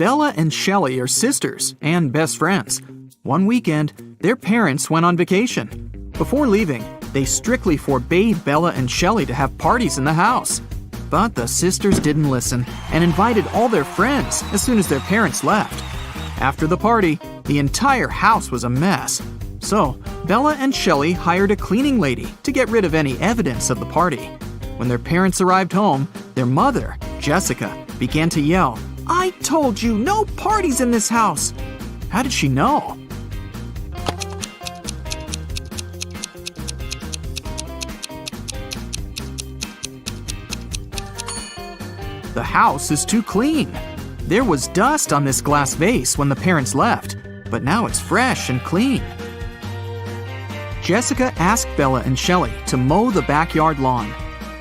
Bella and Shelley are sisters and best friends. One weekend, their parents went on vacation. Before leaving, they strictly forbade Bella and Shelley to have parties in the house. But the sisters didn't listen and invited all their friends as soon as their parents left. After the party, the entire house was a mess. So, Bella and Shelley hired a cleaning lady to get rid of any evidence of the party. When their parents arrived home, their mother, Jessica, began to yell, "I told you, no parties in this house!" How did she know? The house is too clean. There was dust on this glass vase when the parents left, but now it's fresh and clean. Jessica asked Bella and Shelley to mow the backyard lawn.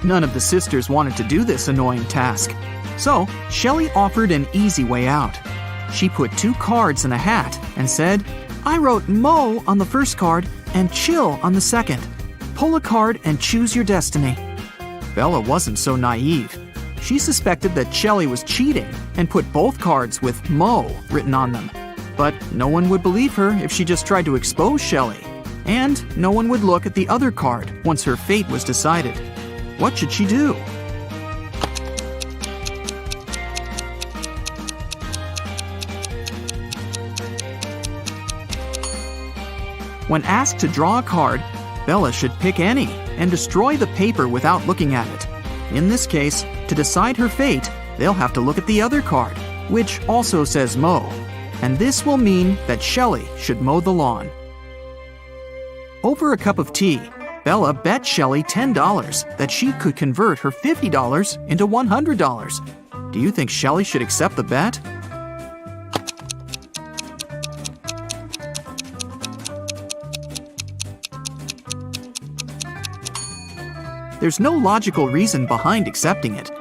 None of the sisters wanted to do this annoying task. So, Shelley offered an easy way out. She put 2 cards in a hat and said, "I wrote mow on the first card and chill on the second. Pull a card and choose your destiny." Bella wasn't so naive. She suspected that Shelley was cheating and put both cards with mow written on them. But no one would believe her if she just tried to expose Shelley. And no one would look at the other card once her fate was decided. What should she do? When asked to draw a card, Bella should pick any and destroy the paper without looking at it. In this case, to decide her fate, they'll have to look at the other card, which also says mow. And this will mean that Shelley should mow the lawn. Over a cup of tea, Bella bet Shelley $10 that she could convert her $50 into $100. Do you think Shelley should accept the bet? There's no logical reason behind accepting it.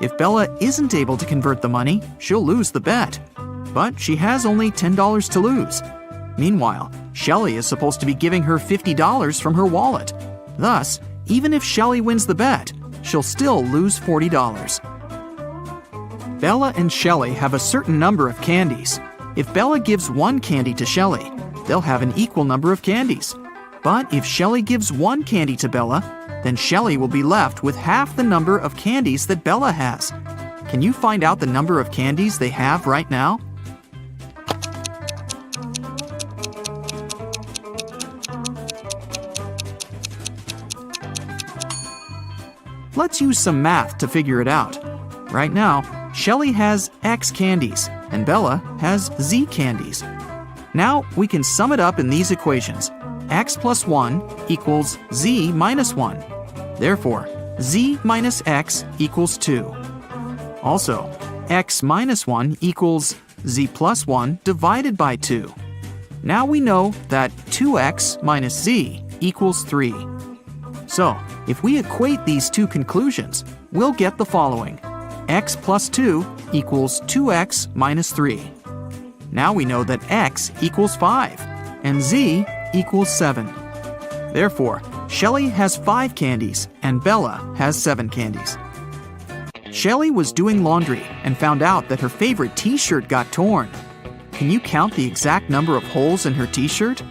If Bella isn't able to convert the money, she'll lose the bet. But she has only $10 to lose. Meanwhile, Shelley is supposed to be giving her $50 from her wallet. Thus, even if Shelley wins the bet, she'll still lose $40. Bella and Shelley have a certain number of candies. If Bella gives 1 candy to Shelley, they'll have an equal number of candies. But if Shelley gives 1 candy to Bella, then Shelley will be left with half the number of candies that Bella has. Can you find out the number of candies they have right now? Let's use some math to figure it out. Right now, Shelley has X candies and Bella has Z candies. Now we can sum it up in these equations. X plus 1 equals Z minus 1. Therefore, Z minus X equals 2. Also, X minus 1 equals Z plus 1 divided by 2. Now we know that 2X minus Z equals 3. So, if we equate these two conclusions, we'll get the following. X plus 2 equals 2X minus 3. Now we know that X equals 5 and Z equals 7. Therefore, Shelley has 5 candies and Bella has 7 candies. Shelley was doing laundry and found out that her favorite t-shirt got torn. Can you count the exact number of holes in her t-shirt?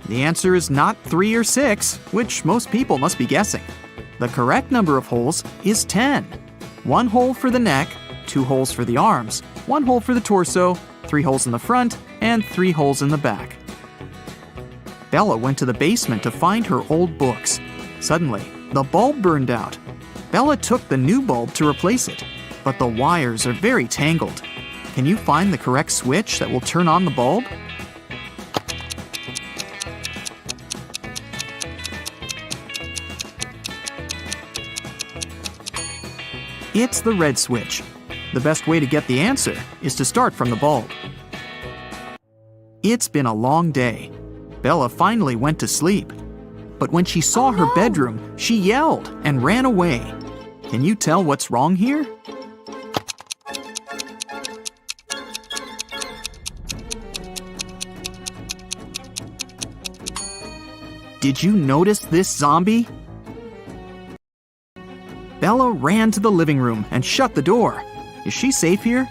The answer is not 3 or 6, which most people must be guessing. The correct number of holes is 10. 1 hole for the neck, 2 holes for the arms, 1 hole for the torso, 3 holes in the front, and 3 holes in the back. Bella went to the basement to find her old books. Suddenly, the bulb burned out. Bella took the new bulb to replace it, but the wires are very tangled. Can you find the correct switch that will turn on the bulb? It's the red switch. The best way to get the answer is to start from the bulb. It's been a long day. Bella finally went to sleep. But when she saw her bedroom, she yelled and ran away. Can you tell what's wrong here? Did you notice this zombie? Bella ran to the living room and shut the door. Is she safe here?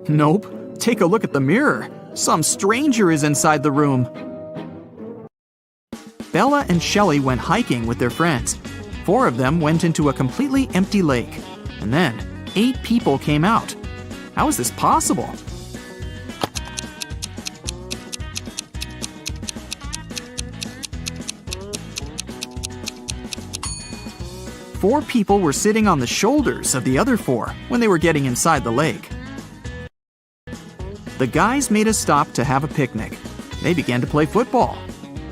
Nope. Take a look at the mirror. Some stranger is inside the room. Bella and Shelley went hiking with their friends. 4 of them went into a completely empty lake. And then 8 people came out. How is this possible? Four people were sitting on the shoulders of the other 4 when they were getting inside the lake. The guys made a stop to have a picnic. They began to play football.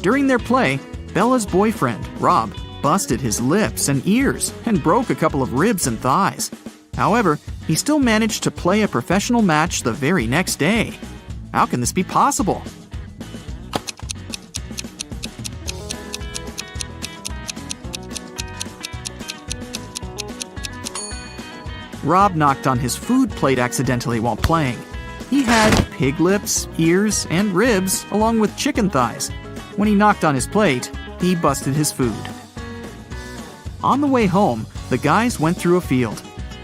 During their play, Bella's boyfriend, Rob, busted his lips and ears and broke a couple of ribs and thighs. However, he still managed to play a professional match the very next day. How can this be possible? Rob knocked on his food plate accidentally while playing. He had pig lips, ears, and ribs, along with chicken thighs. When he knocked on his plate, he busted his food. On the way home, the guys went through a field.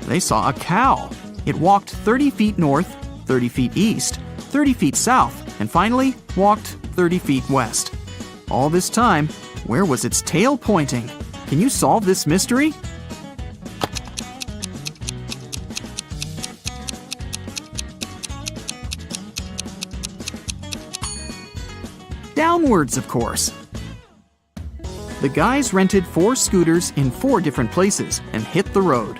They saw a cow. It walked 30 feet north, 30 feet east, 30 feet south, and finally walked 30 feet west. All this time, where was its tail pointing? Can you solve this mystery? Downwards, of course. The guys rented 4 scooters in 4 different places and hit the road.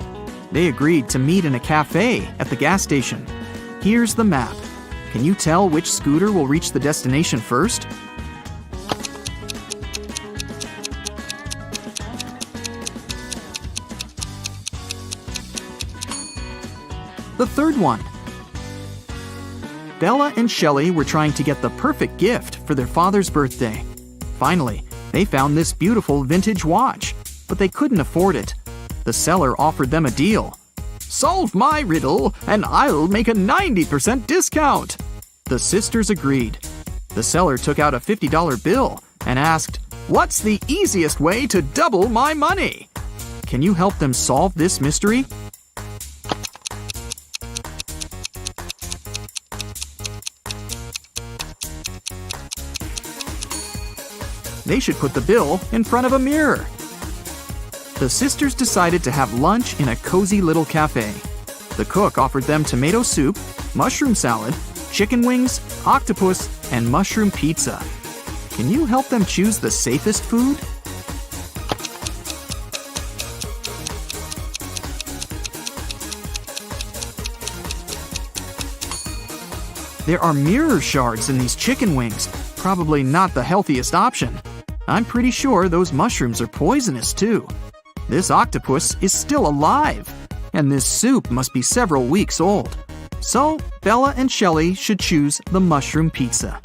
They agreed to meet in a cafe at the gas station. Here's the map. Can you tell which scooter will reach the destination first? The third one. Bella and Shelley were trying to get the perfect gift for their father's birthday. Finally, they found this beautiful vintage watch, but they couldn't afford it. The seller offered them a deal. "Solve my riddle, and I'll make a 90% discount." The sisters agreed. The seller took out a $50 bill and asked, "What's the easiest way to double my money?" Can you help them solve this mystery? They should put the bill in front of a mirror. The sisters decided to have lunch in a cozy little cafe. The cook offered them tomato soup, mushroom salad, chicken wings, octopus, and mushroom pizza. Can you help them choose the safest food? There are mirror shards in these chicken wings. Probably not the healthiest option. I'm pretty sure those mushrooms are poisonous too. This octopus is still alive, and this soup must be several weeks old. So, Bella and Shelley should choose the mushroom pizza.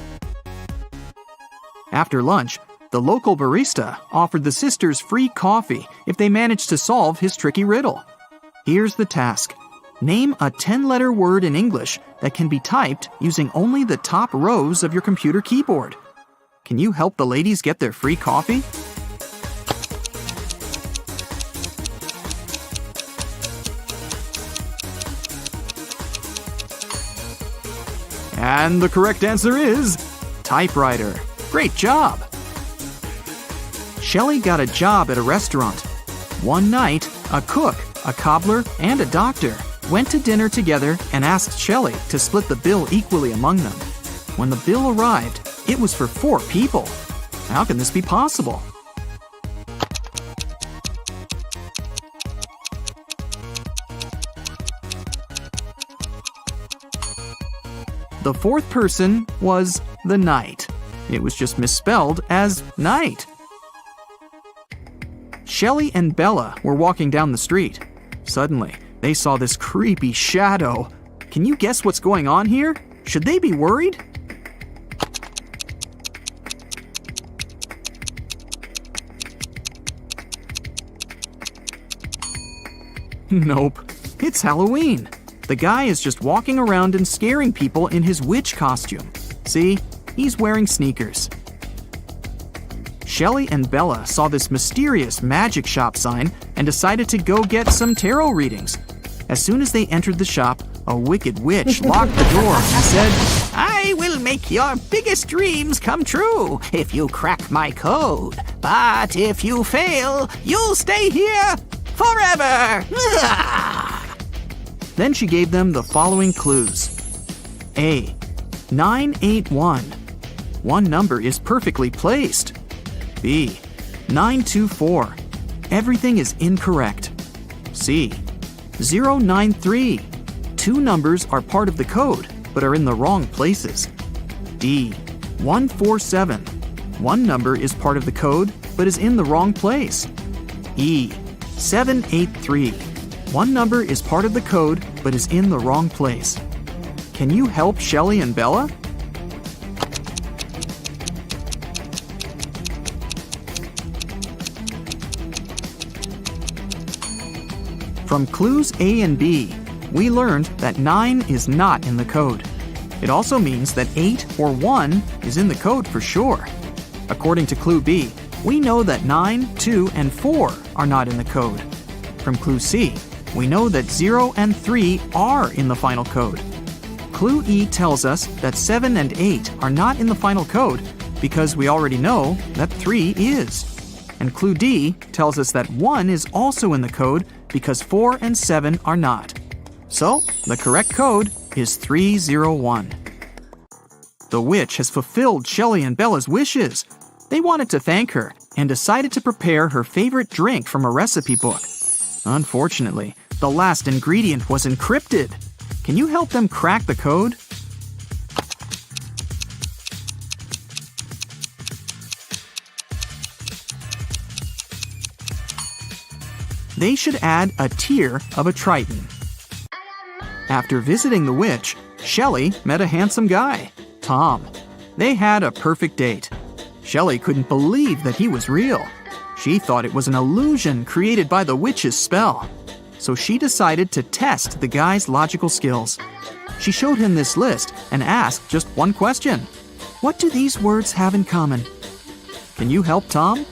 After lunch, the local barista offered the sisters free coffee if they managed to solve his tricky riddle. Here's the task. Name a 10-letter word in English that can be typed using only the top rows of your computer keyboard. Can you help the ladies get their free coffee? And the correct answer is typewriter. Great job! Shelley got a job at a restaurant. One night, a cook, a cobbler, and a doctor went to dinner together and asked Shelley to split the bill equally among them. When the bill arrived, it was for 4 people. How can this be possible? The 4th person was the knight. It was just misspelled as night. Shelley and Bella were walking down the street. Suddenly, they saw this creepy shadow. Can you guess what's going on here? Should they be worried? Nope. It's Halloween. The guy is just walking around and scaring people in his witch costume. See? He's wearing sneakers. Shelley and Bella saw this mysterious magic shop sign and decided to go get some tarot readings. As soon as they entered the shop, a wicked witch locked the door and said, "I will make your biggest dreams come true if you crack my code. But if you fail, you'll stay here forever." Then she gave them the following clues. A. 981. One number is perfectly placed. B. 924. Everything is incorrect. C. 093. Two numbers are part of the code, but are in the wrong places. D. 147. One number is part of the code, but is in the wrong place. E. 783. One number is part of the code, but is in the wrong place. Can you help Shelley and Bella? From clues A and B, we learned that 9 is not in the code. It also means that 8 or 1 is in the code for sure. According to clue B, we know that 9, 2, and 4 are not in the code. From clue C, we know that 0 and 3 are in the final code. Clue E tells us that 7 and 8 are not in the final code because we already know that 3 is. And clue D tells us that 1 is also in the code because 4 and 7 are not. So, the correct code is 301. The witch has fulfilled Shelley and Bella's wishes. They wanted to thank her and decided to prepare her favorite drink from a recipe book. Unfortunately, the last ingredient was encrypted. Can you help them crack the code? They should add a tear of a Triton. After visiting the witch, Shelley met a handsome guy, Tom. They had a perfect date. Shelley couldn't believe that he was real. She thought it was an illusion created by the witch's spell. So she decided to test the guy's logical skills. She showed him this list and asked just one question. What do these words have in common? Can you help Tom?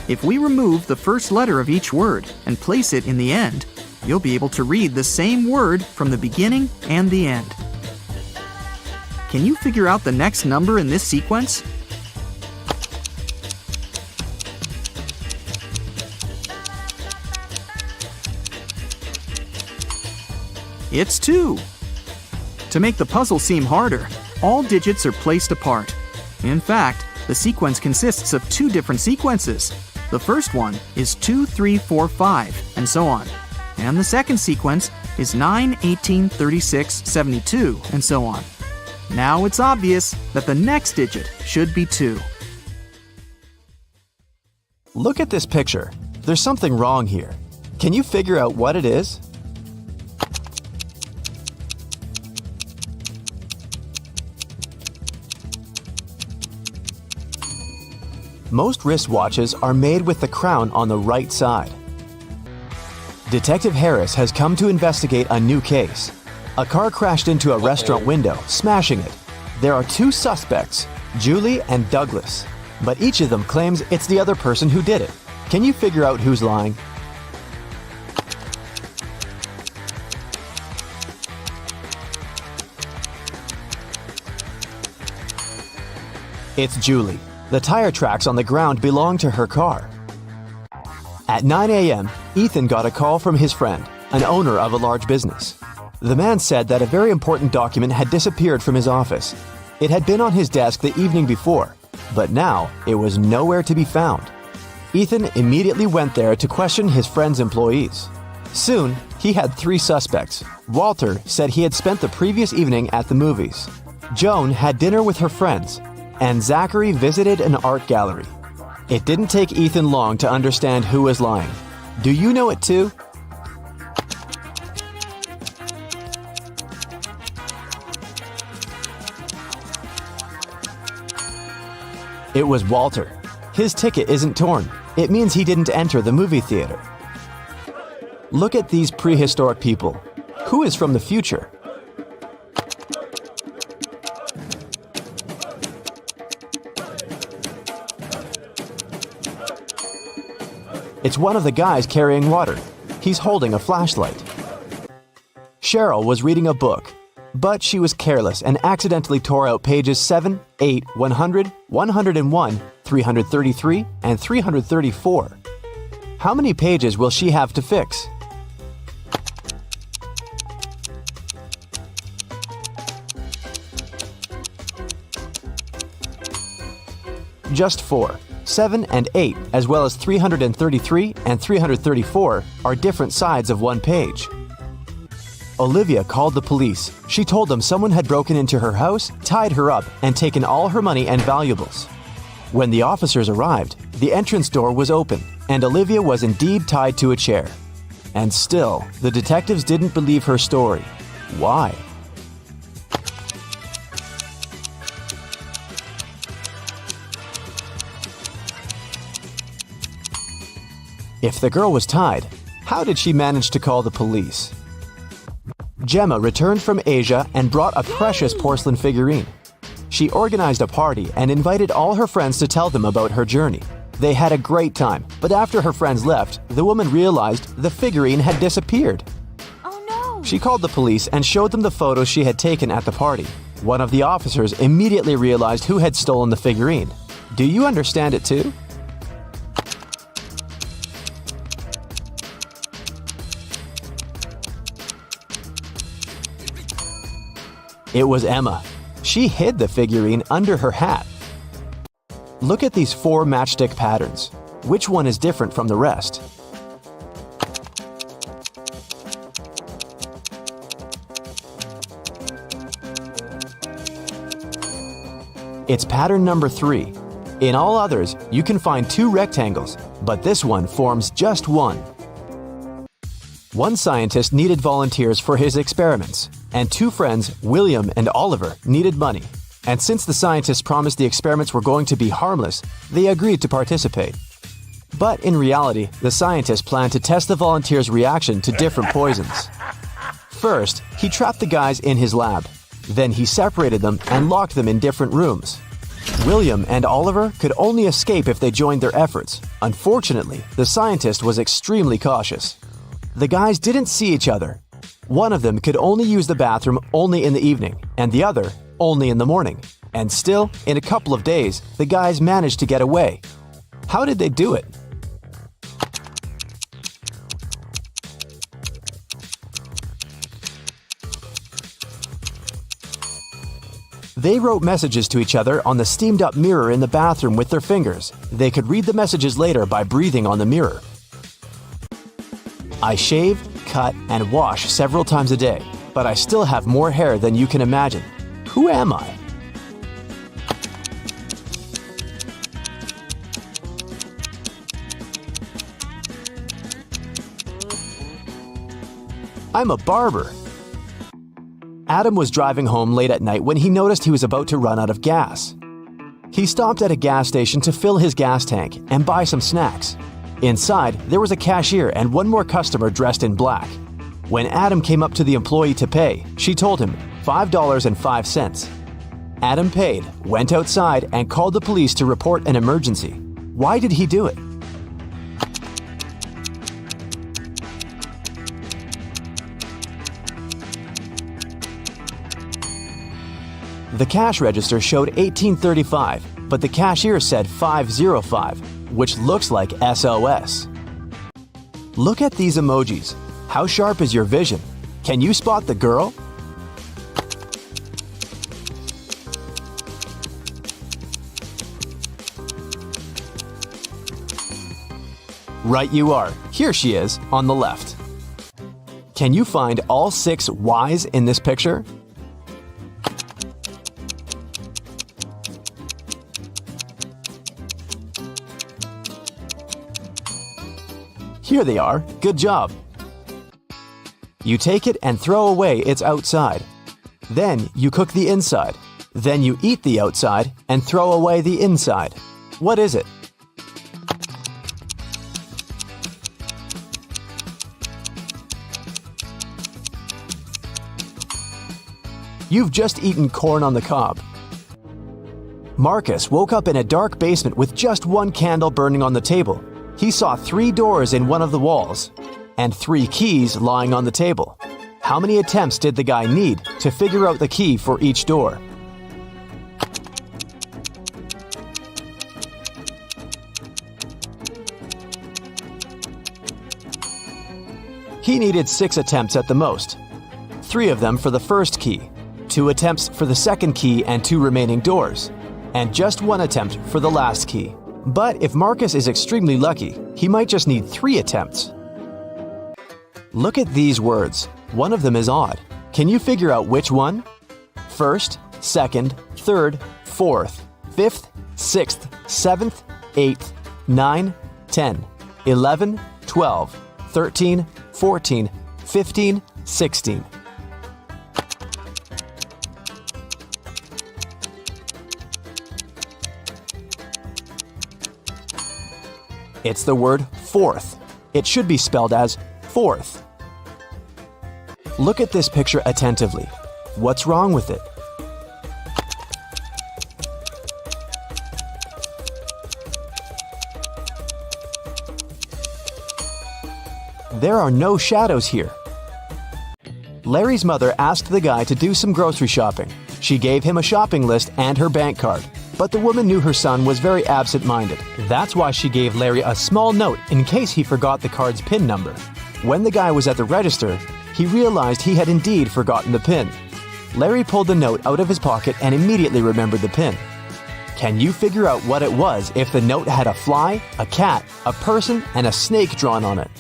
If we remove the first letter of each word and place it in the end, you'll be able to read the same word from the beginning and the end. Can you figure out the next number in this sequence? It's 2. To make the puzzle seem harder, all digits are placed apart. In fact, the sequence consists of 2 different sequences. The first one is 2, 3, 4, 5, and so on. And the second sequence is 9, 18, 36, 72, and so on. Now it's obvious that the next digit should be 2. Look at this picture. There's something wrong here. Can you figure out what it is? Most wristwatches are made with the crown on the right side. Detective Harris has come to investigate a new case. A car crashed into a restaurant window, smashing it. There are 2 suspects, Julie and Douglas, but each of them claims it's the other person who did it. Can you figure out who's lying? It's Julie. The tire tracks on the ground belong to her car. At 9 a.m., Ethan got a call from his friend, an owner of a large business. The man said that a very important document had disappeared from his office. It had been on his desk the evening before, but now it was nowhere to be found. Ethan immediately went there to question his friend's employees. Soon, he had 3 suspects. Walter said he had spent the previous evening at the movies. Joan had dinner with her friends, and Zachary visited an art gallery. It didn't take Ethan long to understand who was lying. Do you know it too? It was Walter. His ticket isn't torn. It means he didn't enter the movie theater. Look at these prehistoric people. Who is from the future? It's one of the guys carrying water. He's holding a flashlight. Cheryl was reading a book, but she was careless and accidentally tore out pages 7, 8, 100, 101, 333, and 334. How many pages will she have to fix? Just 4. 7 and 8, as well as 333 and 334, are different sides of one page. Olivia called the police. She told them someone had broken into her house, tied her up, and taken all her money and valuables. When the officers arrived, the entrance door was open, and Olivia was indeed tied to a chair. And still, the detectives didn't believe her story. Why? If the girl was tied, how did she manage to call the police? Gemma returned from Asia and brought a precious porcelain figurine. She organized a party and invited all her friends to tell them about her journey. They had a great time, but after her friends left, the woman realized the figurine had disappeared. Oh no! She called the police and showed them the photos she had taken at the party. One of the officers immediately realized who had stolen the figurine. Do you understand it too? It was Emma. She hid the figurine under her hat. Look at these 4 matchstick patterns. Which one is different from the rest? It's pattern number 3. In all others, you can find 2 rectangles, but this one forms just one. One scientist needed volunteers for his experiments, and 2 friends, William and Oliver, needed money. And since the scientists promised the experiments were going to be harmless, they agreed to participate. But in reality, the scientist planned to test the volunteers' reaction to different poisons. First, he trapped the guys in his lab. Then he separated them and locked them in different rooms. William and Oliver could only escape if they joined their efforts. Unfortunately, the scientist was extremely cautious. The guys didn't see each other. One of them could only use the bathroom only in the evening, and the other only in the morning. And still, in a couple of days, the guys managed to get away. How did they do it? They wrote messages to each other on the steamed-up mirror in the bathroom with their fingers. They could read the messages later by breathing on the mirror. I shave, cut, and wash several times a day, but I still have more hair than you can imagine. Who am I? I'm a barber. Adam was driving home late at night when he noticed he was about to run out of gas. He stopped at a gas station to fill his gas tank and buy some snacks. Inside, there was a cashier and one more customer dressed in black. When Adam came up to the employee to pay, she told him $5.05. Adam paid, went outside, and called the police to report an emergency. Why did he do it? The cash register showed 1835, but the cashier said 505, which looks like SOS. Look at these emojis. How sharp is your vision? Can you spot the girl? Right you are. Here she is, on the left. Can you find all 6 Ys in this picture? Here they are. Good job. You take it and throw away its outside. Then you cook the inside. Then you eat the outside and throw away the inside. What is it? You've just eaten corn on the cob. Marcus woke up in a dark basement with just one candle burning on the table. He saw 3 doors in one of the walls and 3 keys lying on the table. How many attempts did the guy need to figure out the key for each door? He needed 6 attempts at the most. 3 of them for the first key, 2 attempts for the second key and 2 remaining doors, and just 1 attempt for the last key. But if Marcus is extremely lucky, he might just need 3 attempts. Look at these words. One of them is odd. Can you figure out which one? First, second, third, fourth, fifth, sixth, 7th, 8th, 9, 10, 11, 12, 13, 14, 15, 16. It's the word fourth. It should be spelled as fourth. Look at this picture attentively. What's wrong with it? There are no shadows here. Larry's mother asked the guy to do some grocery shopping. She gave him a shopping list and her bank card. But the woman knew her son was very absent-minded. That's why she gave Larry a small note in case he forgot the card's PIN number. When the guy was at the register, he realized he had indeed forgotten the PIN. Larry pulled the note out of his pocket and immediately remembered the PIN. Can you figure out what it was if the note had a fly, a cat, a person, and a snake drawn on it?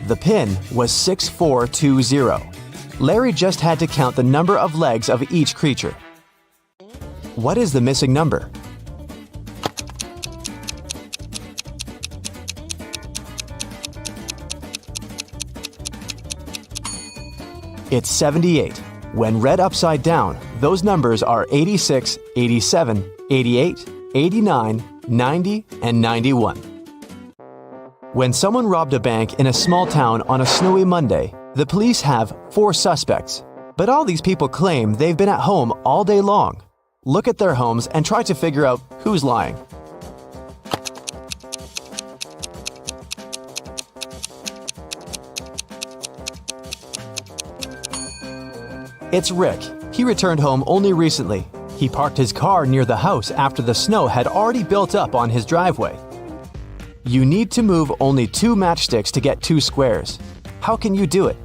The PIN was 6420. Larry just had to count the number of legs of each creature. What is the missing number? It's 78. When read upside down, those numbers are 86, 87, 88, 89, 90, and 91. When someone robbed a bank in a small town on a snowy Monday, the police have 4 suspects. But all these people claim they've been at home all day long. Look at their homes and try to figure out who's lying. It's Rick. He returned home only recently. He parked his car near the house after the snow had already built up on his driveway. You need to move only 2 matchsticks to get 2 squares. How can you do it?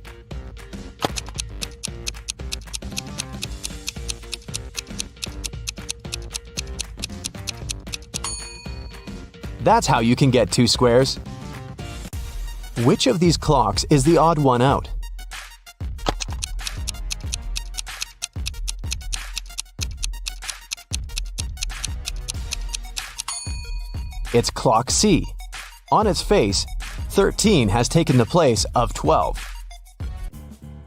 That's how you can get 2 squares. Which of these clocks is the odd one out? It's clock C. On its face, 13 has taken the place of 12.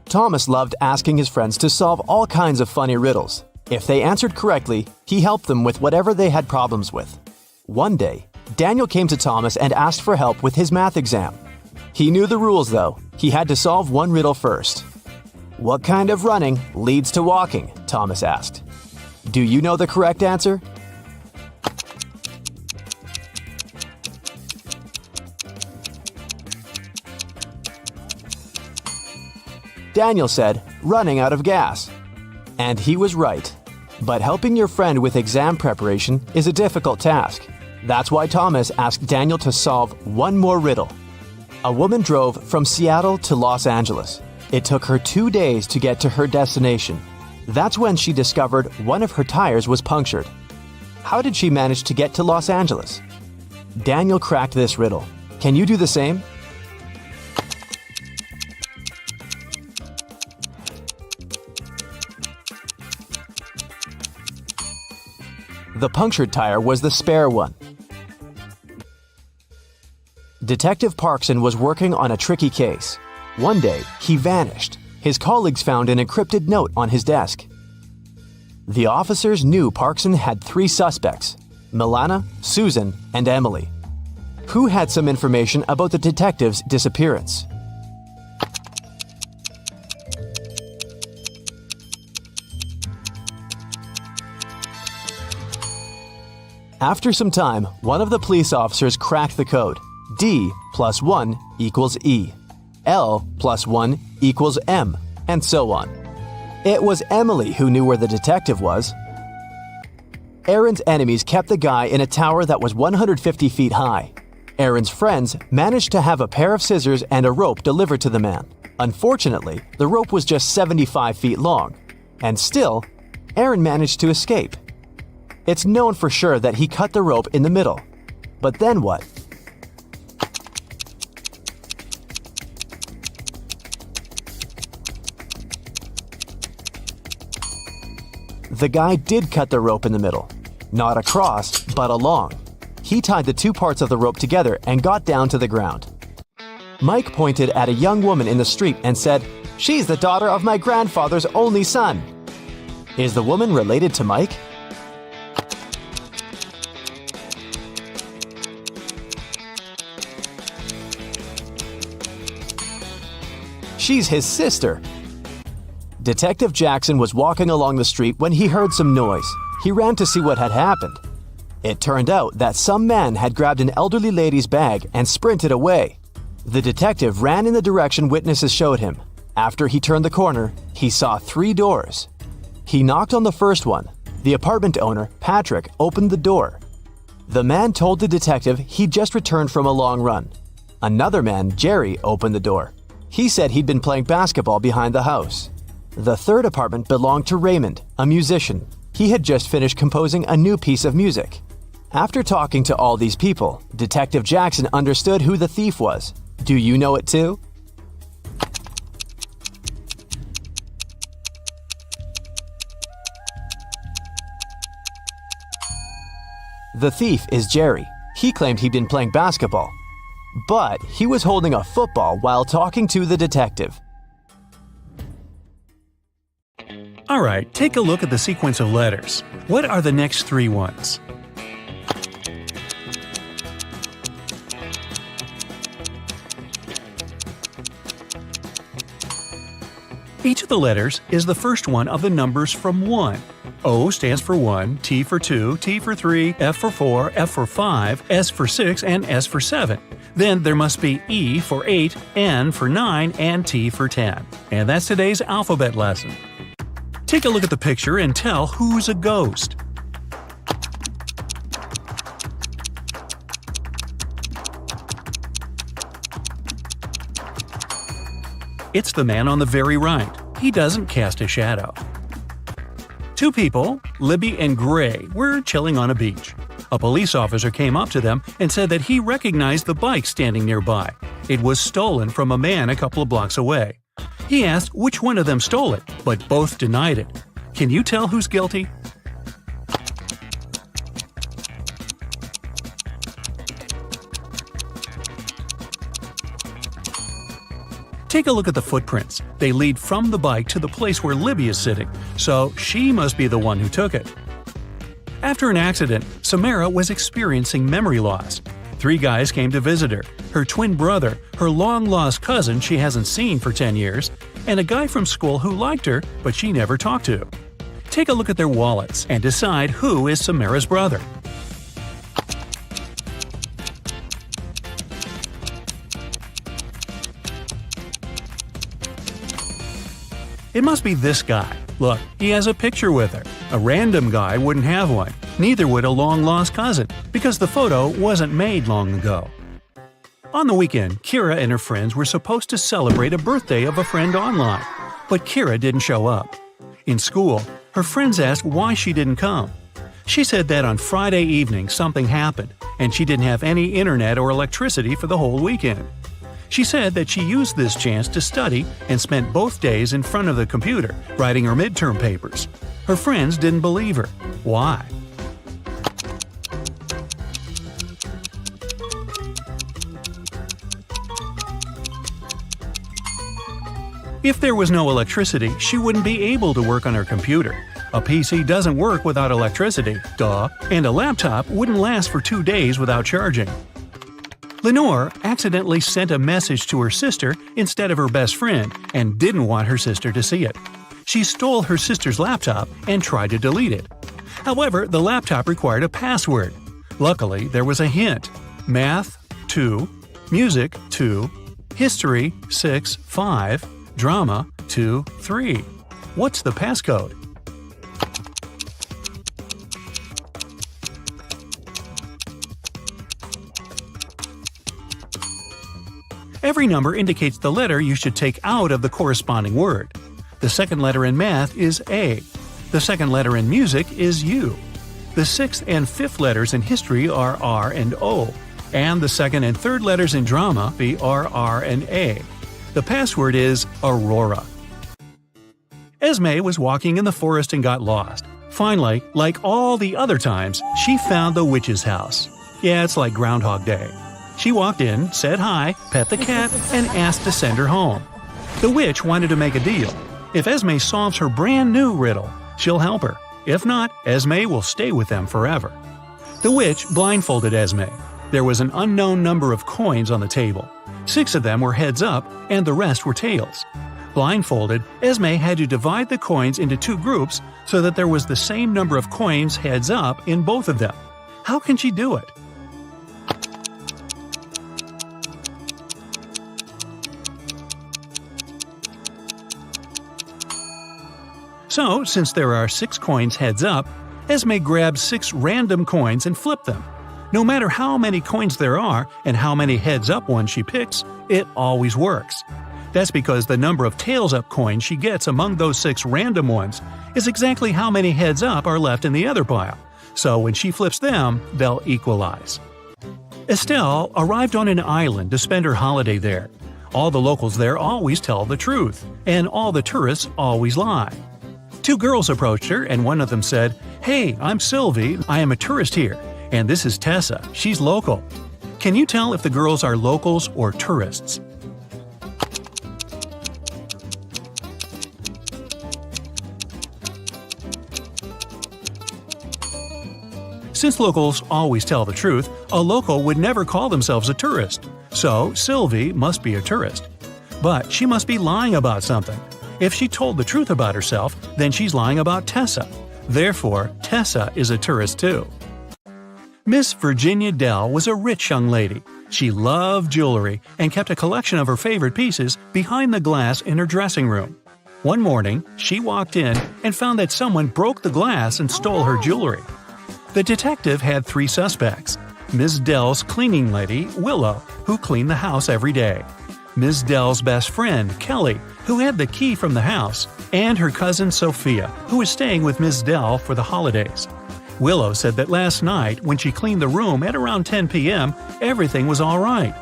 Thomas loved asking his friends to solve all kinds of funny riddles. If they answered correctly, he helped them with whatever they had problems with. One day, Daniel came to Thomas and asked for help with his math exam. He knew the rules, though. He had to solve one riddle first. "What kind of running leads to walking?" Thomas asked. Do you know the correct answer? Daniel said, "Running out of gas." And he was right. But helping your friend with exam preparation is a difficult task. That's why Thomas asked Daniel to solve one more riddle. A woman drove from Seattle to Los Angeles. It took her 2 days to get to her destination. That's when she discovered one of her tires was punctured. How did she manage to get to Los Angeles? Daniel cracked this riddle. Can you do the same? The punctured tire was the spare one. Detective Parkson was working on a tricky case. One day, he vanished. His colleagues found an encrypted note on his desk. The officers knew Parkson had 3 suspects: Milana, Susan, and Emily, who had some information about the detective's disappearance. After some time, one of the police officers cracked the code. D plus 1 equals E. L plus 1 equals M, and so on. It was Emily who knew where the detective was. Aaron's enemies kept the guy in a tower that was 150 feet high. Aaron's friends managed to have a pair of scissors and a rope delivered to the man. Unfortunately, the rope was just 75 feet long, and still, Aaron managed to escape. It's known for sure that he cut the rope in the middle. But then what? The guy did cut the rope in the middle. Not across, but along. He tied the 2 parts of the rope together and got down to the ground. Mike pointed at a young woman in the street and said, "She's the daughter of my grandfather's only son." Is the woman related to Mike? She's his sister. Detective Jackson was walking along the street when he heard some noise. He ran to see what had happened. It turned out that some man had grabbed an elderly lady's bag and sprinted away. The detective ran in the direction witnesses showed him. After he turned the corner, he saw 3 doors. He knocked on the first one. The apartment owner, Patrick, opened the door. The man told the detective he'd just returned from a long run. Another man, Jerry, opened the door. He said he'd been playing basketball behind the house. The third apartment belonged to Raymond, a musician. He had just finished composing a new piece of music. After talking to all these people, Detective Jackson understood who the thief was. Do you know it too? The thief is Jerry. He claimed he'd been playing basketball, but he was holding a football while talking to the detective. All right, take a look at the sequence of letters. What are the next 3 ones? Each of the letters is the first one of the numbers from 1. O stands for 1, T for 2, T for 3, F for 4, F for 5, S for 6, and S for 7. Then there must be E for 8, N for 9, and T for 10. And that's today's alphabet lesson. Take a look at the picture and tell who's a ghost. It's the man on the very right. He doesn't cast a shadow. 2 people, Libby and Gray, were chilling on a beach. A police officer came up to them and said that he recognized the bike standing nearby. It was stolen from a man a couple of blocks away. He asked which one of them stole it, but both denied it. Can you tell who's guilty? Take a look at the footprints. They lead from the bike to the place where Libby is sitting, so she must be the one who took it. After an accident, Samara was experiencing memory loss. 3 guys came to visit her: her twin brother, her long-lost cousin she hasn't seen for 10 years, and a guy from school who liked her but she never talked to. Take a look at their wallets and decide who is Samara's brother. It must be this guy. Look, he has a picture with her. A random guy wouldn't have one. Neither would a long-lost cousin, because the photo wasn't made long ago. On the weekend, Kira and her friends were supposed to celebrate a birthday of a friend online, but Kira didn't show up. In school, her friends asked why she didn't come. She said that on Friday evening something happened, and she didn't have any internet or electricity for the whole weekend. She said that she used this chance to study and spent both days in front of the computer writing her midterm papers. Her friends didn't believe her. Why? If there was no electricity, she wouldn't be able to work on her computer. A PC doesn't work without electricity, duh, and a laptop wouldn't last for 2 days without charging. Lenore accidentally sent a message to her sister instead of her best friend and didn't want her sister to see it. She stole her sister's laptop and tried to delete it. However, the laptop required a password. Luckily, there was a hint: Math 2, Music 2, History 6 5, Drama 2 3. What's the passcode? Every number indicates the letter you should take out of the corresponding word. The second letter in math is A. The second letter in music is U. The sixth and fifth letters in history are R and O, and the second and third letters in drama are R and A. The password is Aurora. Esme was walking in the forest and got lost. Finally, like all the other times, she found the witch's house. Yeah, it's like Groundhog Day. She walked in, said hi, pet the cat, and asked to send her home. The witch wanted to make a deal. If Esme solves her brand new riddle, she'll help her. If not, Esme will stay with them forever. The witch blindfolded Esme. There was an unknown number of coins on the table. 6 of them were heads up, and the rest were tails. Blindfolded, Esme had to divide the coins into 2 groups so that there was the same number of coins heads up in both of them. How can she do it? So, since there are 6 coins heads up, Esme grabs 6 random coins and flipped them. No matter how many coins there are and how many heads up ones she picks, it always works. That's because the number of tails up coins she gets among those 6 random ones is exactly how many heads up are left in the other pile. So when she flips them, they'll equalize. Estelle arrived on an island to spend her holiday there. All the locals there always tell the truth, and all the tourists always lie. 2 girls approached her, and one of them said, "Hey, I'm Sylvie, I am a tourist here, and this is Tessa, she's local." Can you tell if the girls are locals or tourists? Since locals always tell the truth, a local would never call themselves a tourist. So Sylvie must be a tourist. But she must be lying about something. If she told the truth about herself, then she's lying about Tessa. Therefore, Tessa is a tourist too. Miss Virginia Dell was a rich young lady. She loved jewelry and kept a collection of her favorite pieces behind the glass in her dressing room. One morning, she walked in and found that someone broke the glass and stole her jewelry. The detective had 3 suspects: Ms. Dell's cleaning lady, Willow, who cleaned the house every day; Ms. Dell's best friend, Kelly, who had the key from the house; and her cousin Sophia, who was staying with Ms. Dell for the holidays. Willow said that last night, when she cleaned the room at around 10 p.m., everything was all right.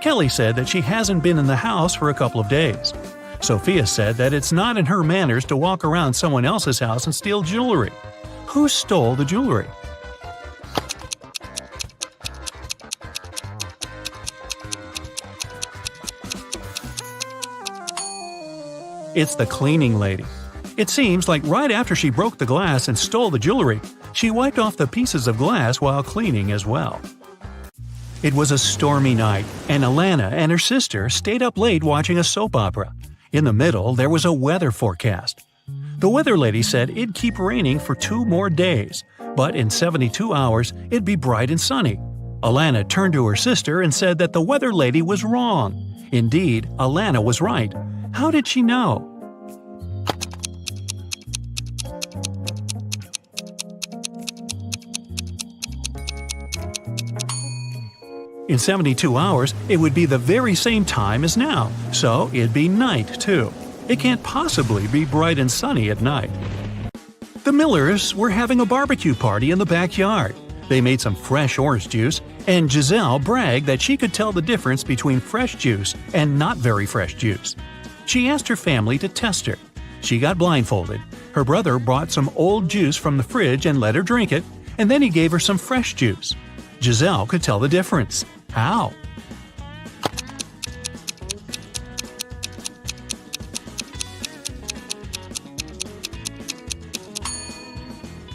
Kelly said that she hasn't been in the house for a couple of days. Sophia said that it's not in her manners to walk around someone else's house and steal jewelry. Who stole the jewelry? It's the cleaning lady. It seems like right after she broke the glass and stole the jewelry, she wiped off the pieces of glass while cleaning as well. It was a stormy night, and Alana and her sister stayed up late watching a soap opera. In the middle, there was a weather forecast. The weather lady said it'd keep raining for 2 more days, but in 72 hours, it'd be bright and sunny. Alana turned to her sister and said that the weather lady was wrong. Indeed, Alana was right. How did she know? In 72 hours, it would be the very same time as now, so it'd be night too. It can't possibly be bright and sunny at night. The Millers were having a barbecue party in the backyard. They made some fresh orange juice, and Giselle bragged that she could tell the difference between fresh juice and not very fresh juice. She asked her family to test her. She got blindfolded. Her brother brought some old juice from the fridge and let her drink it, and then he gave her some fresh juice. Giselle could tell the difference. How?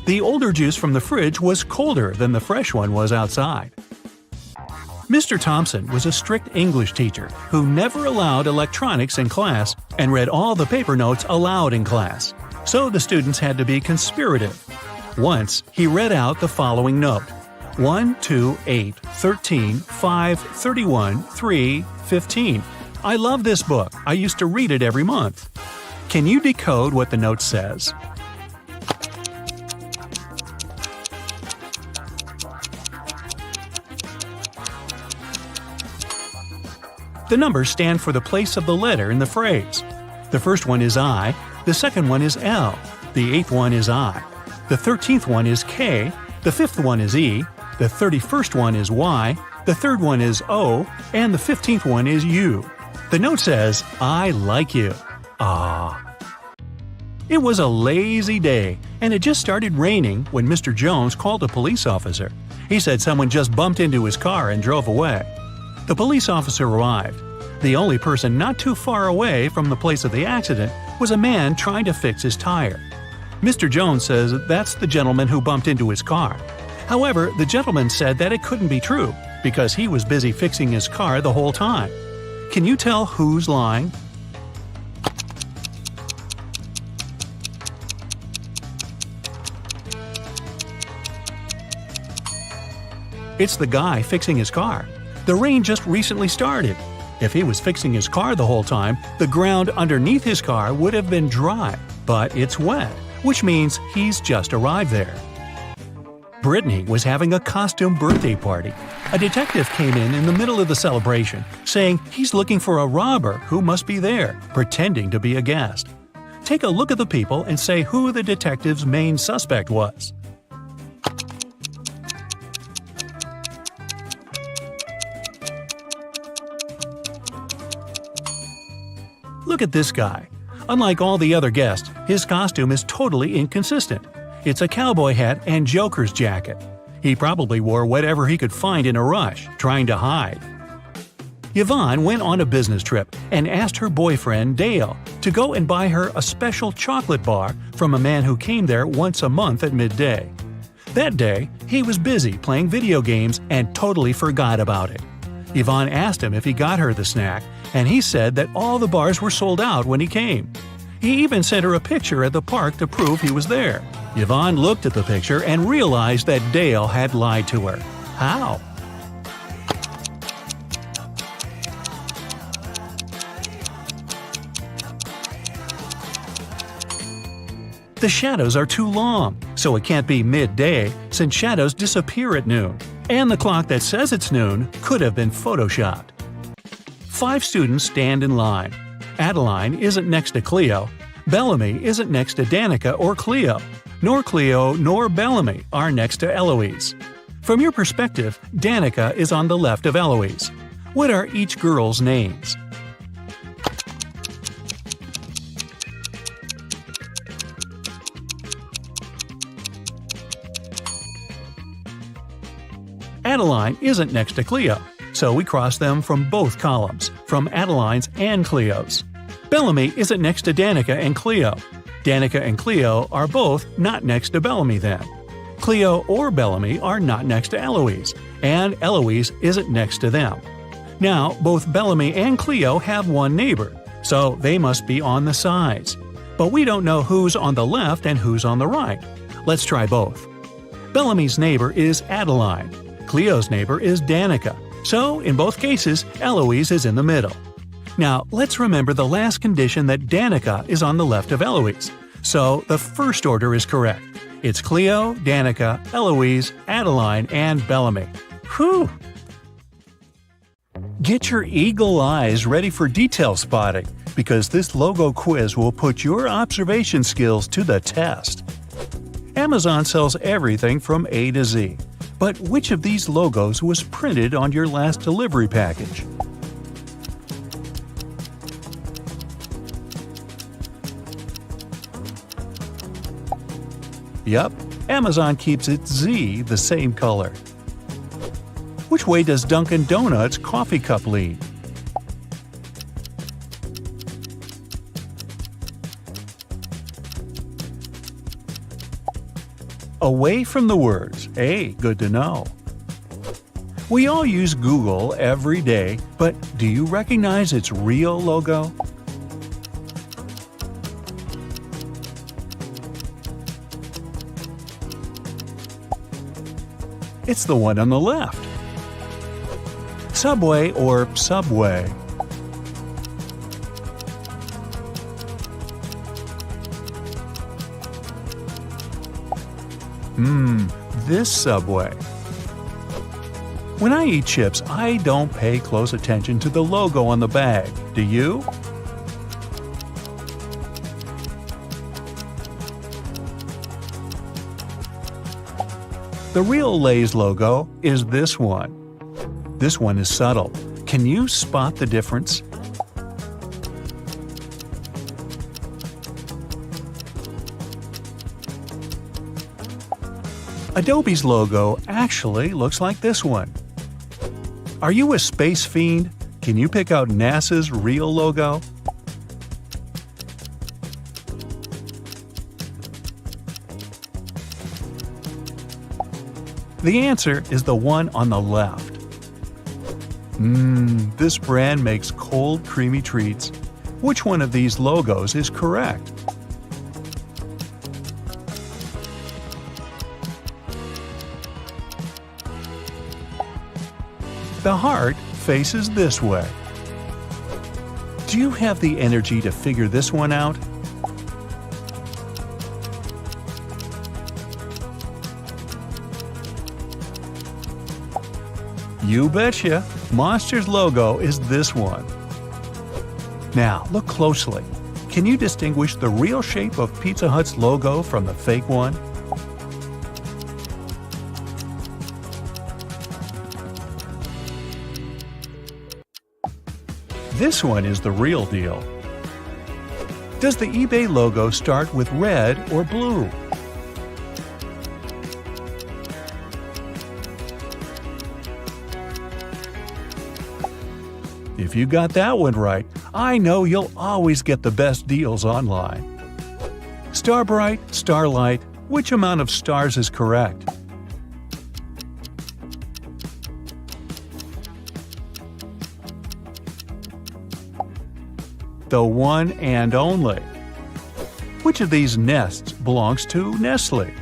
The older juice from the fridge was colder than the fresh one was outside. Mr. Thompson was a strict English teacher who never allowed electronics in class and read all the paper notes aloud in class, so the students had to be conspirative. Once, he read out the following note: 1, 2, 8, 13, 5, 31, 3, 15. I love this book. I used to read it every month. Can you decode what the note says? The numbers stand for the place of the letter in the phrase. The first one is I, the second one is L, the eighth one is I, the 13th one is K, the fifth one is E, the 31st one is Y, the third one is O, and the 15th one is U. The note says, I like you. Ah. It was a lazy day, and it just started raining when Mr. Jones called a police officer. He said someone just bumped into his car and drove away. The police officer arrived. The only person not too far away from the place of the accident was a man trying to fix his tire. Mr. Jones says that's the gentleman who bumped into his car. However, the gentleman said that it couldn't be true because he was busy fixing his car the whole time. Can you tell who's lying? It's the guy fixing his car. The rain just recently started. If he was fixing his car the whole time, the ground underneath his car would have been dry, but it's wet, which means he's just arrived there. Brittany was having a costume birthday party. A detective came in the middle of the celebration, saying he's looking for a robber who must be there, pretending to be a guest. Take a look at the people and say who the detective's main suspect was. Look at this guy. Unlike all the other guests, his costume is totally inconsistent. It's a cowboy hat and Joker's jacket. He probably wore whatever he could find in a rush, trying to hide. Yvonne went on a business trip and asked her boyfriend, Dale, to go and buy her a special chocolate bar from a man who came there once a month at midday. That day, he was busy playing video games and totally forgot about it. Yvonne asked him if he got her the snack, and he said that all the bars were sold out when he came. He even sent her a picture at the park to prove he was there. Yvonne looked at the picture and realized that Dale had lied to her. How? The shadows are too long, so it can't be midday since shadows disappear at noon. And the clock that says it's noon could have been photoshopped. 5 students stand in line. Adeline isn't next to Cleo. Bellamy isn't next to Danica or Cleo. Nor Cleo nor Bellamy are next to Eloise. From your perspective, Danica is on the left of Eloise. What are each girl's names? Adeline isn't next to Cleo, so we cross them from both columns, from Adeline's and Cleo's. Bellamy isn't next to Danica and Cleo. Danica and Cleo are both not next to Bellamy then. Cleo or Bellamy are not next to Eloise, and Eloise isn't next to them. Now, both Bellamy and Cleo have one neighbor, so they must be on the sides. But we don't know who's on the left and who's on the right. Let's try both. Bellamy's neighbor is Adeline. Cleo's neighbor is Danica. So, in both cases, Eloise is in the middle. Now, let's remember the last condition that Danica is on the left of Eloise. So, the first order is correct. It's Cleo, Danica, Eloise, Adeline, and Bellamy. Whew! Get your eagle eyes ready for detail spotting, because this logo quiz will put your observation skills to the test. Amazon sells everything from A to Z. But which of these logos was printed on your last delivery package? Yup, Amazon keeps its Z the same color. Which way does Dunkin' Donuts coffee cup lean? away from the words. Hey, good to know. We all use Google every day, but do you recognize its real logo? It's the one on the left. Subway or Subway? This Subway. When I eat chips, I don't pay close attention to the logo on the bag. Do you? The real Lay's logo is this one. This one is subtle. Can you spot the difference? Adobe's logo actually looks like this one. Are you a space fiend? Can you pick out NASA's real logo? The answer is the one on the left. This brand makes cold, creamy treats. Which one of these logos is correct? The heart faces this way. Do you have the energy to figure this one out? You betcha! Monster's logo is this one. Now, look closely. Can you distinguish the real shape of Pizza Hut's logo from the fake one? This one is the real deal. Does the eBay logo start with red or blue? If you got that one right, I know you'll always get the best deals online. Starbright, Starlight, which amount of stars is correct? The one and only. Which of these nests belongs to Nestle?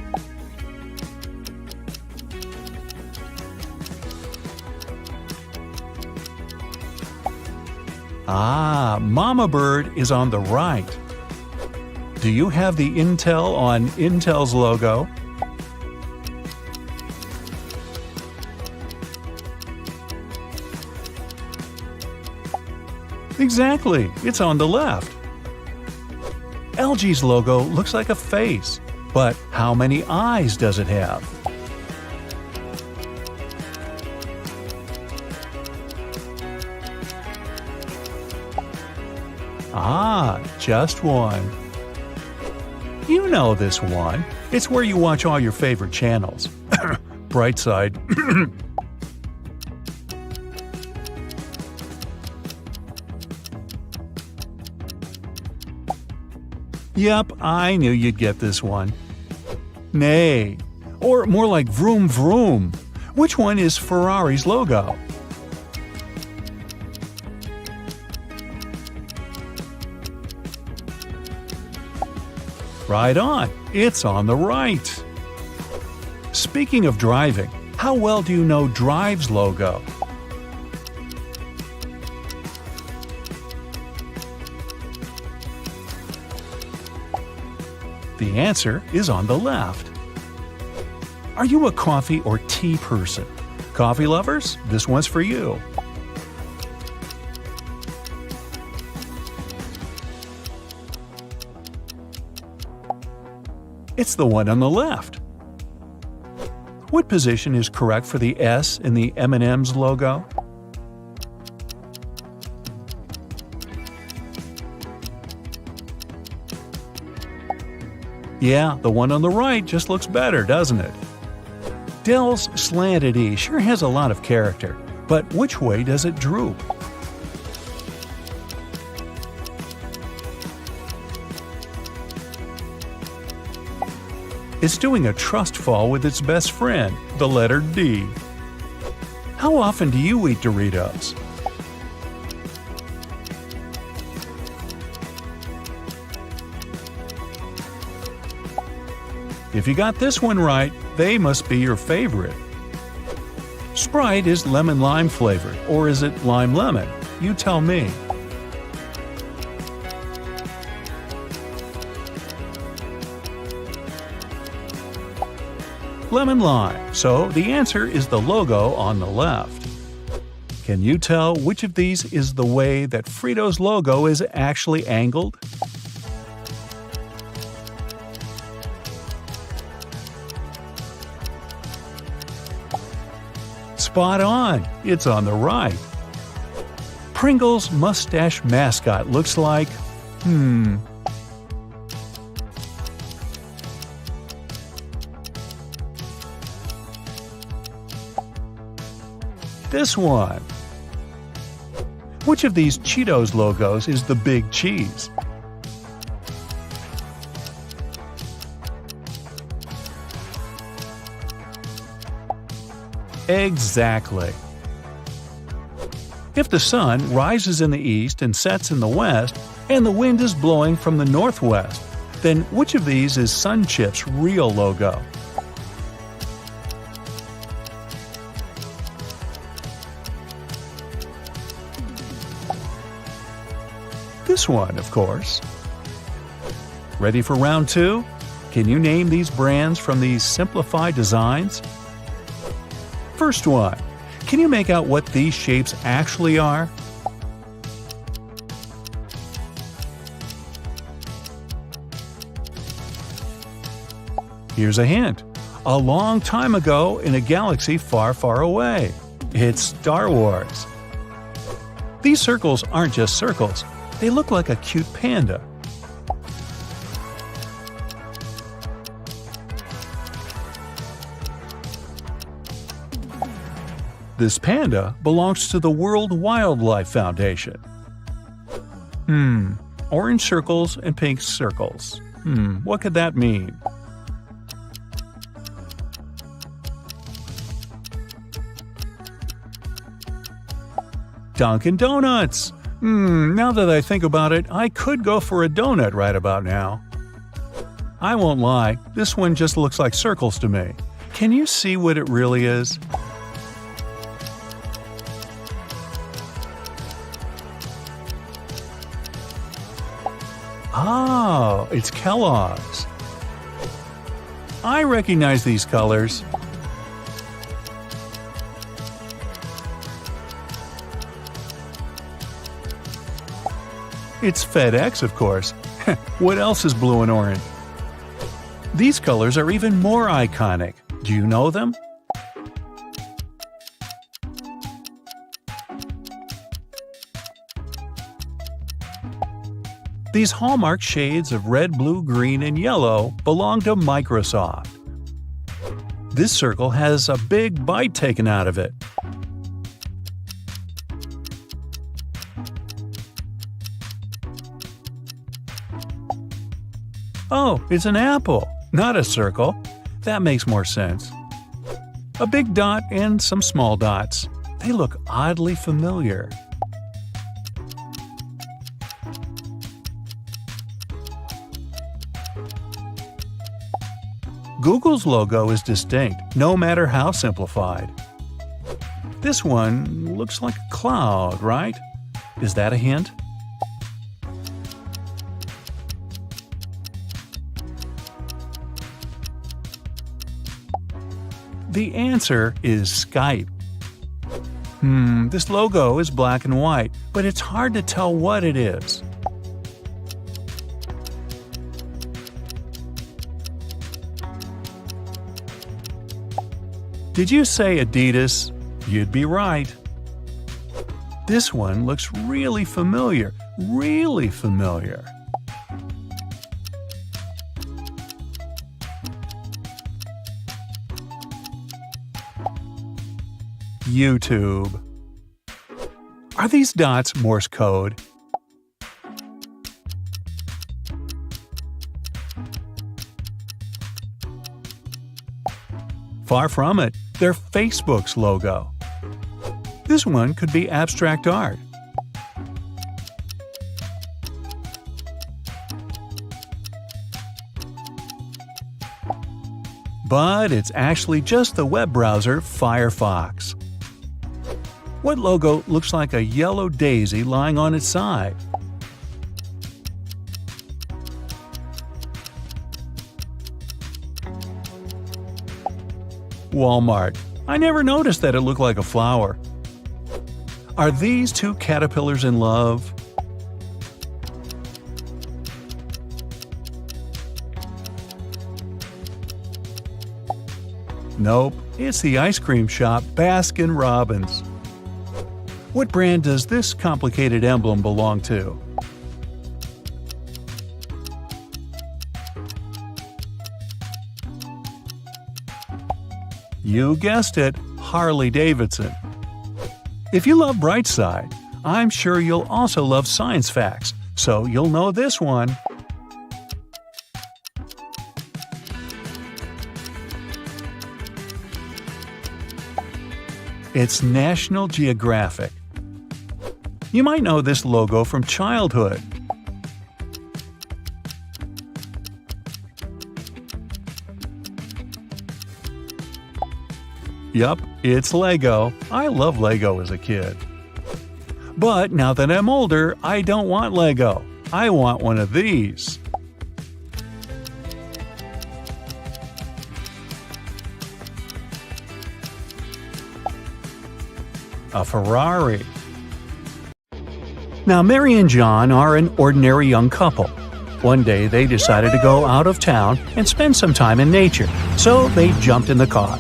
Mama Bird is on the right. Do you have the Intel on Intel's logo? Exactly, it's on the left. LG's logo looks like a face, but how many eyes does it have? Just one. You know this one. It's where you watch all your favorite channels. Brightside. Yep, I knew you'd get this one. Nay, or more like vroom vroom. Which one is Ferrari's logo? Right on, it's on the right. Speaking of driving, how well do you know Drive's logo? The answer is on the left. Are you a coffee or tea person? Coffee lovers, this one's for you. It's the one on the left. What position is correct for the S in the M&M's logo? Yeah, the one on the right just looks better, doesn't it? Dell's slanted E sure has a lot of character, but which way does it droop? It's doing a trust fall with its best friend, the letter D. How often do you eat Doritos? If you got this one right, they must be your favorite. Sprite is lemon-lime flavored, or is it lime-lemon? You tell me. Lemon-lime, so the answer is the logo on the left. Can you tell which of these is the way that Frito's logo is actually angled? Spot on! It's on the right. Pringles' mustache mascot looks like… This one. Which of these Cheetos logos is the big cheese? Exactly. If the sun rises in the east and sets in the west, and the wind is blowing from the northwest, then which of these is Sun Chip's real logo? This one, of course. Ready for round 2? Can you name these brands from these Simplified designs? First one. Can you make out what these shapes actually are? Here's a hint. A long time ago in a galaxy far, far away. It's Star Wars. These circles aren't just circles. They look like a cute panda. This panda belongs to the World Wildlife Foundation. Orange circles and pink circles. What could that mean? Dunkin' Donuts! Now that I think about it, I could go for a donut right about now. I won't lie, this one just looks like circles to me. Can you see what it really is? Oh, it's Kellogg's. I recognize these colors. It's FedEx, of course. What else is blue and orange? These colors are even more iconic. Do you know them? These hallmark shades of red, blue, green, and yellow belong to Microsoft. This circle has a big bite taken out of it. Oh, it's an apple, not a circle. That makes more sense. A big dot and some small dots. They look oddly familiar. Google's logo is distinct, no matter how simplified. This one looks like a cloud, right? Is that a hint? The answer is Skype. This logo is black and white, but it's hard to tell what it is. Did you say Adidas? You'd be right. This one looks really familiar, really familiar. YouTube. Are these dots Morse code? Far from it, they're Facebook's logo. This one could be abstract art. But it's actually just the web browser Firefox. What logo looks like a yellow daisy lying on its side? Walmart. I never noticed that it looked like a flower. Are these two caterpillars in love? Nope, it's the ice cream shop Baskin Robbins. What brand does this complicated emblem belong to? You guessed it, Harley-Davidson. If you love Brightside, I'm sure you'll also love science facts, so you'll know this one. It's National Geographic. You might know this logo from childhood. Yup, it's Lego. I loved Lego as a kid. But now that I'm older, I don't want Lego. I want one of these. A Ferrari. Now, Mary and John are an ordinary young couple. One day they decided to go out of town and spend some time in nature, so they jumped in the car.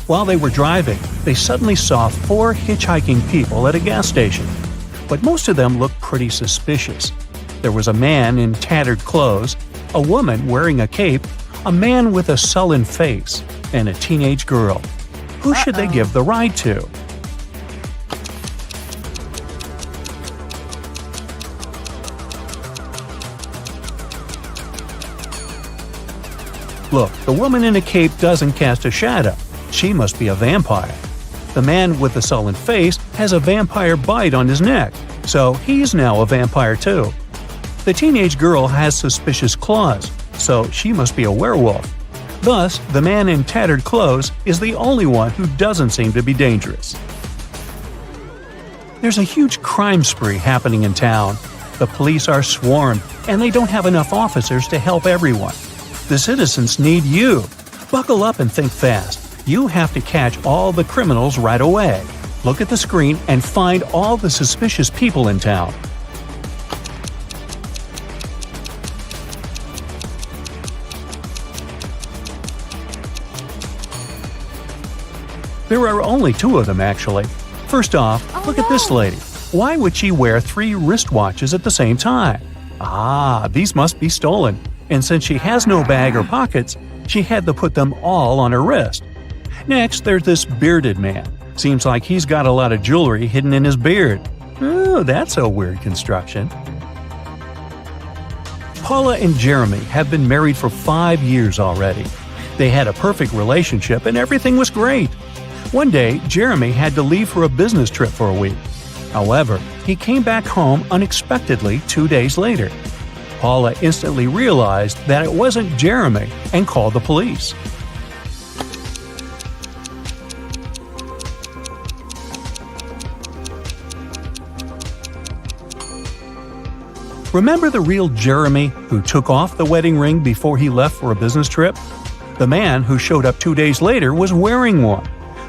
While they were driving, they suddenly saw 4 hitchhiking people at a gas station. But most of them looked pretty suspicious. There was a man in tattered clothes, a woman wearing a cape, a man with a sullen face, and a teenage girl. Who should they give the ride to? Look, the woman in a cape doesn't cast a shadow. She must be a vampire. The man with the sullen face has a vampire bite on his neck, so he's now a vampire too. The teenage girl has suspicious claws, so she must be a werewolf. Thus, the man in tattered clothes is the only one who doesn't seem to be dangerous. There's a huge crime spree happening in town. The police are swarmed, and they don't have enough officers to help everyone. The citizens need you. Buckle up and think fast. You have to catch all the criminals right away. Look at the screen and find all the suspicious people in town. There are only 2 of them, actually. First off, look at this lady. Why would she wear 3 wristwatches at the same time? These must be stolen. And since she has no bag or pockets, she had to put them all on her wrist. Next, there's this bearded man. Seems like he's got a lot of jewelry hidden in his beard. Oh, that's a weird construction. Paula and Jeremy have been married for 5 years already. They had a perfect relationship and everything was great. One day, Jeremy had to leave for a business trip for a week. However, he came back home unexpectedly 2 days later. Paula instantly realized that it wasn't Jeremy and called the police. Remember the real Jeremy who took off the wedding ring before he left for a business trip? The man who showed up 2 days later was wearing one.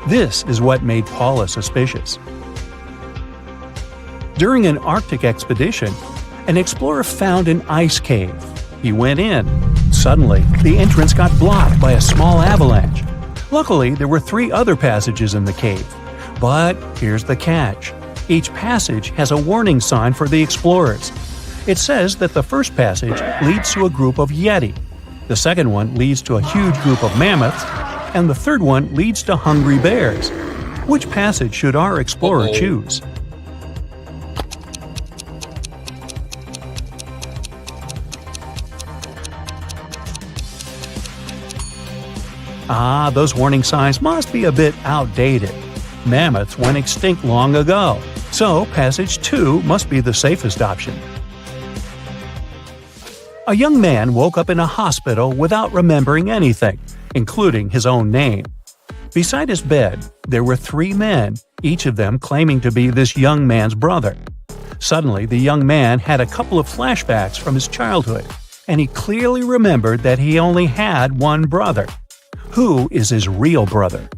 This is what made Paula suspicious. During an Arctic expedition, an explorer found an ice cave. He went in. Suddenly, the entrance got blocked by a small avalanche. Luckily, there were 3 other passages in the cave. But here's the catch. Each passage has a warning sign for the explorers. It says that the first passage leads to a group of Yeti, the second one leads to a huge group of mammoths, and the third one leads to hungry bears. Which passage should our explorer choose? Ah, those warning signs must be a bit outdated. Mammoths went extinct long ago, so passage 2 must be the safest option. A young man woke up in a hospital without remembering anything, including his own name. Beside his bed, there were 3 men, each of them claiming to be this young man's brother. Suddenly, the young man had a couple of flashbacks from his childhood, and he clearly remembered that he only had one brother. Who is his real brother?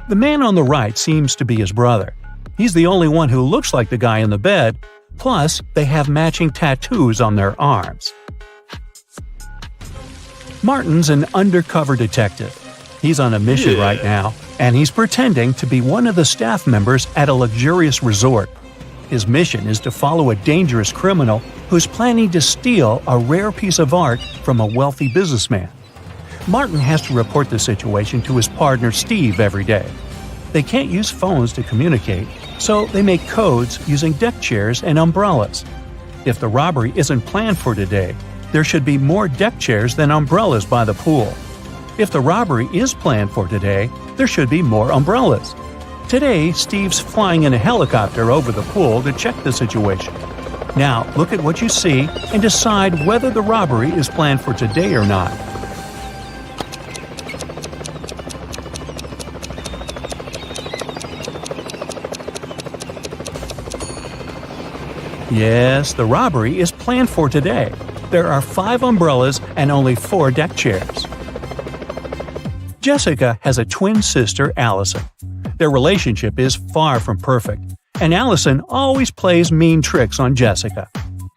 The man on the right seems to be his brother. He's the only one who looks like the guy in the bed, plus they have matching tattoos on their arms. Martin's an undercover detective. He's on a mission right now, and he's pretending to be one of the staff members at a luxurious resort. His mission is to follow a dangerous criminal who's planning to steal a rare piece of art from a wealthy businessman. Martin has to report the situation to his partner Steve every day. They can't use phones to communicate, so they make codes using deck chairs and umbrellas. If the robbery isn't planned for today, there should be more deck chairs than umbrellas by the pool. If the robbery is planned for today, there should be more umbrellas. Today, Steve's flying in a helicopter over the pool to check the situation. Now, look at what you see and decide whether the robbery is planned for today or not. Yes, the robbery is planned for today. There are 5 umbrellas and only 4 deck chairs. Jessica has a twin sister, Allison. Their relationship is far from perfect, and Allison always plays mean tricks on Jessica.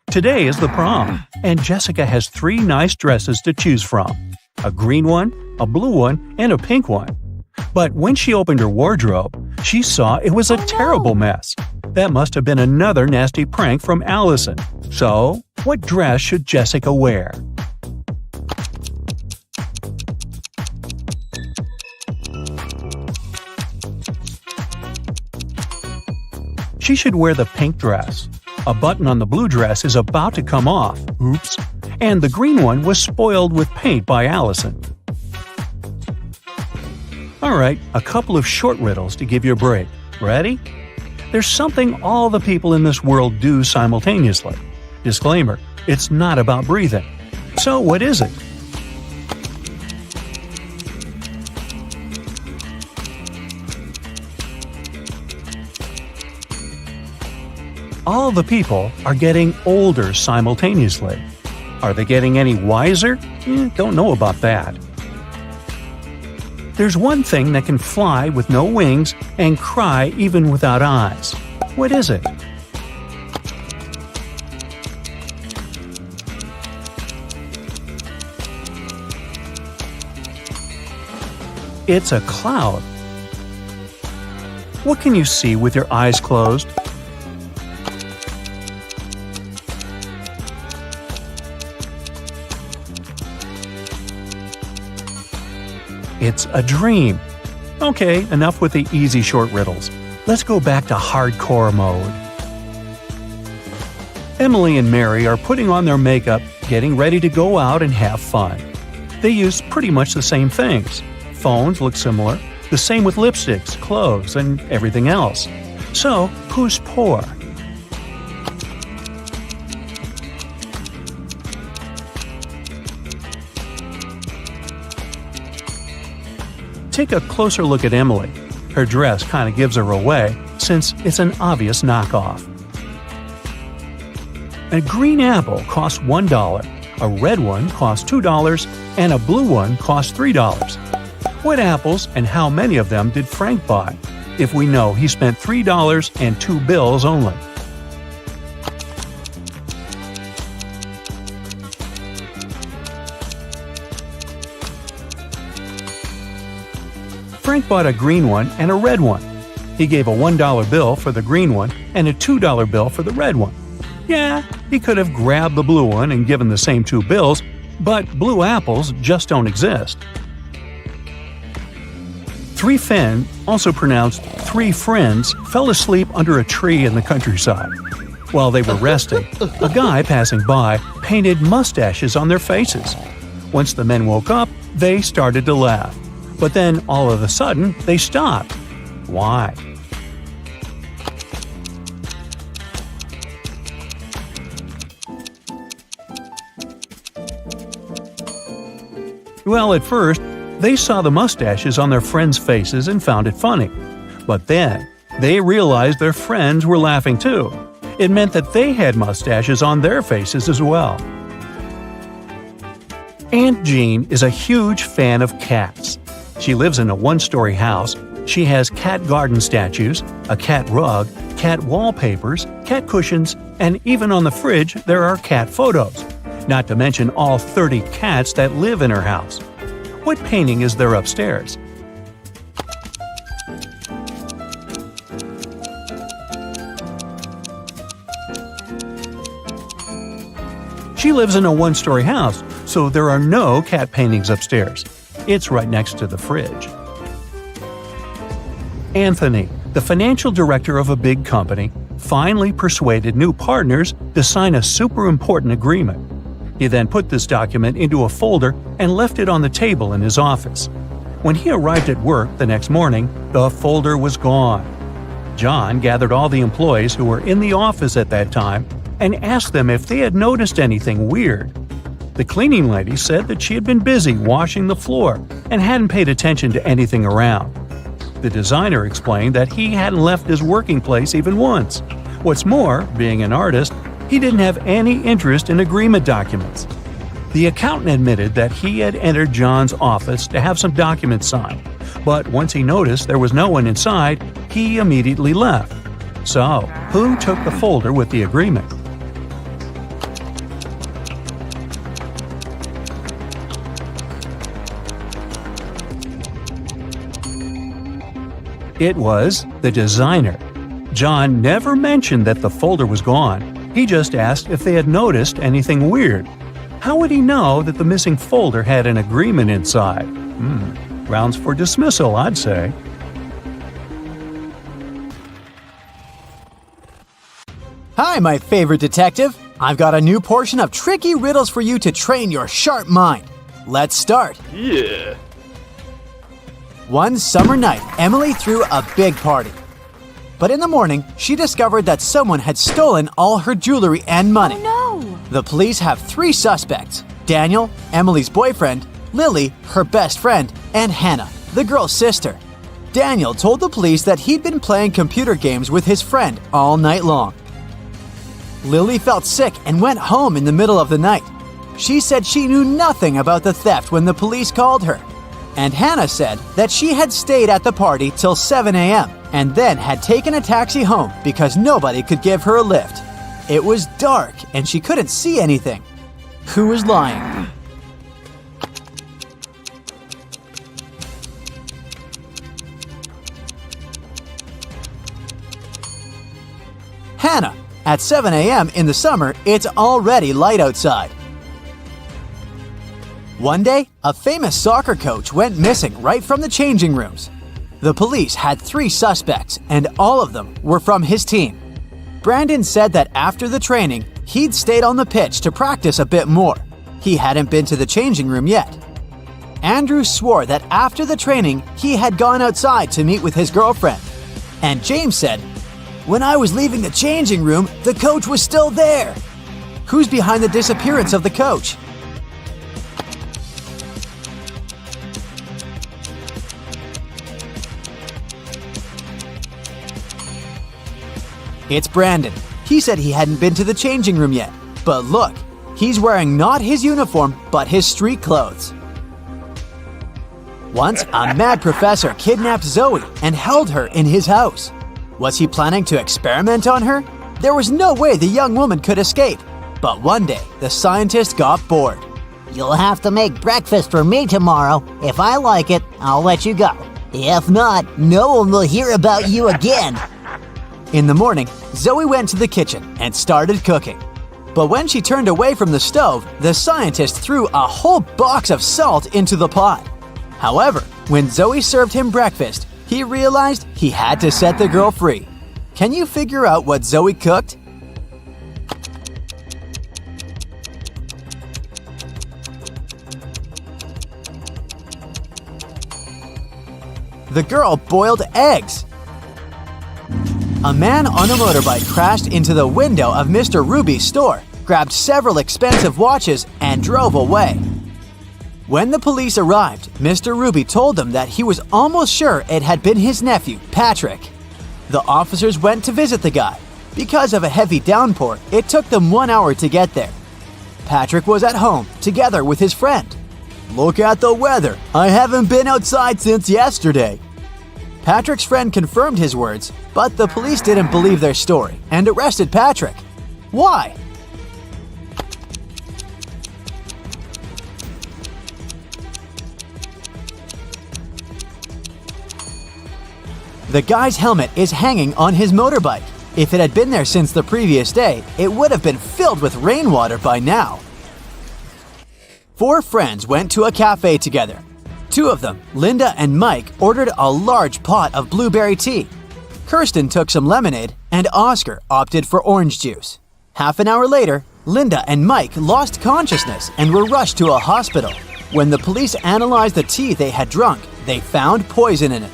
Today is the prom, and Jessica has 3 nice dresses to choose from: a green one, a blue one, and a pink one. But when she opened her wardrobe, she saw it was a terrible mess. That must have been another nasty prank from Allison. So, what dress should Jessica wear? She should wear the pink dress. A button on the blue dress is about to come off. Oops. And the green one was spoiled with paint by Allison. Alright, a couple of short riddles to give you a break. Ready? There's something all the people in this world do simultaneously. Disclaimer, it's not about breathing. So what is it? All the people are getting older simultaneously. Are they getting any wiser? Don't know about that. There's one thing that can fly with no wings and cry even without eyes. What is it? It's a cloud. What can you see with your eyes closed? It's a dream. Okay, enough with the easy short riddles. Let's go back to hardcore mode. Emily and Mary are putting on their makeup, getting ready to go out and have fun. They use pretty much the same things. Phones look similar, the same with lipsticks, clothes, and everything else. So, who's poor? Take a closer look at Emily. Her dress kind of gives her away, since it's an obvious knockoff. A green apple costs $1, a red one costs $2, and a blue one costs $3. What apples and how many of them did Frank buy, if we know he spent $3 and 2 bills only? Frank bought a green one and a red one. He gave a $1 bill for the green one and a $2 bill for the red one. Yeah, he could have grabbed the blue one and given the same 2 bills, but blue apples just don't exist. Three Fen, also pronounced three friends, fell asleep under a tree in the countryside. While they were resting, a guy passing by painted mustaches on their faces. Once the men woke up, they started to laugh. But then, all of a sudden, they stopped. Why? Well, at first, they saw the mustaches on their friends' faces and found it funny. But then, they realized their friends were laughing too. It meant that they had mustaches on their faces as well. Aunt Jean is a huge fan of cats. She lives in a one-story house. She has cat garden statues, a cat rug, cat wallpapers, cat cushions, and even on the fridge there are cat photos. Not to mention all 30 cats that live in her house. What painting is there upstairs? She lives in a one-story house, so there are no cat paintings upstairs. It's right next to the fridge. Anthony, the financial director of a big company, finally persuaded new partners to sign a super important agreement. He then put this document into a folder and left it on the table in his office. When he arrived at work the next morning, the folder was gone. John gathered all the employees who were in the office at that time and asked them if they had noticed anything weird. The cleaning lady said that she had been busy washing the floor and hadn't paid attention to anything around. The designer explained that he hadn't left his working place even once. What's more, being an artist, he didn't have any interest in agreement documents. The accountant admitted that he had entered John's office to have some documents signed, but once he noticed there was no one inside, he immediately left. So, who took the folder with the agreement? It was the designer. John never mentioned that the folder was gone. He just asked if they had noticed anything weird. How would he know that the missing folder had an agreement inside? Grounds for dismissal, I'd say. Hi, my favorite detective. I've got a new portion of tricky riddles for you to train your sharp mind. Let's start. Yeah. One summer night, Emily threw a big party. But in the morning, she discovered that someone had stolen all her jewelry and money. Oh no! The police have 3 suspects: Daniel, Emily's boyfriend, Lily, her best friend, and Hannah, the girl's sister. Daniel told the police that he'd been playing computer games with his friend all night long. Lily felt sick and went home in the middle of the night. She said she knew nothing about the theft when the police called her. And Hannah said that she had stayed at the party till 7 a.m. and then had taken a taxi home because nobody could give her a lift. It was dark and she couldn't see anything. Who was lying? Hannah. At 7 a.m. in the summer, it's already light outside. One day, a famous soccer coach went missing right from the changing rooms. The police had 3 suspects, and all of them were from his team. Brandon said that after the training, he'd stayed on the pitch to practice a bit more. He hadn't been to the changing room yet. Andrew swore that after the training, he had gone outside to meet with his girlfriend. And James said, "When I was leaving the changing room, the coach was still there." Who's behind the disappearance of the coach? It's Brandon. He said he hadn't been to the changing room yet. But look, he's wearing not his uniform, but his street clothes. Once, a mad professor kidnapped Zoe and held her in his house. Was he planning to experiment on her? There was no way the young woman could escape. But one day, the scientist got bored. "You'll have to make breakfast for me tomorrow. If I like it, I'll let you go. If not, no one will hear about you again." In the morning, Zoe went to the kitchen and started cooking. But when she turned away from the stove, the scientist threw a whole box of salt into the pot. However, When Zoe served him breakfast, he realized he had to set the girl free. Can you figure out what Zoe cooked? The girl boiled eggs. A man on a motorbike crashed into the window of Mr. Ruby's store, grabbed several expensive watches, and drove away. When the police arrived, Mr. Ruby told them that he was almost sure it had been his nephew, Patrick. The officers went to visit the guy. Because of a heavy downpour, it took them 1 hour to get there. Patrick was at home, together with his friend. "Look at the weather. I haven't been outside since yesterday." Patrick's friend confirmed his words, but the police didn't believe their story and arrested Patrick. Why? The guy's helmet is hanging on his motorbike. If it had been there since the previous day, it would have been filled with rainwater by now. 4 friends went to a cafe together. 2 of them, Linda and Mike, ordered a large pot of blueberry tea. Kirsten took some lemonade, and Oscar opted for orange juice. Half an hour later, Linda and Mike lost consciousness and were rushed to a hospital. When the police analyzed the tea they had drunk, they found poison in it.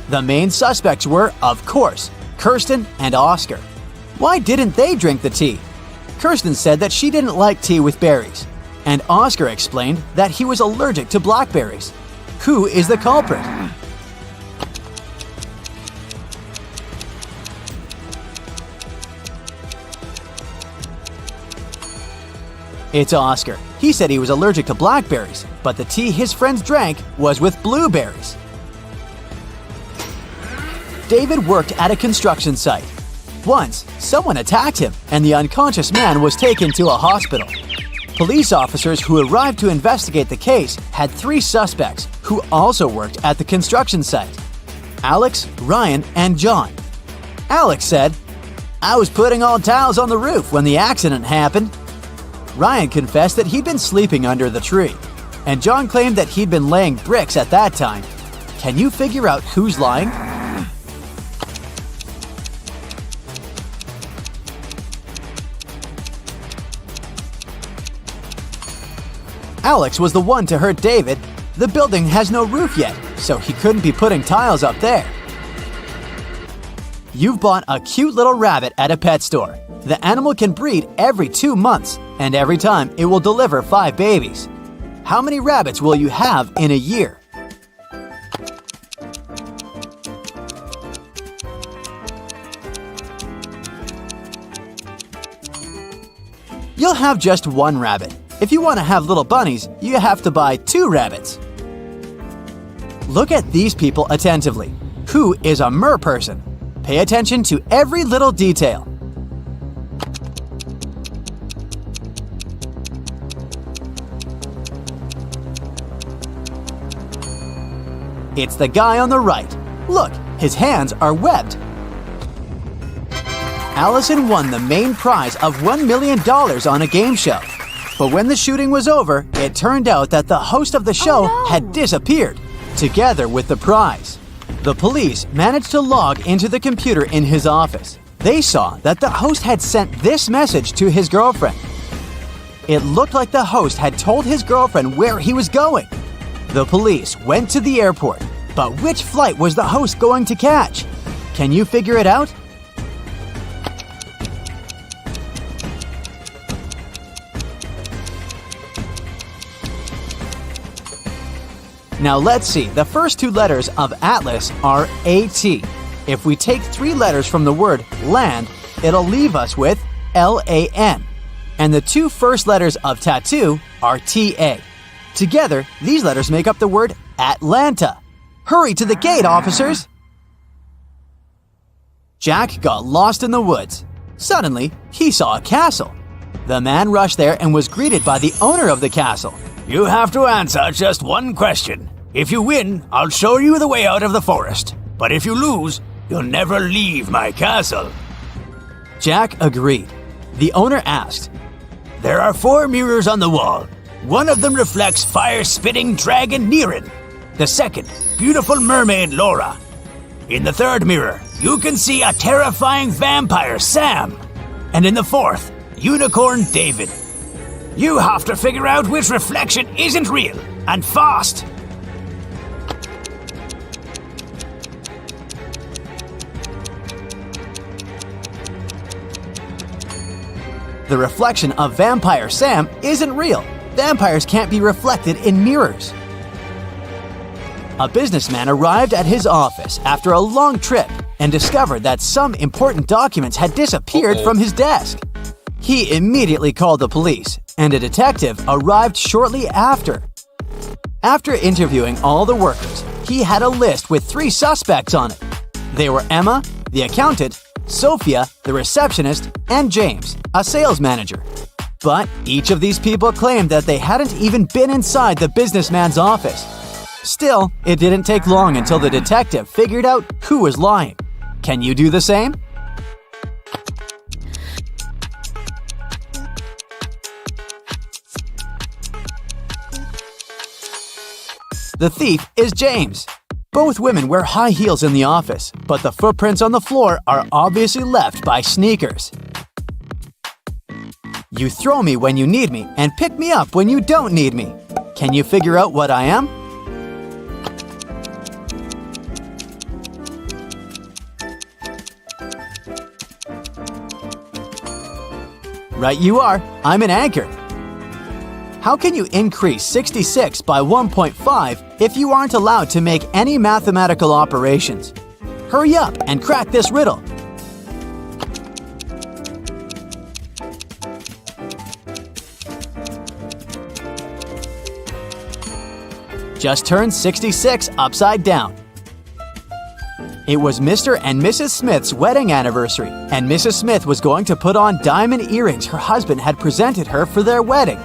The main suspects were, of course, Kirsten and Oscar. Why didn't they drink the tea? Kirsten said that she didn't like tea with berries, and Oscar explained that he was allergic to blackberries. Who is the culprit? It's Oscar. He said he was allergic to blackberries, but the tea his friends drank was with blueberries. David worked at a construction site. Once, someone attacked him, and the unconscious man was taken to a hospital. Police officers who arrived to investigate the case had 3 suspects who also worked at the construction site: Alex, Ryan, and John. Alex said, "I was putting all tiles on the roof when the accident happened." Ryan confessed that he'd been sleeping under the tree, and John claimed that he'd been laying bricks at that time. Can you figure out who's lying? Alex was the one to hurt David. The building has no roof yet, so he couldn't be putting tiles up there. You've bought a cute little rabbit at a pet store. The animal can breed every 2 months, and every time it will deliver 5 babies. How many rabbits will you have in a year? You'll have just 1 rabbit. If you want to have little bunnies, you have to buy 2 rabbits. Look at these people attentively. Who is a mer person? Pay attention to every little detail. It's the guy on the right. Look, his hands are webbed. Allison won the main prize of $1 million on a game show. But when the shooting was over, it turned out that the host of the show had disappeared, together with the prize. The police managed to log into the computer in his office. They saw that the host had sent this message to his girlfriend. It looked like the host had told his girlfriend where he was going. The police went to the airport, but which flight was the host going to catch? Can you figure it out? Now let's see, the first 2 letters of Atlas are AT. If we take 3 letters from the word land, it'll leave us with LAN. And the 2 first letters of tattoo are TA. Together, these letters make up the word Atlanta. Hurry to the gate, officers! Jack got lost in the woods. Suddenly, he saw a castle. The man rushed there and was greeted by the owner of the castle. You have to answer just 1 question. If you win, I'll show you the way out of the forest. But if you lose, you'll never leave my castle. Jack agreed. The owner asked, There are 4 mirrors on the wall. One of them reflects fire-spitting dragon Nirin. The second, beautiful mermaid Laura. In the third mirror, you can see a terrifying vampire Sam. And in the fourth, unicorn David. You have to figure out which reflection isn't real, and fast. The reflection of Vampire Sam isn't real. Vampires can't be reflected in mirrors. A businessman arrived at his office after a long trip and discovered that some important documents had disappeared from his desk. He immediately called the police, and a detective arrived shortly after. After interviewing all the workers, he had a list with 3 suspects on it. They were Emma, the accountant, Sophia, the receptionist, and James, a sales manager. But each of these people claimed that they hadn't even been inside the businessman's office. Still, it didn't take long until the detective figured out who was lying. Can you do the same? The thief is James. Both women wear high heels in the office, but the footprints on the floor are obviously left by sneakers. You throw me when you need me and pick me up when you don't need me. Can you figure out what I am? Right you are. I'm an anchor. How can you increase 66 by 1.5 if you aren't allowed to make any mathematical operations? Hurry up and crack this riddle. Just turn 66 upside down. It was Mr. and Mrs. Smith's wedding anniversary, and Mrs. Smith was going to put on diamond earrings her husband had presented her for their wedding.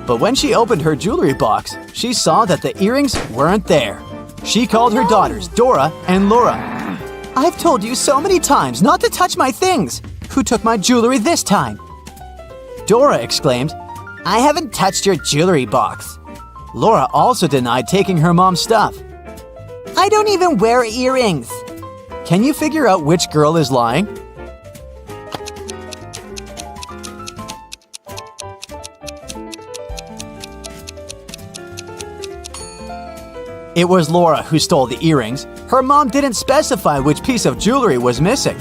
But when she opened her jewelry box, she saw that the earrings weren't there. She called her daughters Dora and Laura. "I've told you so many times not to touch my things. Who took my jewelry this time?" Dora exclaimed, "I haven't touched your jewelry box." Laura also denied taking her mom's stuff. "I don't even wear earrings." Can you figure out which girl is lying? It was Laura who stole the earrings. Her mom didn't specify which piece of jewelry was missing.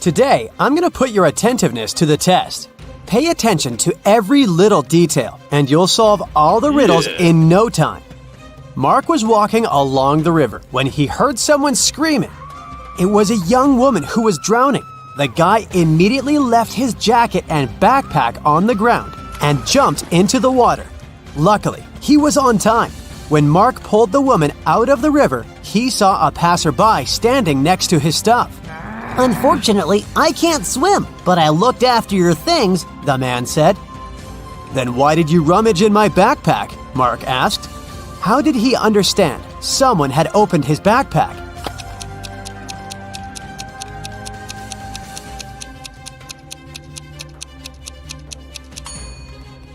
Today, I'm going to put your attentiveness to the test. Pay attention to every little detail, and you'll solve all the riddles in no time. Mark was walking along the river when he heard someone screaming. It was a young woman who was drowning. The guy immediately left his jacket and backpack on the ground and jumped into the water. Luckily, he was on time. When Mark pulled the woman out of the river, he saw a passerby standing next to his stuff. Unfortunately, I can't swim, but I looked after your things, The man said. Then why did you rummage in my backpack? Mark asked. How did he understand someone had opened his backpack?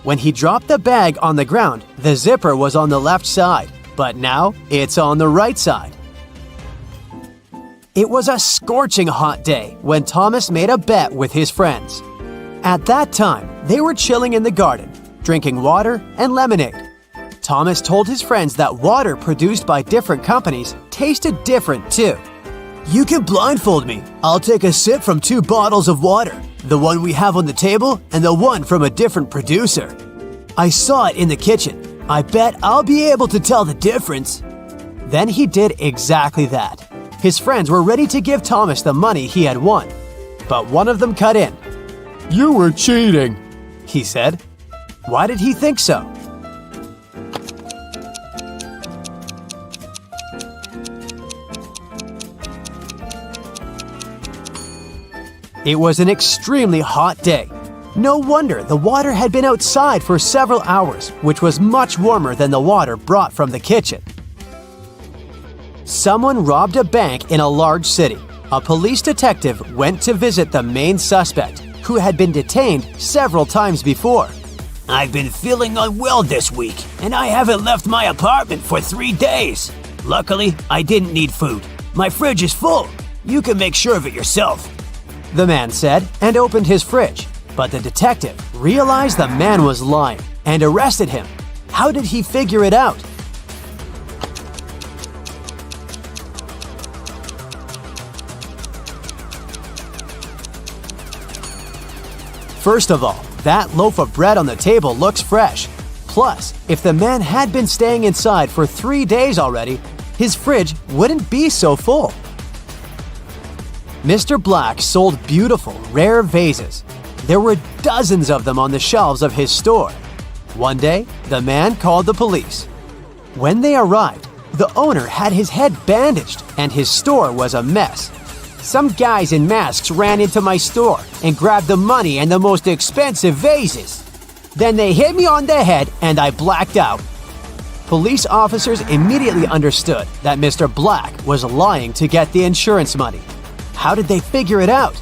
When he dropped the bag on the ground, the zipper was on the left side, but now it's on the right side. It was a scorching hot day when Thomas made a bet with his friends. At that time, they were chilling in the garden, drinking water and lemonade. Thomas told his friends that water produced by different companies tasted different too. "You can blindfold me. I'll take a sip from 2 bottles of water, the one we have on the table and the one from a different producer. I saw it in the kitchen. I bet I'll be able to tell the difference." Then he did exactly that. His friends were ready to give Thomas the money he had won. But one of them cut in. "You were cheating," he said. Why did he think so? It was an extremely hot day. No wonder the water had been outside for several hours, which was much warmer than the water brought from the kitchen. Someone robbed a bank in a large city. A police detective went to visit the main suspect, who had been detained several times before. I've been feeling unwell this week, and I haven't left my apartment for 3 days. Luckily, I didn't need food. My fridge is full. You can make sure of it yourself. The man said and opened his fridge. But the detective realized the man was lying and arrested him. How did he figure it out? First of all, that loaf of bread on the table looks fresh. Plus, if the man had been staying inside for 3 days already, his fridge wouldn't be so full. Mr. Black sold beautiful, rare vases. There were dozens of them on the shelves of his store. One day, the man called the police. When they arrived, the owner had his head bandaged and his store was a mess. Some guys in masks ran into my store and grabbed the money and the most expensive vases. Then they hit me on the head and I blacked out. Police officers immediately understood that Mr. Black was lying to get the insurance money. How did they figure it out?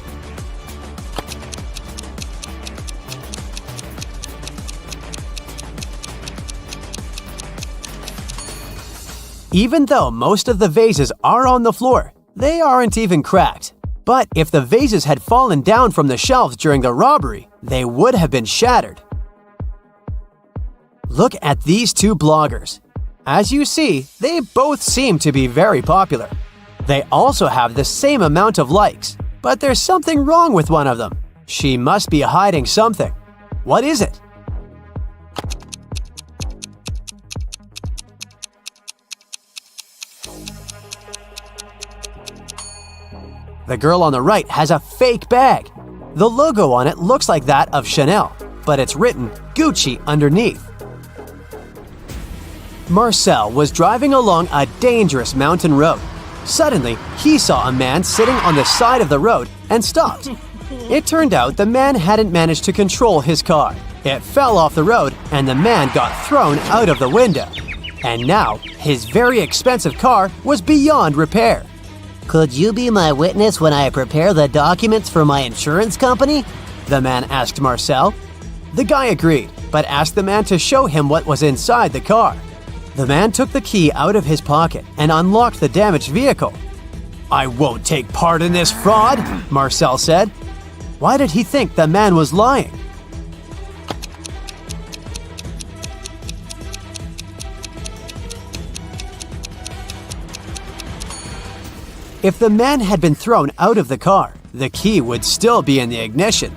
Even though most of the vases are on the floor, they aren't even cracked. But if the vases had fallen down from the shelves during the robbery, they would have been shattered. Look at these two bloggers. As you see, they both seem to be very popular. They also have the same amount of likes, but there's something wrong with one of them. She must be hiding something. What is it? The girl on the right has a fake bag. The logo on it looks like that of Chanel, but it's written Gucci underneath. Marcel was driving along a dangerous mountain road. Suddenly, he saw a man sitting on the side of the road and stopped. It turned out the man hadn't managed to control his car. It fell off the road and the man got thrown out of the window. And now, his very expensive car was beyond repair. Could you be my witness when I prepare the documents for my insurance company? The man asked Marcel. The guy agreed, but asked the man to show him what was inside the car. The man took the key out of his pocket and unlocked the damaged vehicle. "I won't take part in this fraud," Marcel said. Why did he think the man was lying? If the man had been thrown out of the car, the key would still be in the ignition.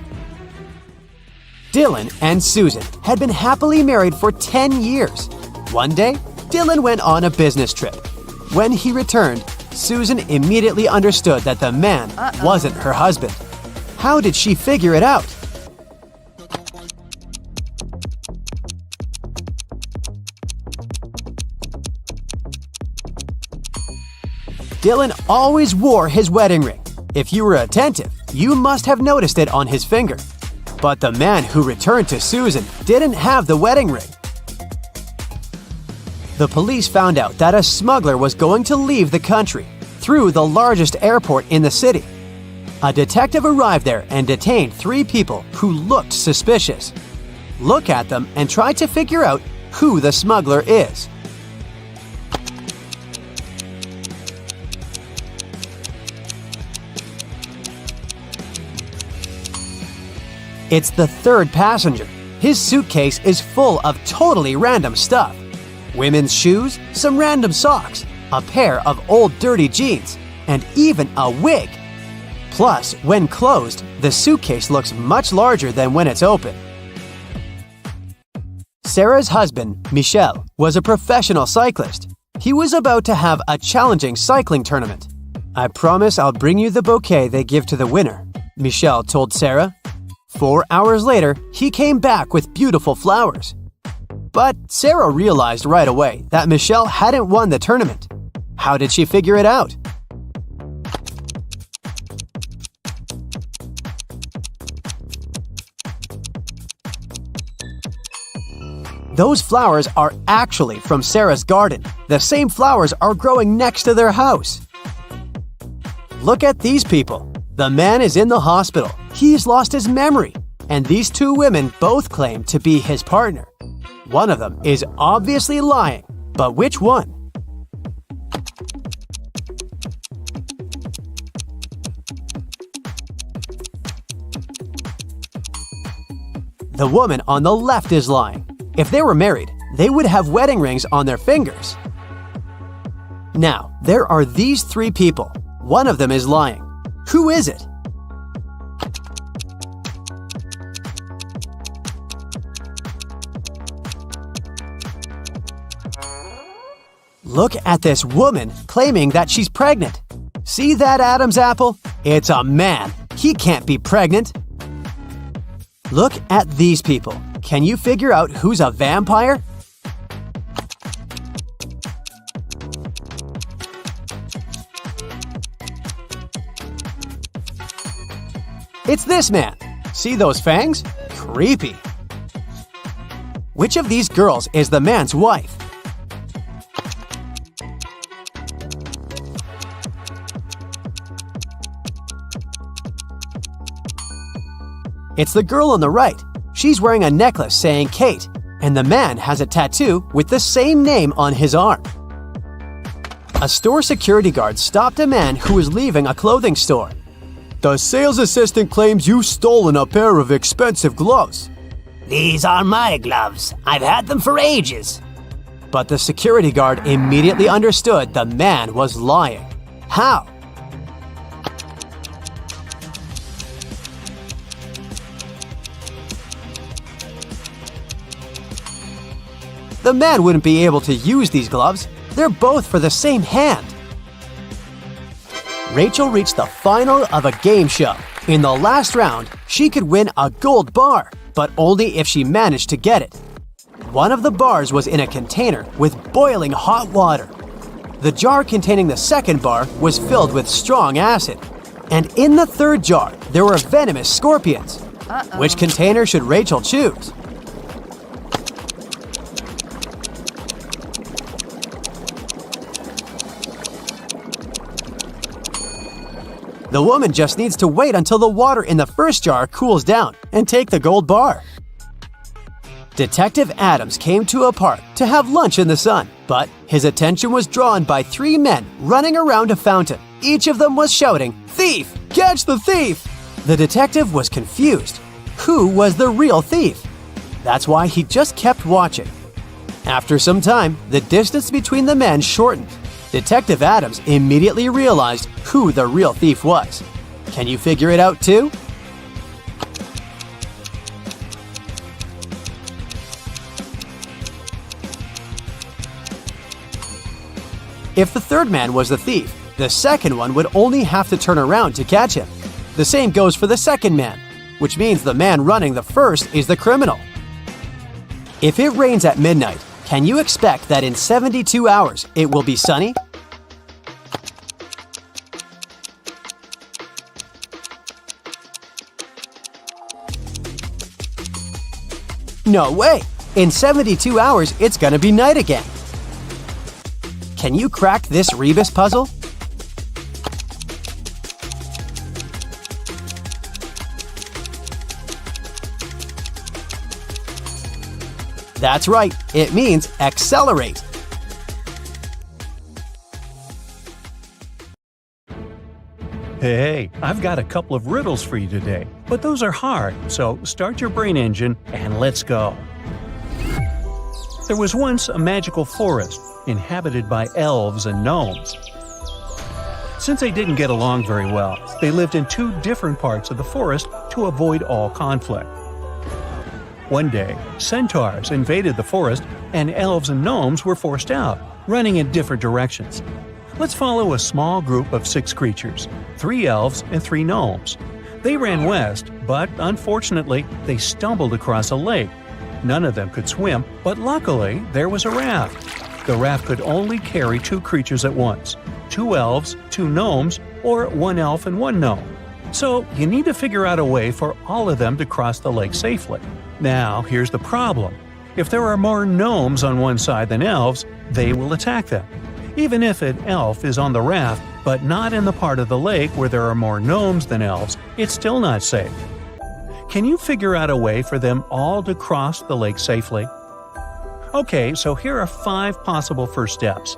Dylan and Susan had been happily married for 10 years. One day, Dylan went on a business trip. When he returned, Susan immediately understood that the man wasn't her husband. How did she figure it out? Dylan always wore his wedding ring. If you were attentive, you must have noticed it on his finger. But the man who returned to Susan didn't have the wedding ring. The police found out that a smuggler was going to leave the country through the largest airport in the city. A detective arrived there and detained 3 people who looked suspicious. Look at them and try to figure out who the smuggler is. It's the third passenger. His suitcase is full of totally random stuff. Women's shoes, some random socks, a pair of old dirty jeans, and even a wig. Plus, when closed, the suitcase looks much larger than when it's open. Sarah's husband, Michel, was a professional cyclist. He was about to have a challenging cycling tournament. "I promise I'll bring you the bouquet they give to the winner," Michel told Sarah. 4 hours later, he came back with beautiful flowers. But Sarah realized right away that Michelle hadn't won the tournament. How did she figure it out? Those flowers are actually from Sarah's garden. The same flowers are growing next to their house. Look at these people. The man is in the hospital. He's lost his memory. and these two women both claim to be his partner. One of them is obviously lying, but which one? The woman on the left is lying. If they were married, they would have wedding rings on their fingers. Now, there are these three people. One of them is lying. Who is it? Look at this woman claiming that she's pregnant. See that Adam's apple? It's a man. He can't be pregnant. Look at these people. Can you figure out who's a vampire? It's this man. See those fangs? Creepy. Which of these girls is the man's wife? It's the girl on the right. She's wearing a necklace saying Kate, and the man has a tattoo with the same name on his arm. A store security guard stopped a man who was leaving a clothing store. The sales assistant claims you've stolen a pair of expensive gloves. These are my gloves. I've had them for ages. But the security guard immediately understood the man was lying. How? The man wouldn't be able to use these gloves. They're both for the same hand. Rachel reached the final of a game show. In the last round, she could win a gold bar, but only if she managed to get it. One of the bars was in a container with boiling hot water. The jar containing the second bar was filled with strong acid. And in the third jar, there were venomous scorpions. Which container should Rachel choose? The woman just needs to wait until the water in the first jar cools down and take the gold bar. Detective Adams came to a park to have lunch in the sun, but his attention was drawn by three men running around a fountain. Each of them was shouting, "Thief! Catch the thief!" The detective was confused. Who was the real thief? That's why he just kept watching. After some time, the distance between the men shortened. Detective Adams immediately realized who the real thief was. Can you figure it out too? If the third man was the thief, the second one would only have to turn around to catch him. The same goes for the second man, which means the man running the first is the criminal. If it rains at midnight, can you expect that in 72 hours it will be sunny? No way! In 72 hours, it's gonna be night again. Can you crack this Rebus puzzle? That's right, it means accelerate. Hey, I've got a couple of riddles for you today, but those are hard, so start your brain engine and let's go. There was once a magical forest inhabited by elves and gnomes. Since they didn't get along very well, they lived in two different parts of the forest to avoid all conflict. One day, centaurs invaded the forest and elves and gnomes were forced out, running in different directions. Let's follow a small group of 6 creatures, 3 elves and 3 gnomes. They ran west, but unfortunately, they stumbled across a lake. None of them could swim, but luckily, there was a raft. The raft could only carry 2 creatures at once, 2 elves, 2 gnomes, or 1 elf and 1 gnome. So you need to figure out a way for all of them to cross the lake safely. Now, here's the problem. If there are more gnomes on one side than elves, they will attack them. Even if an elf is on the raft, but not in the part of the lake where there are more gnomes than elves, it's still not safe. Can you figure out a way for them all to cross the lake safely? Okay, so here are 5 possible first steps.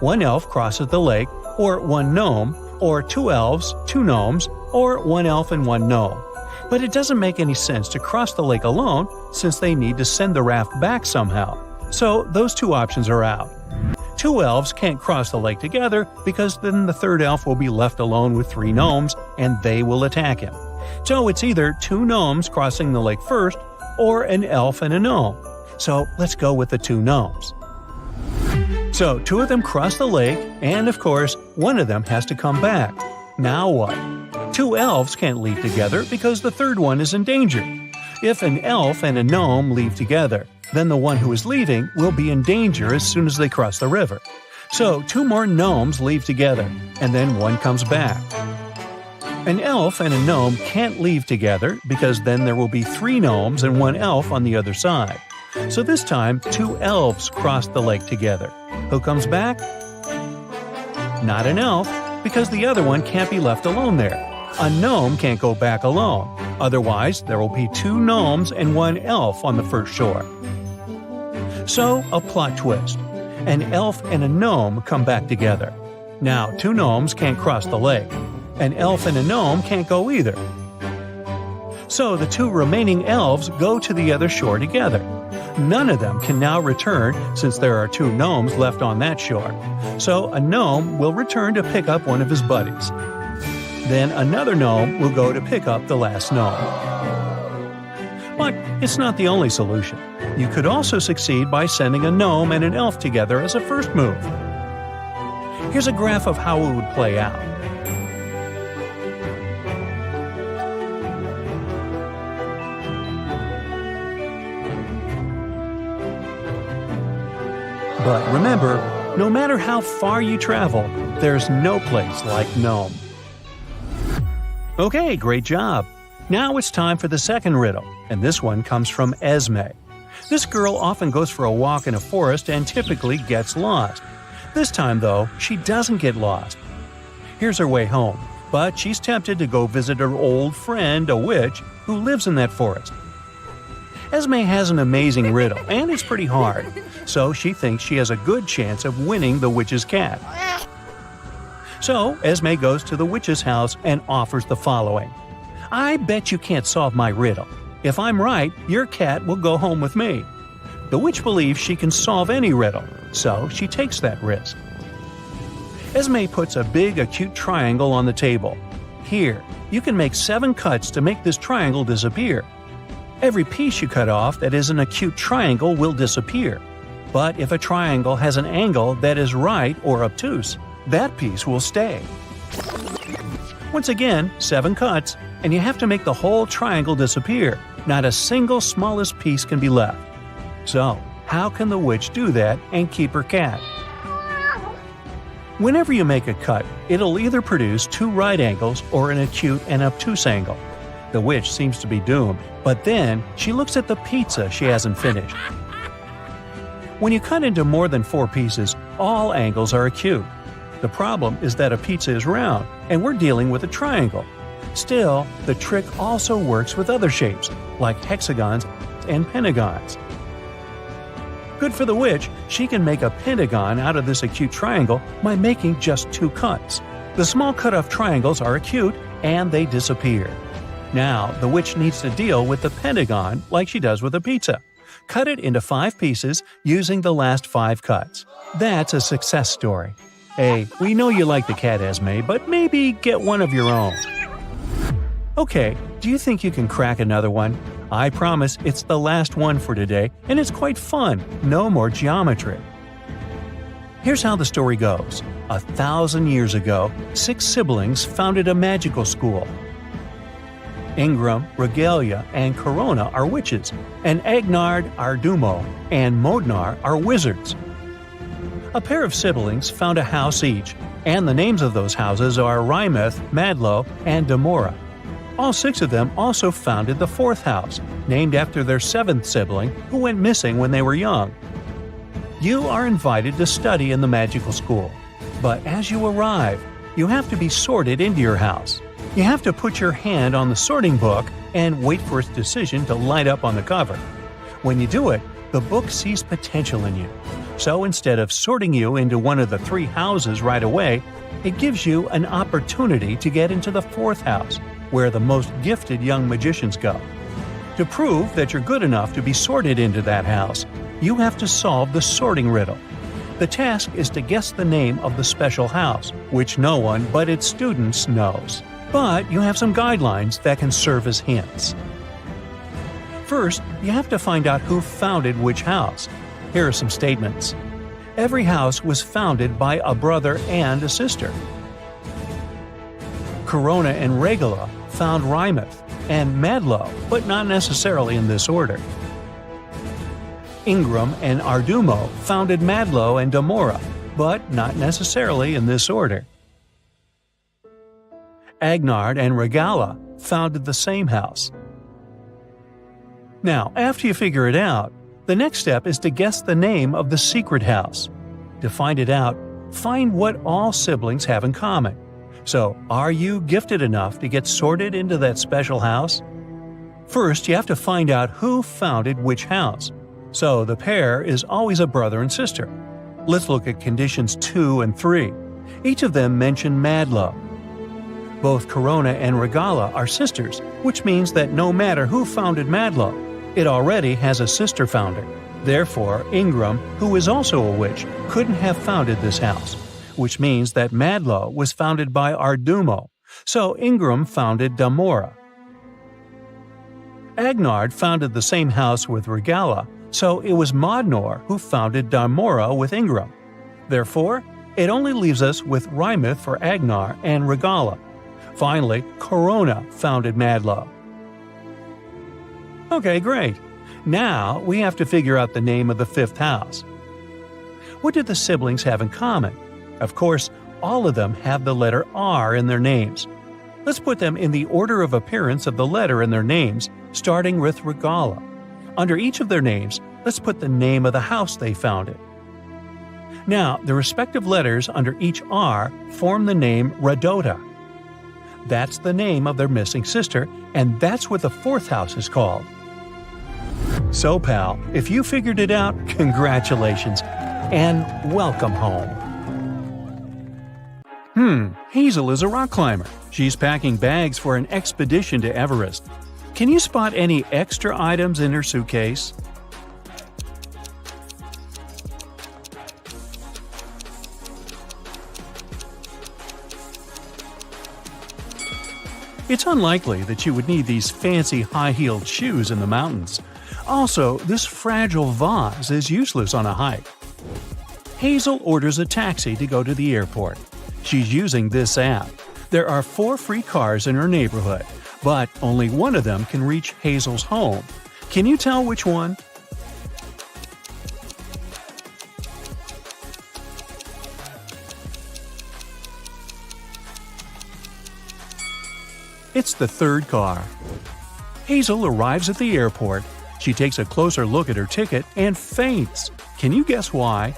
1 elf crosses the lake, or 1 gnome, or 2 elves, 2 gnomes, or 1 elf and 1 gnome. But it doesn't make any sense to cross the lake alone since they need to send the raft back somehow. So those 2 options are out. 2 elves can't cross the lake together because then the 3rd elf will be left alone with 3 gnomes and they will attack him. So it's either 2 gnomes crossing the lake first or an elf and a gnome. So let's go with the 2 gnomes. So 2 of them cross the lake, and of course, 1 of them has to come back. Now what? 2 elves can't leave together because the 3rd one is in danger. If an elf and a gnome leave together, then the one who is leaving will be in danger as soon as they cross the river. So 2 more gnomes leave together, and then 1 comes back. An elf and a gnome can't leave together because then there will be 3 gnomes and 1 elf on the other side. So this time, 2 elves cross the lake together. Who comes back? Not an elf, because the other one can't be left alone there. A gnome can't go back alone. Otherwise, there will be 2 gnomes and 1 elf on the first shore. So, a plot twist. An elf and a gnome come back together. Now, 2 gnomes can't cross the lake. An elf and a gnome can't go either. So the 2 remaining elves go to the other shore together. None of them can now return since there are 2 gnomes left on that shore. So a gnome will return to pick up one of his buddies. Then another gnome will go to pick up the last gnome. But it's not the only solution. You could also succeed by sending a gnome and an elf together as a first move. Here's a graph of how it would play out. But remember, no matter how far you travel, there's no place like gnome. Okay, great job! Now it's time for the second riddle, and this one comes from Esme. This girl often goes for a walk in a forest and typically gets lost. This time, though, she doesn't get lost. Here's her way home, but she's tempted to go visit her old friend, a witch, who lives in that forest. Esme has an amazing riddle, and it's pretty hard, so she thinks she has a good chance of winning the witch's cat. So, Esme goes to the witch's house and offers the following. I bet you can't solve my riddle. If I'm right, your cat will go home with me. The witch believes she can solve any riddle, so she takes that risk. Esme puts a big acute triangle on the table. Here, you can make 7 cuts to make this triangle disappear. Every piece you cut off that is an acute triangle will disappear. But if a triangle has an angle that is right or obtuse, that piece will stay. Once again, 7 cuts, and you have to make the whole triangle disappear. Not a single smallest piece can be left. So, how can the witch do that and keep her cat? Whenever you make a cut, it'll either produce 2 right angles or an acute and obtuse angle. The witch seems to be doomed, but then she looks at the pizza she hasn't finished. When you cut into more than 4 pieces, all angles are acute. The problem is that a pizza is round, and we're dealing with a triangle. Still, the trick also works with other shapes, like hexagons and pentagons. Good for the witch, she can make a pentagon out of this acute triangle by making just 2 cuts. The small cut-off triangles are acute, and they disappear. Now, the witch needs to deal with the pentagon like she does with a pizza. Cut it into 5 pieces using the last 5 cuts. That's a success story. Hey, we know you like the cat, Esme, but maybe get one of your own. Okay, do you think you can crack another one? I promise it's the last one for today, and it's quite fun. No more geometry. Here's how the story goes. 1,000 years ago, 6 siblings founded a magical school. Ingram, Regalia, and Corona are witches, and Agnard, Ardumo, and Modnar are wizards. A pair of siblings found a house each, and the names of those houses are Rymeth, Madlo, and Demora. All 6 of them also founded the 4th house, named after their 7th sibling who went missing when they were young. You are invited to study in the magical school, but as you arrive, you have to be sorted into your house. You have to put your hand on the sorting book and wait for its decision to light up on the cover. When you do it, the book sees potential in you. So instead of sorting you into one of the 3 houses right away, it gives you an opportunity to get into the 4th house, where the most gifted young magicians go. To prove that you're good enough to be sorted into that house, you have to solve the sorting riddle. The task is to guess the name of the special house, which no one but its students knows. But you have some guidelines that can serve as hints. First, you have to find out who founded which house. Here are some statements. Every house was founded by a brother and a sister. Corona and Regula found Rymeth and Madlow, but not necessarily in this order. Ingram and Ardumo founded Madlow and Damora, but not necessarily in this order. Agnard and Regala founded the same house. Now, after you figure it out, the next step is to guess the name of the secret house. To find it out, find what all siblings have in common. So, are you gifted enough to get sorted into that special house? First, you have to find out who founded which house. So, the pair is always a brother and sister. Let's look at conditions 2 and 3. Each of them mention Madlow. Both Corona and Regala are sisters, which means that no matter who founded Madlow, it already has a sister founder. Therefore, Ingram, who is also a witch, couldn't have founded this house, which means that Madlow was founded by Ardumo, so Ingram founded Damora. Agnard founded the same house with Regala, so it was Modnor who founded Damora with Ingram. Therefore, it only leaves us with Rymeth for Agnar and Regala. Finally, Corona founded Madlow. Okay, great. Now we have to figure out the name of the 5th house. What did the siblings have in common? Of course, all of them have the letter R in their names. Let's put them in the order of appearance of the letter in their names, starting with Regala. Under each of their names, let's put the name of the house they founded. Now, the respective letters under each R form the name Radota. That's the name of their missing sister, and that's what the 4th house is called. So, pal, if you figured it out, congratulations, and welcome home. Hazel is a rock climber. She's packing bags for an expedition to Everest. Can you spot any extra items in her suitcase? It's unlikely that you would need these fancy high-heeled shoes in the mountains. Also, this fragile vase is useless on a hike. Hazel orders a taxi to go to the airport. She's using this app. There are 4 free cars in her neighborhood, but only one of them can reach Hazel's home. Can you tell which one? It's the 3rd car. Hazel arrives at the airport. She takes a closer look at her ticket and faints. Can you guess why?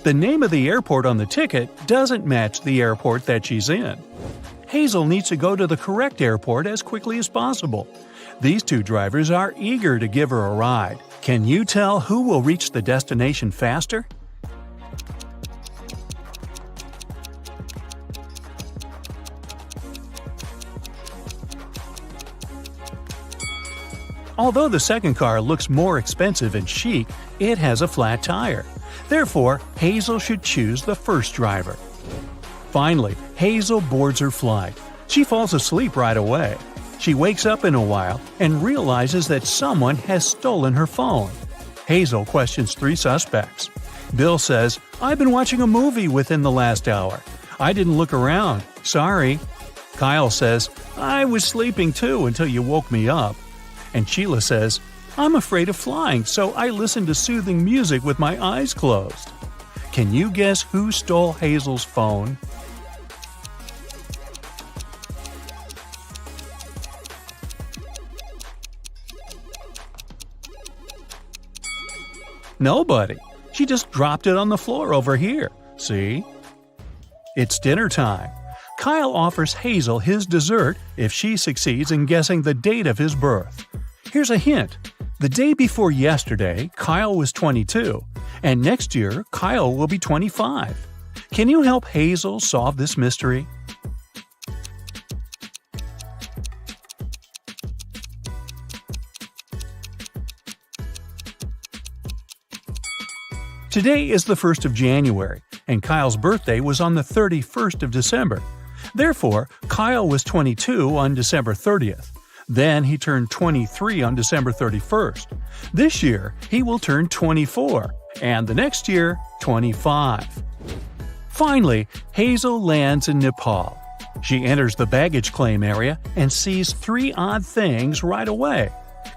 The name of the airport on the ticket doesn't match the airport that she's in. Hazel needs to go to the correct airport as quickly as possible. These 2 drivers are eager to give her a ride. Can you tell who will reach the destination faster? Although the 2nd car looks more expensive and chic, it has a flat tire. Therefore, Hazel should choose the 1st driver. Finally, Hazel boards her flight. She falls asleep right away. She wakes up in a while and realizes that someone has stolen her phone. Hazel questions 3 suspects. Bill says, "I've been watching a movie within the last hour. I didn't look around. Sorry." Kyle says, "I was sleeping too until you woke me up." And Sheila says, "I'm afraid of flying, so I listened to soothing music with my eyes closed." Can you guess who stole Hazel's phone? Nobody. She just dropped it on the floor over here. See? It's dinner time. Kyle offers Hazel his dessert if she succeeds in guessing the date of his birth. Here's a hint. The day before yesterday, Kyle was 22, and next year, Kyle will be 25. Can you help Hazel solve this mystery? Today is the 1st of January, and Kyle's birthday was on the 31st of December. Therefore, Kyle was 22 on December 30th. Then he turned 23 on December 31st. This year, he will turn 24, and the next year, 25. Finally, Hazel lands in Nepal. She enters the baggage claim area and sees 3 odd things right away.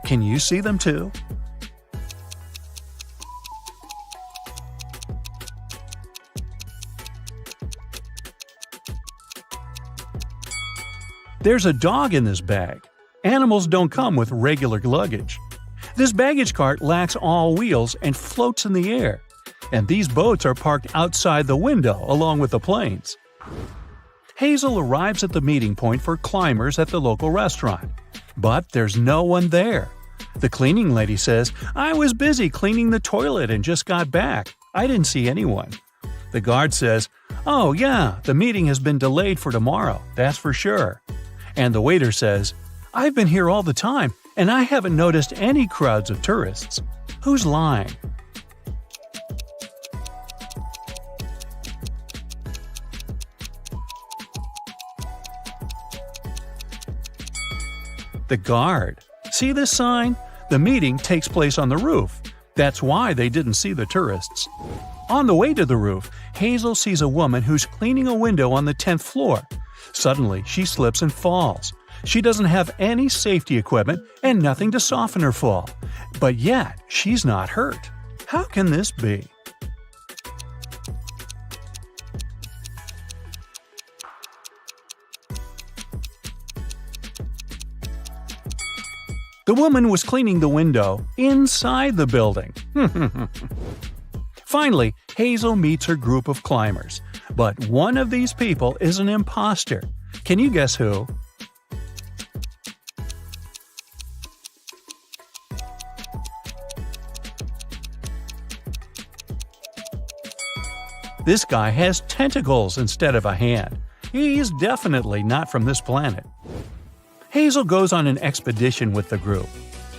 Can you see them too? There's a dog in this bag. Animals don't come with regular luggage. This baggage cart lacks all wheels and floats in the air. And these boats are parked outside the window along with the planes. Hazel arrives at the meeting point for climbers at the local restaurant. But there's no one there. The cleaning lady says, "I was busy cleaning the toilet and just got back. I didn't see anyone." The guard says, "Oh yeah, the meeting has been delayed for tomorrow, that's for sure." And the waiter says, "I've been here all the time, and I haven't noticed any crowds of tourists. Who's lying?" The guard. See this sign? The meeting takes place on the roof. That's why they didn't see the tourists. On the way to the roof, Hazel sees a woman who's cleaning a window on the 10th floor. Suddenly, she slips and falls. She doesn't have any safety equipment and nothing to soften her fall. But yet, she's not hurt. How can this be? The woman was cleaning the window inside the building. Finally, Hazel meets her group of climbers. But one of these people is an imposter. Can you guess who? This guy has tentacles instead of a hand. He's definitely not from this planet. Hazel goes on an expedition with the group.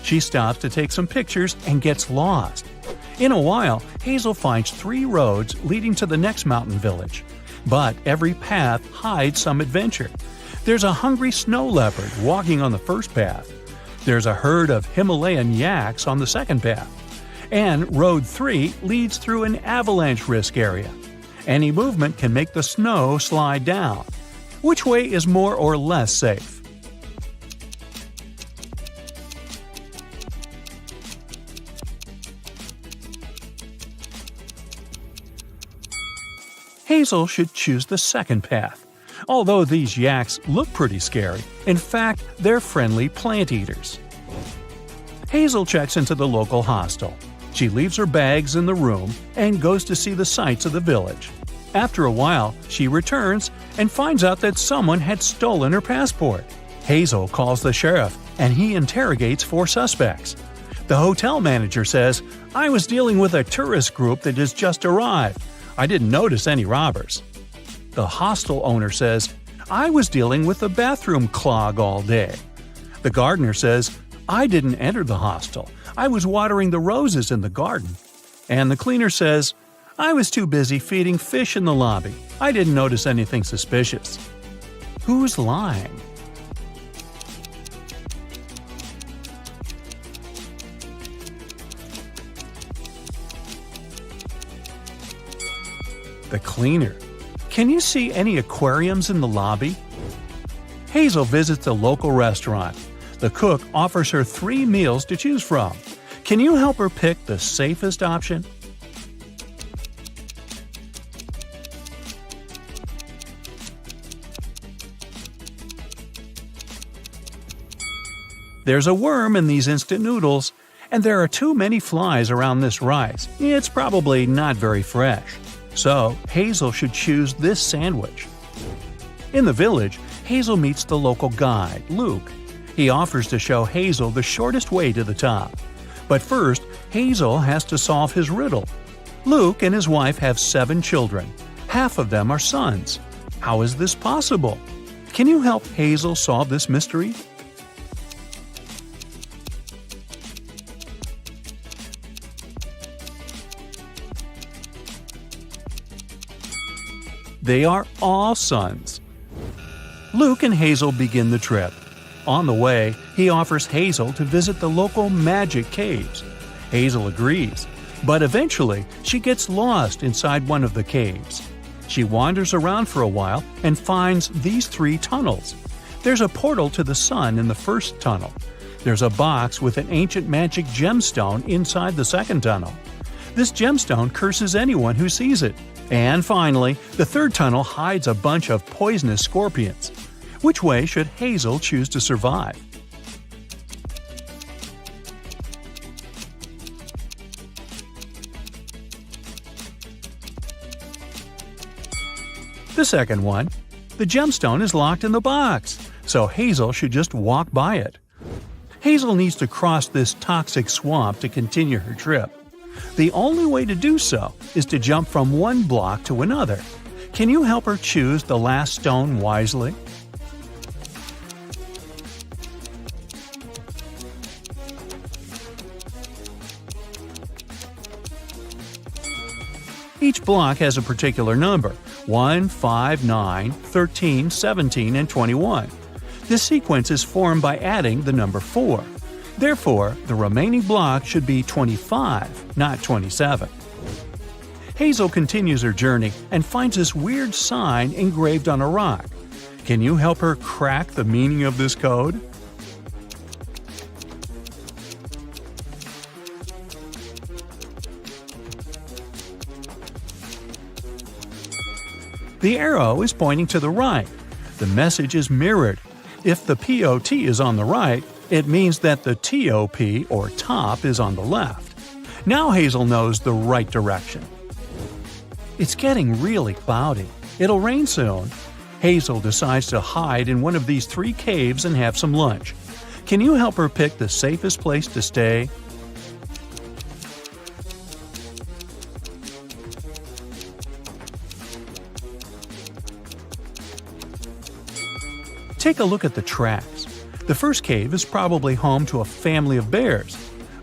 She stops to take some pictures and gets lost. In a while, Hazel finds 3 roads leading to the next mountain village. But every path hides some adventure. There's a hungry snow leopard walking on the first path. There's a herd of Himalayan yaks on the second path. And Road 3 leads through an avalanche risk area. Any movement can make the snow slide down. Which way is more or less safe? Hazel should choose the second path. Although these yaks look pretty scary, in fact, they're friendly plant eaters. Hazel checks into the local hostel. She leaves her bags in the room and goes to see the sights of the village. After a while, she returns and finds out that someone had stolen her passport. Hazel calls the sheriff and he interrogates 4 suspects. The hotel manager says, "I was dealing with a tourist group that has just arrived. I didn't notice any robbers." The hostel owner says, "I was dealing with a bathroom clog all day." The gardener says, "I didn't enter the hostel. I was watering the roses in the garden." And the cleaner says, "I was too busy feeding fish in the lobby. I didn't notice anything suspicious." Who's lying? The cleaner. Can you see any aquariums in the lobby? Hazel visits a local restaurant. The cook offers her 3 meals to choose from. Can you help her pick the safest option? There's a worm in these instant noodles, and there are too many flies around this rice. It's probably not very fresh. So, Hazel should choose this sandwich. In the village, Hazel meets the local guide, Luke. He offers to show Hazel the shortest way to the top. But first, Hazel has to solve his riddle. Luke and his wife have 7 children. Half of them are sons. How is this possible? Can you help Hazel solve this mystery? They are all sons. Luke and Hazel begin the trip. On the way, he offers Hazel to visit the local magic caves. Hazel agrees, but eventually she gets lost inside one of the caves. She wanders around for a while and finds these 3 tunnels. There's a portal to the sun in the first tunnel. There's a box with an ancient magic gemstone inside the second tunnel. This gemstone curses anyone who sees it. And finally, the third tunnel hides a bunch of poisonous scorpions. Which way should Hazel choose to survive? The second one. The gemstone is locked in the box, so Hazel should just walk by it. Hazel needs to cross this toxic swamp to continue her trip. The only way to do so is to jump from one block to another. Can you help her choose the last stone wisely? Each block has a particular number: 1, 5, 9, 13, 17, and 21. This sequence is formed by adding the number 4. Therefore, the remaining block should be 25, not 27. Hazel continues her journey and finds this weird sign engraved on a rock. Can you help her crack the meaning of this code? The arrow is pointing to the right. The message is mirrored. If the POT is on the right, it means that the TOP, or top, is on the left. Now Hazel knows the right direction. It's getting really cloudy. It'll rain soon. Hazel decides to hide in one of these 3 caves and have some lunch. Can you help her pick the safest place to stay? Take a look at the tracks. The first cave is probably home to a family of bears.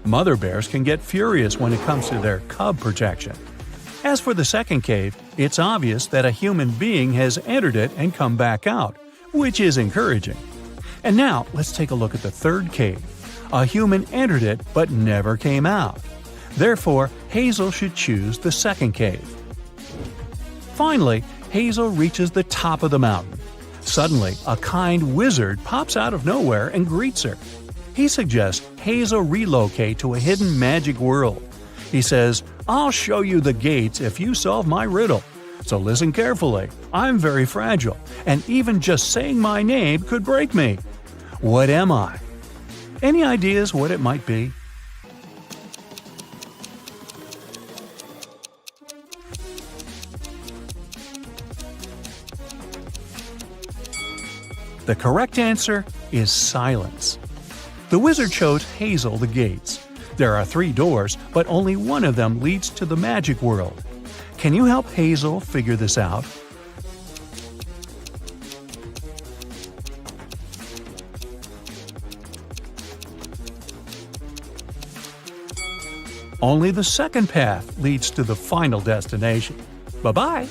Mother bears can get furious when it comes to their cub protection. As for the second cave, it's obvious that a human being has entered it and come back out, which is encouraging. And now, let's take a look at the third cave. A human entered it but never came out. Therefore, Hazel should choose the second cave. Finally, Hazel reaches the top of the mountain. Suddenly, a kind wizard pops out of nowhere and greets her. He suggests Hazel relocate to a hidden magic world. He says, "I'll show you the gates if you solve my riddle. So listen carefully. I'm very fragile, and even just saying my name could break me. What am I?" Any ideas what it might be? The correct answer is silence. The wizard chose Hazel the gates. There are 3 doors, but only one of them leads to the magic world. Can you help Hazel figure this out? Only the second path leads to the final destination. Bye-bye!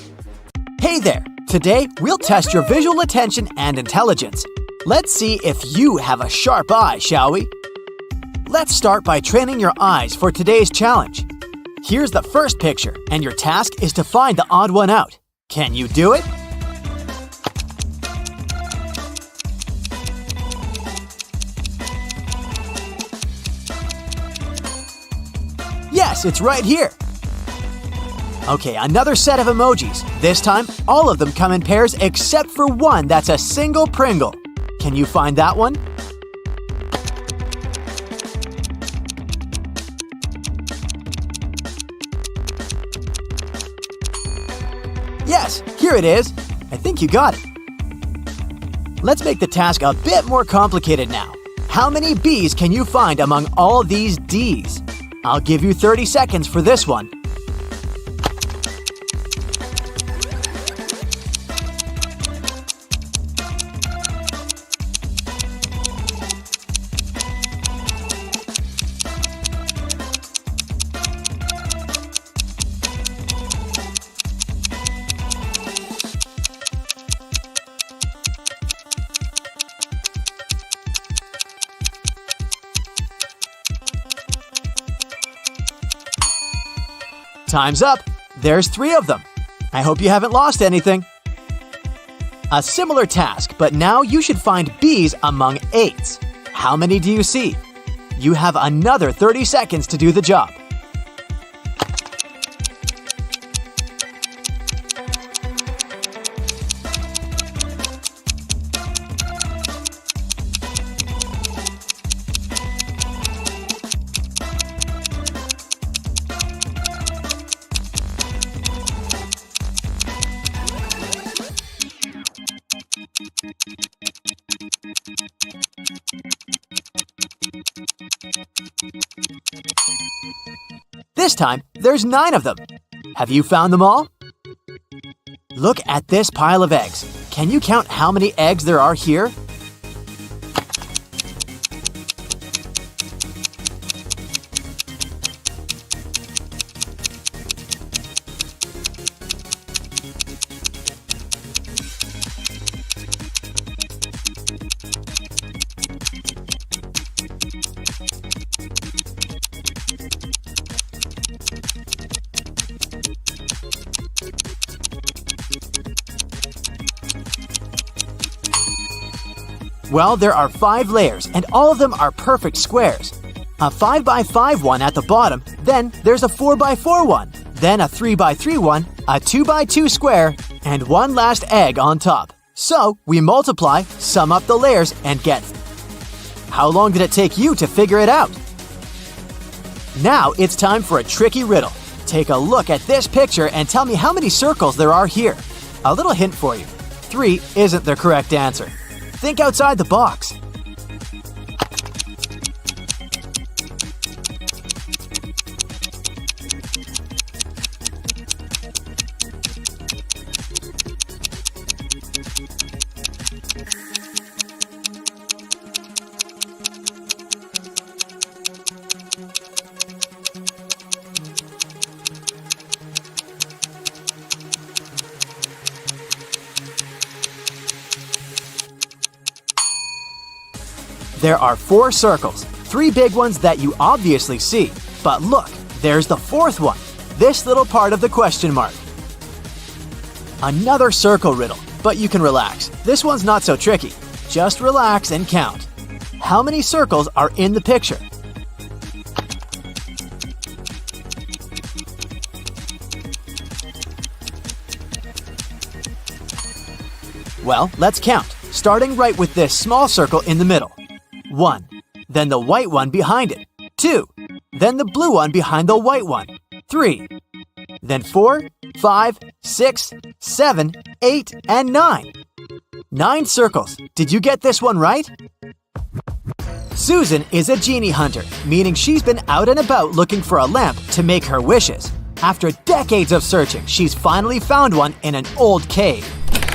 Hey there! Today, we'll test your visual attention and intelligence. Let's see if you have a sharp eye, shall we? Let's start by training your eyes for today's challenge. Here's the first picture, and your task is to find the odd one out. Can you do it? Yes, it's right here. Okay, another set of emojis. This time, all of them come in pairs except for one that's a single Pringle. Can you find that one? Here it is. I think you got it. Let's make the task a bit more complicated now. How many B's can you find among all these D's? I'll give you 30 seconds for this one. Time's up. There's 3 of them. I hope you haven't lost anything. A similar task, but now you should find B's among 8s. How many do you see? You have another 30 seconds to do the job. This time, there's 9 of them. Have you found them all? Look at this pile of eggs. Can you count how many eggs there are here? Well, there are 5 layers, and all of them are perfect squares. A 5x5 one at the bottom, then there's a 4x4 one, then a 3x3 one, a 2x2 square, and one last egg on top. So, we multiply, sum up the layers, and get. How long did it take you to figure it out? Now it's time for a tricky riddle. Take a look at this picture and tell me how many circles there are here. A little hint for you. 3 isn't the correct answer. Think outside the box. There are 4 circles, 3 big ones that you obviously see. But look, there's the 4th one, this little part of the question mark. Another circle riddle, but you can relax. This one's not so tricky. Just relax and count. How many circles are in the picture? Well, let's count, starting right with this small circle in the middle. 1. Then the white one behind it. 2. Then the blue one behind the white one. 3. Then 4, 5, 6, 7, 8, and 9. 9 circles. Did you get this one right? Susan is a genie hunter, meaning she's been out and about looking for a lamp to make her wishes. After decades of searching, she's finally found one in an old cave.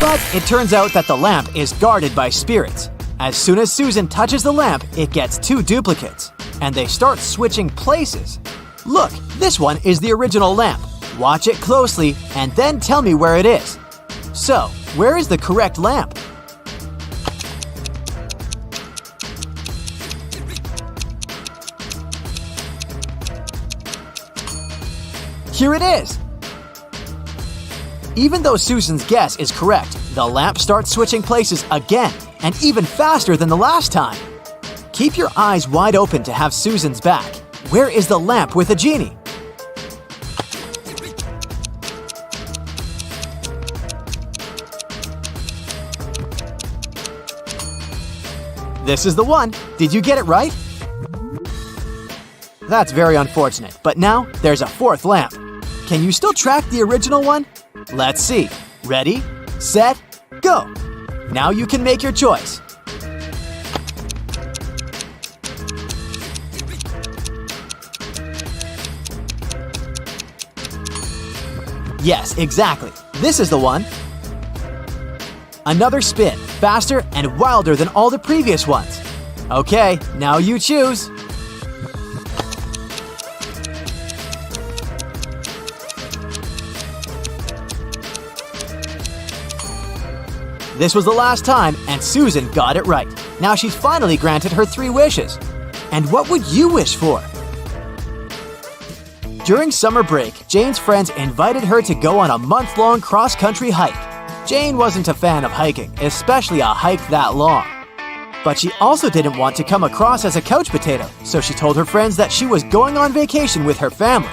But it turns out that the lamp is guarded by spirits. As soon as Susan touches the lamp, it gets 2 duplicates, and they start switching places. Look, this one is the original lamp. Watch it closely, and then tell me where it is. So, where is the correct lamp? Here it is! Even though Susan's guess is correct, the lamp starts switching places again, and even faster than the last time. Keep your eyes wide open to have Susan's back. Where is the lamp with a genie? This is the one. Did you get it right? That's very unfortunate, but now there's a 4th lamp. Can you still track the original one? Let's see. Ready, set, go! Now you can make your choice. Yes, exactly. This is the one. Another spin, faster and wilder than all the previous ones. Okay, now you choose. This was the last time, and Susan got it right. Now she's finally granted her 3 wishes. And what would you wish for? During summer break, Jane's friends invited her to go on a month-long cross-country hike. Jane wasn't a fan of hiking, especially a hike that long. But she also didn't want to come across as a couch potato, so she told her friends that she was going on vacation with her family.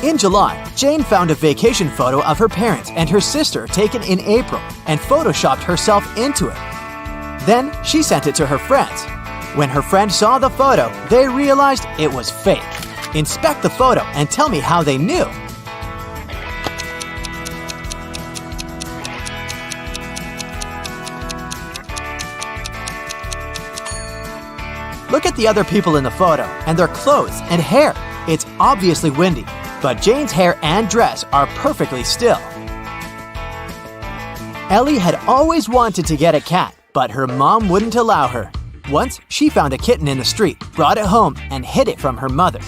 In July, Jane found a vacation photo of her parents and her sister taken in April and photoshopped herself into it. Then she sent it to her friends. When her friends saw the photo, they realized it was fake. Inspect the photo and tell me how they knew. Look at the other people in the photo and their clothes and hair. It's obviously windy, but Jane's hair and dress are perfectly still. Ellie had always wanted to get a cat, but her mom wouldn't allow her. Once, she found a kitten in the street, brought it home, and hid it from her mother.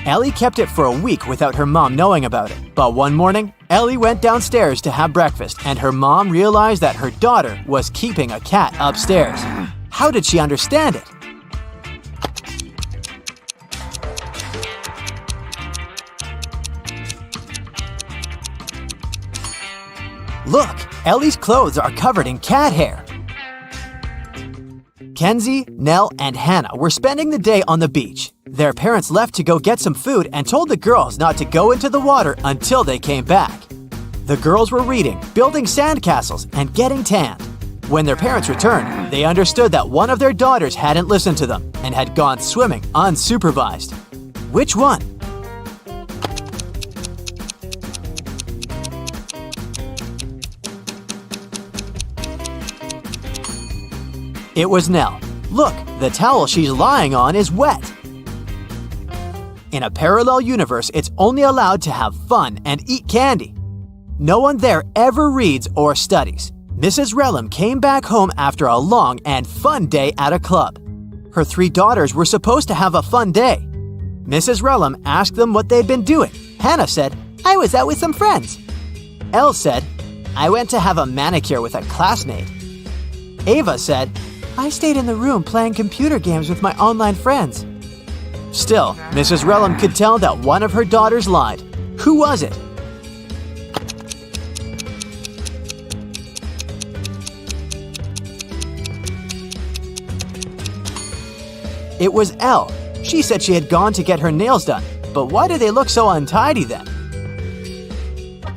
Ellie kept it for a week without her mom knowing about it. But one morning, Ellie went downstairs to have breakfast, and her mom realized that her daughter was keeping a cat upstairs. How did she understand it? Look, Ellie's clothes are covered in cat hair. Kenzie, Nell, and Hannah were spending the day on the beach. Their parents left to go get some food and told the girls not to go into the water until they came back. The girls were reading, building sandcastles, and getting tanned. When their parents returned, they understood that one of their daughters hadn't listened to them and had gone swimming unsupervised. Which one? It was Nell. Look, the towel she's lying on is wet. In a parallel universe, it's only allowed to have fun and eat candy. No one there ever reads or studies. Mrs. Relham came back home after a long and fun day at a club. Her 3 daughters were supposed to have a fun day. Mrs. Relham asked them what they'd been doing. Hannah said, "I was out with some friends." Elle said, "I went to have a manicure with a classmate." Ava said, "I stayed in the room playing computer games with my online friends." Still, Mrs. Relham could tell that one of her daughters lied. Who was it? It was Elle. She said she had gone to get her nails done. But why do they look so untidy then?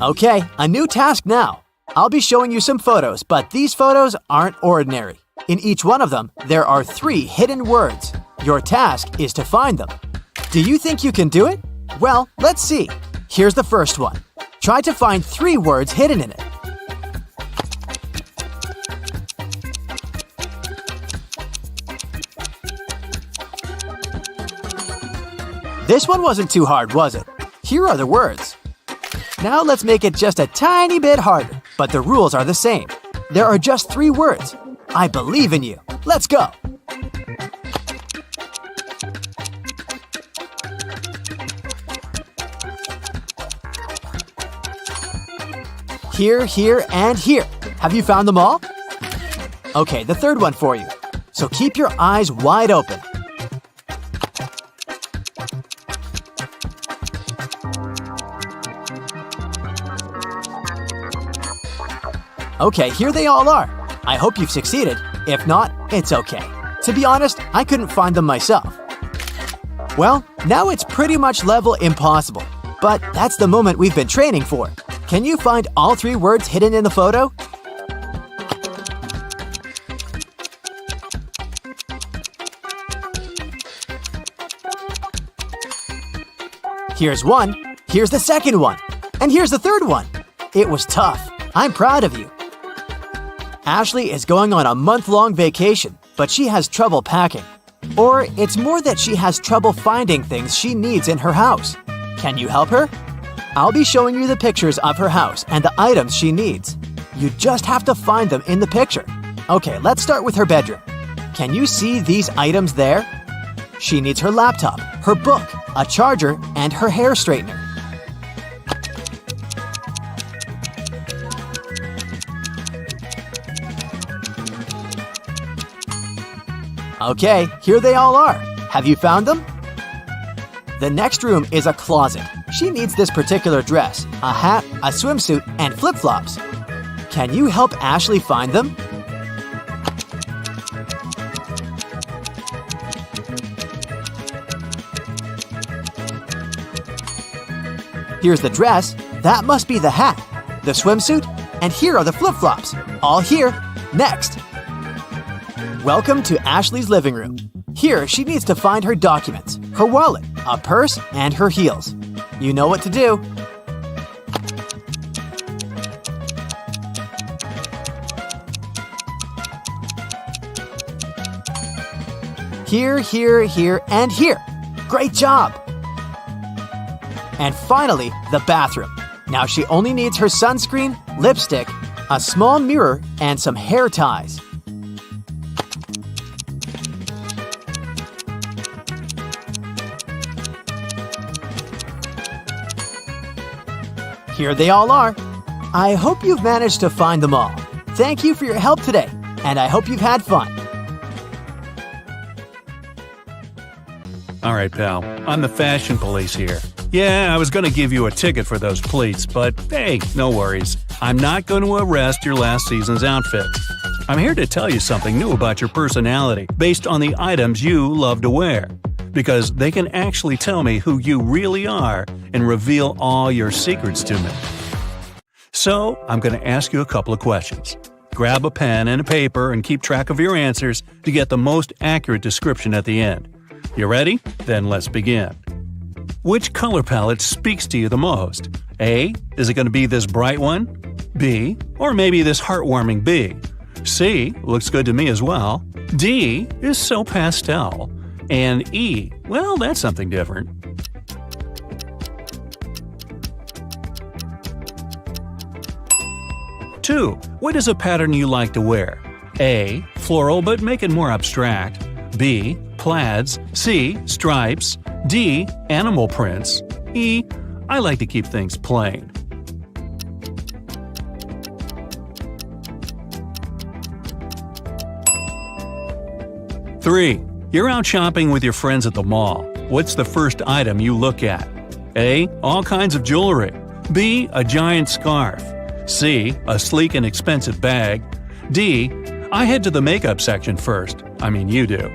Okay, a new task now. I'll be showing you some photos, but these photos aren't ordinary. In each one of them, there are 3 hidden words. Your task is to find them. Do you think you can do it? Well, let's see. Here's the first one. Try to find 3 words hidden in it. This one wasn't too hard, was it? Here are the words. Now let's make it just a tiny bit harder, but the rules are the same. There are just 3 words. I believe in you. Let's go. Here, here, and here. Have you found them all? Okay, the third one for you. So keep your eyes wide open. Okay, here they all are. I hope you've succeeded. If not, it's okay. To be honest, I couldn't find them myself. Well, now it's pretty much level impossible. But that's the moment we've been training for. Can you find all 3 words hidden in the photo? Here's one, here's the second one, and here's the third one. It was tough. I'm proud of you. Ashley is going on a month-long vacation, but she has trouble packing. Or it's more that she has trouble finding things she needs in her house. Can you help her? I'll be showing you the pictures of her house and the items she needs. You just have to find them in the picture. Okay, let's start with her bedroom. Can you see these items there? She needs her laptop, her book, a charger, and her hair straightener. Okay, here they all are. Have you found them? The next room is a closet. She needs this particular dress, a hat, a swimsuit, and flip-flops. Can you help Ashley find them? Here's the dress. That must be the hat, the swimsuit, and here are the flip-flops. All here. Next. Welcome to Ashley's living room. Here, she needs to find her documents, her wallet, a purse, and her heels. You know what to do. Here, here, here, and here. Great job! And finally, the bathroom. Now she only needs her sunscreen, lipstick, a small mirror, and some hair ties. Here they all are. I hope you've managed to find them all. Thank you for your help today, and I hope you've had fun. All right, pal. I'm the fashion police here. Yeah, I was going to give you a ticket for those pleats, but hey, no worries. I'm not going to arrest your last season's outfit. I'm here to tell you something new about your personality based on the items you love to wear, because they can actually tell me who you really are and reveal all your secrets to me. So, I'm going to ask you a couple of questions. Grab a pen and a paper and keep track of your answers to get the most accurate description at the end. You ready? Then let's begin. Which color palette speaks to you the most? A. Is it going to be this bright one? B. Or maybe this heartwarming B? C. Looks good to me as well. D. Is so pastel. And E. Well, that's something different. Two. What is a pattern you like to wear? A. Floral, but make it more abstract. B. Plaids. C. Stripes. D. Animal prints. E. I like to keep things plain. Three. You're out shopping with your friends at the mall. What's the first item you look at? A. All kinds of jewelry. B. A giant scarf. C. A sleek and expensive bag. D. I head to the makeup section first. I mean, you do.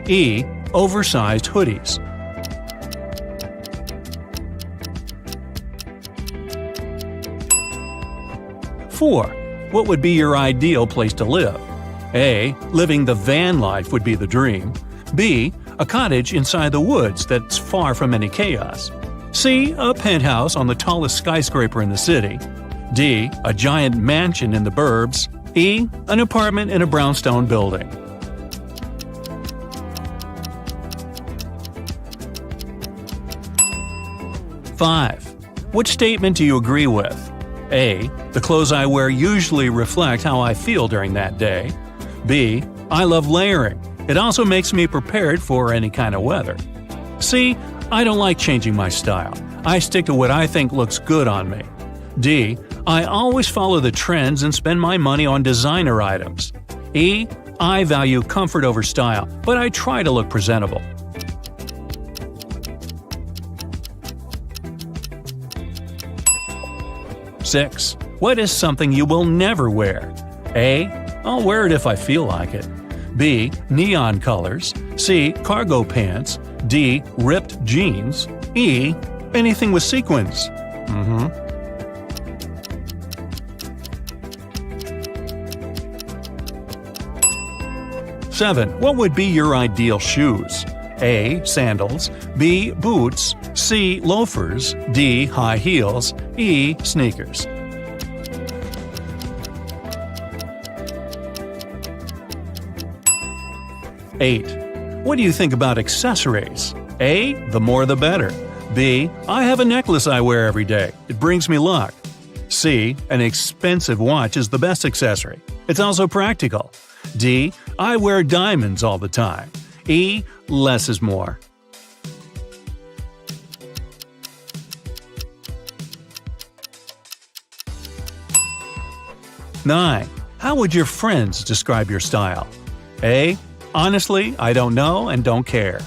E. Oversized hoodies. Four. What would be your ideal place to live? A. Living the van life would be the dream. B. A cottage inside the woods that's far from any chaos. C. A penthouse on the tallest skyscraper in the city. D. A giant mansion in the burbs. E. An apartment in a brownstone building. Five. Which statement do you agree with? A. The clothes I wear usually reflect how I feel during that day. B. I love layering. It also makes me prepared for any kind of weather. C. I don't like changing my style. I stick to what I think looks good on me. D. I always follow the trends and spend my money on designer items. E. I value comfort over style, but I try to look presentable. Six. What is something you will never wear? A. I'll wear it if I feel like it. B. Neon colors. C. Cargo pants. D. Ripped jeans. E. Anything with sequins. 7. What would be your ideal shoes? A. Sandals. B. Boots. C. Loafers. D. High heels. E. Sneakers. 8. What do you think about accessories? A. The more the better. B. I have a necklace I wear every day. It brings me luck. C. An expensive watch is the best accessory. It's also practical. D. I wear diamonds all the time. E. Less is more. Nine. How would your friends describe your style? A. Honestly, I don't know and don't care.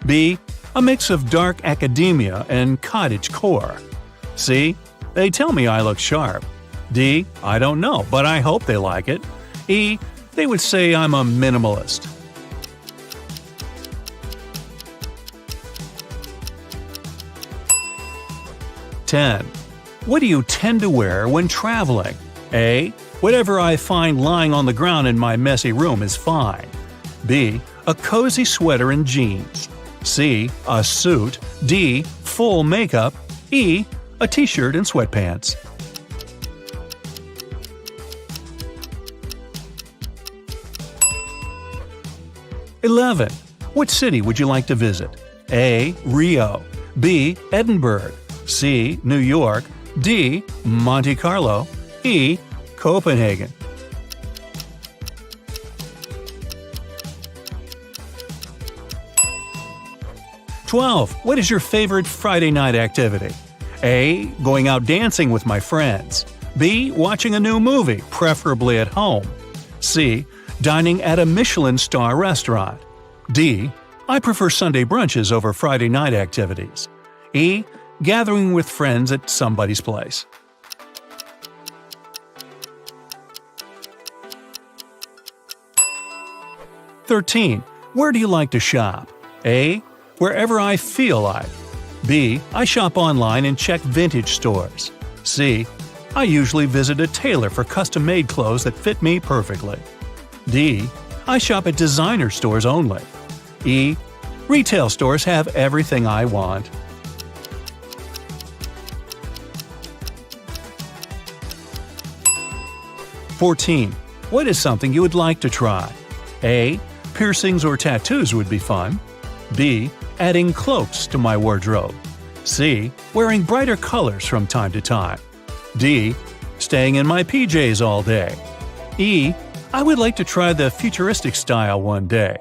B. A mix of dark academia and cottage core. C. They tell me I look sharp. D. I don't know, but I hope they like it. E. They would say I'm a minimalist. Ten. What do you tend to wear when traveling? A. Whatever I find lying on the ground in my messy room is fine. B. A cozy sweater and jeans. C. A suit. D. Full makeup. E. A t-shirt and sweatpants. "11. What city would you like to visit? A. Rio. B. Edinburgh. C. New York. D. Monte Carlo. E. Copenhagen. "12. What is your favorite Friday night activity? A. Going out dancing with my friends. B. Watching a new movie, preferably at home. C. Dining at a Michelin star restaurant. D. I prefer Sunday brunches over Friday night activities. E. Gathering with friends at somebody's place. "13. Where do you like to shop? A. Wherever I feel like. B. I shop online and check vintage stores. C. I usually visit a tailor for custom-made clothes that fit me perfectly. D. I shop at designer stores only. E. Retail stores have everything I want. 14. What is something you would like to try? A. Piercings or tattoos would be fun. B. Adding cloaks to my wardrobe. C. Wearing brighter colors from time to time. D. Staying in my PJs all day. E. I would like to try the futuristic style one day.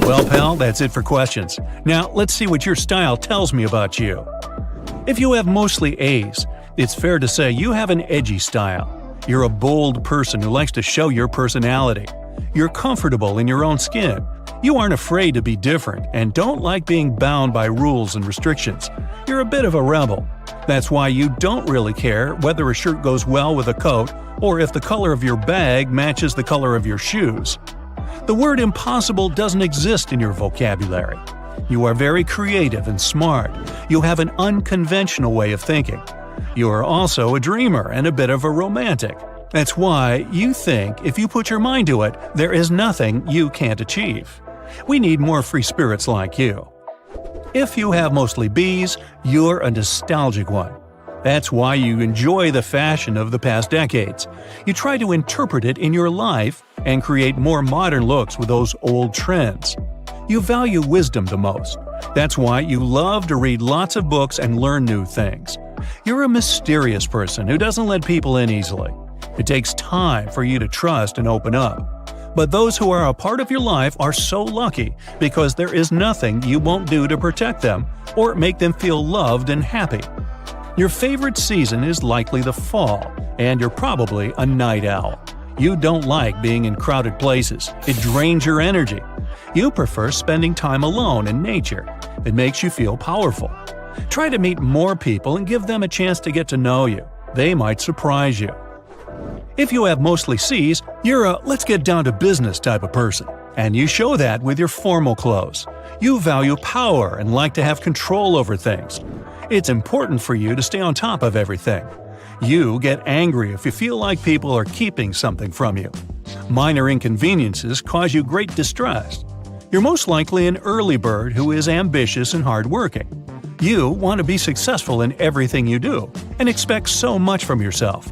Well, pal, that's it for questions. Now, let's see what your style tells me about you. If you have mostly A's, it's fair to say you have an edgy style. You're a bold person who likes to show your personality. You're comfortable in your own skin. You aren't afraid to be different and don't like being bound by rules and restrictions. You're a bit of a rebel. That's why you don't really care whether a shirt goes well with a coat or if the color of your bag matches the color of your shoes. The word impossible doesn't exist in your vocabulary. You are very creative and smart. You have an unconventional way of thinking. You are also a dreamer and a bit of a romantic. That's why you think if you put your mind to it, there is nothing you can't achieve. We need more free spirits like you. If you have mostly B's, you're a nostalgic one. That's why you enjoy the fashion of the past decades. You try to interpret it in your life and create more modern looks with those old trends. You value wisdom the most. That's why you love to read lots of books and learn new things. You're a mysterious person who doesn't let people in easily. It takes time for you to trust and open up. But those who are a part of your life are so lucky because there is nothing you won't do to protect them or make them feel loved and happy. Your favorite season is likely the fall, and you're probably a night owl. You don't like being in crowded places. It drains your energy. You prefer spending time alone in nature. It makes you feel powerful. Try to meet more people and give them a chance to get to know you. They might surprise you. If you have mostly C's, you're a let's get down to business type of person. And you show that with your formal clothes. You value power and like to have control over things. It's important for you to stay on top of everything. You get angry if you feel like people are keeping something from you. Minor inconveniences cause you great distress. You're most likely an early bird who is ambitious and hardworking. You want to be successful in everything you do and expect so much from yourself.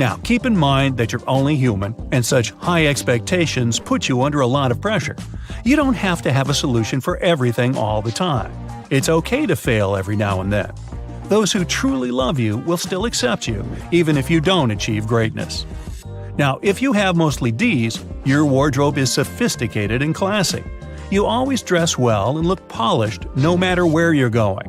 Now, keep in mind that you're only human, and such high expectations put you under a lot of pressure. You don't have to have a solution for everything all the time. It's okay to fail every now and then. Those who truly love you will still accept you, even if you don't achieve greatness. Now, if you have mostly D's, your wardrobe is sophisticated and classy. You always dress well and look polished no matter where you're going.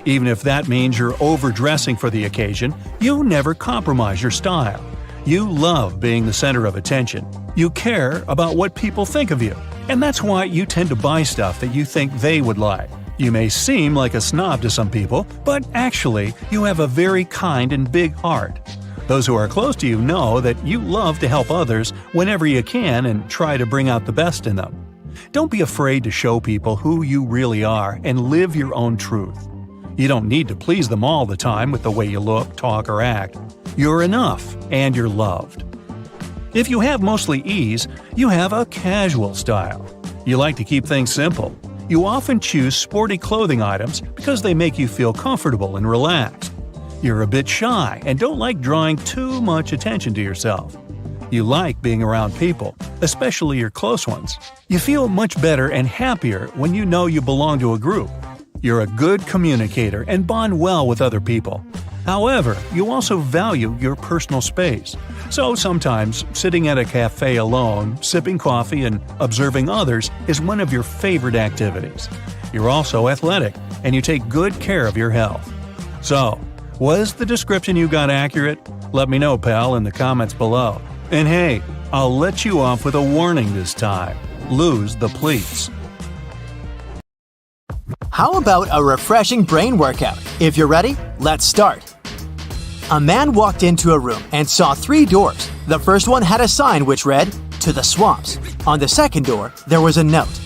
Even if that means you're overdressing for the occasion, you never compromise your style. You love being the center of attention. You care about what people think of you. And that's why you tend to buy stuff that you think they would like. You may seem like a snob to some people, but actually, you have a very kind and big heart. Those who are close to you know that you love to help others whenever you can and try to bring out the best in them. Don't be afraid to show people who you really are and live your own truth. You don't need to please them all the time with the way you look, talk, or act. You're enough, and you're loved. If you have mostly E's, you have a casual style. You like to keep things simple. You often choose sporty clothing items because they make you feel comfortable and relaxed. You're a bit shy and don't like drawing too much attention to yourself. You like being around people, especially your close ones. You feel much better and happier when you know you belong to a group. You're a good communicator and bond well with other people. However, you also value your personal space. So sometimes, sitting at a cafe alone, sipping coffee, and observing others is one of your favorite activities. You're also athletic, and you take good care of your health. So, was the description you got accurate? Let me know, pal, in the comments below. And hey, I'll let you off with a warning this time. Lose the pleats. How about a refreshing brain workout? If you're ready, let's start. A man walked into a room and saw 3 doors. The first one had a sign which read, "To the swamps." On the second door, there was a note,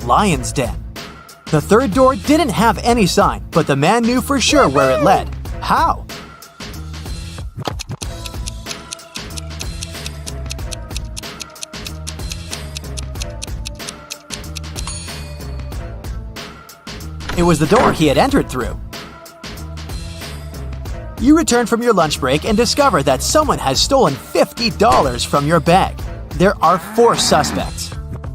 "Lion's Den." The third door didn't have any sign, but the man knew for sure where it led. How? It was the door he had entered through. You return from your lunch break and discover that someone has stolen $50 from your bag. There are 4 suspects: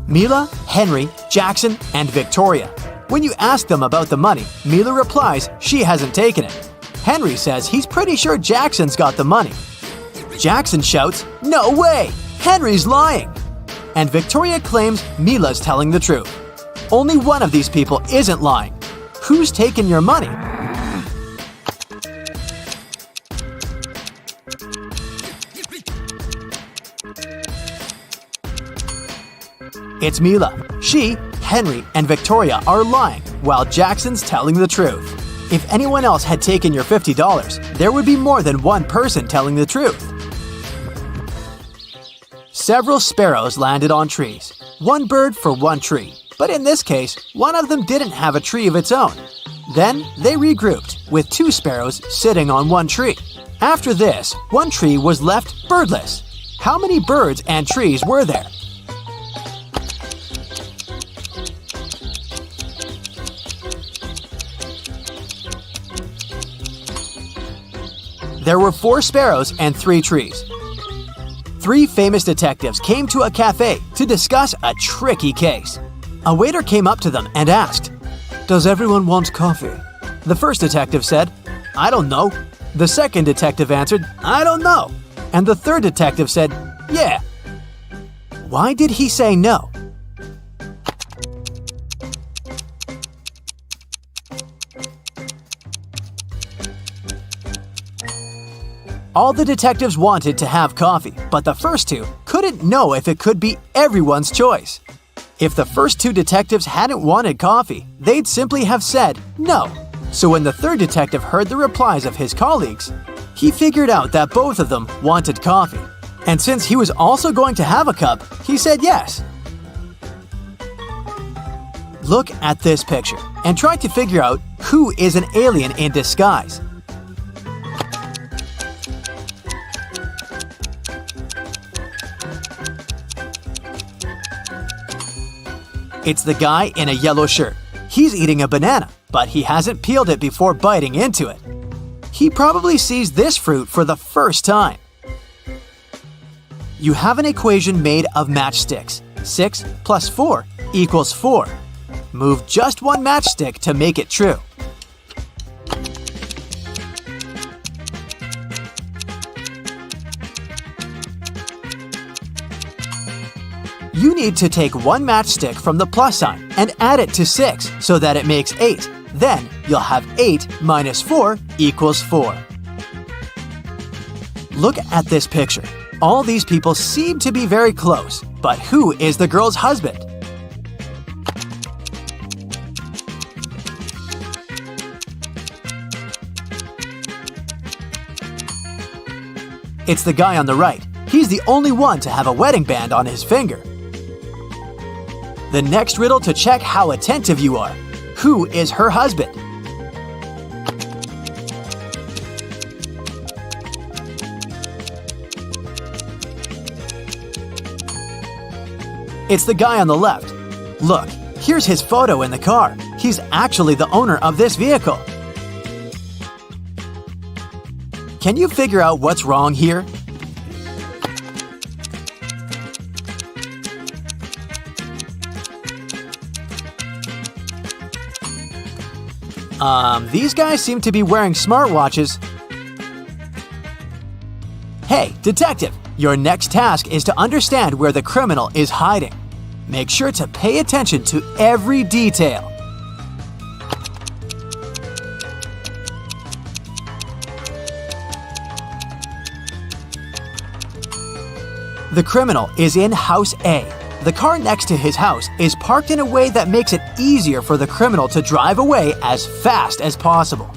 Mila, Henry, Jackson, and Victoria. When you ask them about the money, Mila replies she hasn't taken it. Henry says he's pretty sure Jackson's got the money. Jackson shouts, "No way! Henry's lying!" And Victoria claims Mila's telling the truth. Only one of these people isn't lying. Who's taken your money? It's Mila. She, Henry, and Victoria are lying, while Jackson's telling the truth. If anyone else had taken your $50, there would be more than one person telling the truth. Several sparrows landed on trees. One bird for one tree. But in this case, one of them didn't have a tree of its own. Then they regrouped, with 2 sparrows sitting on one tree. After this, one tree was left birdless. How many birds and trees were there? There were 4 sparrows and 3 trees. 3 famous detectives came to a cafe to discuss a tricky case. A waiter came up to them and asked, "Does everyone want coffee?" The first detective said, "I don't know." The second detective answered, "I don't know." And the third detective said, "Yeah." Why did he say no? All the detectives wanted to have coffee, but the first 2 couldn't know if it could be everyone's choice. If the first 2 detectives hadn't wanted coffee, they'd simply have said no. So when the third detective heard the replies of his colleagues, he figured out that both of them wanted coffee. And since he was also going to have a cup, he said yes. Look at this picture and try to figure out who is an alien in disguise. It's the guy in a yellow shirt. He's eating a banana, but he hasn't peeled it before biting into it. He probably sees this fruit for the first time. You have an equation made of matchsticks. 6 plus 4 equals 4. Move just one matchstick to make it true. You need to take one matchstick from the plus sign and add it to 6 so that it makes 8. Then you'll have 8 minus 4 equals 4. Look at this picture. All these people seem to be very close, but who is the girl's husband? It's the guy on the right. He's the only one to have a wedding band on his finger. The next riddle to check how attentive you are. Who is her husband? It's the guy on the left. Look, here's his photo in the car. He's actually the owner of this vehicle. Can you figure out what's wrong here? These guys seem to be wearing smartwatches. Hey, detective, your next task is to understand where the criminal is hiding. Make sure to pay attention to every detail. The criminal is in House A. The car next to his house is parked in a way that makes it easier for the criminal to drive away as fast as possible.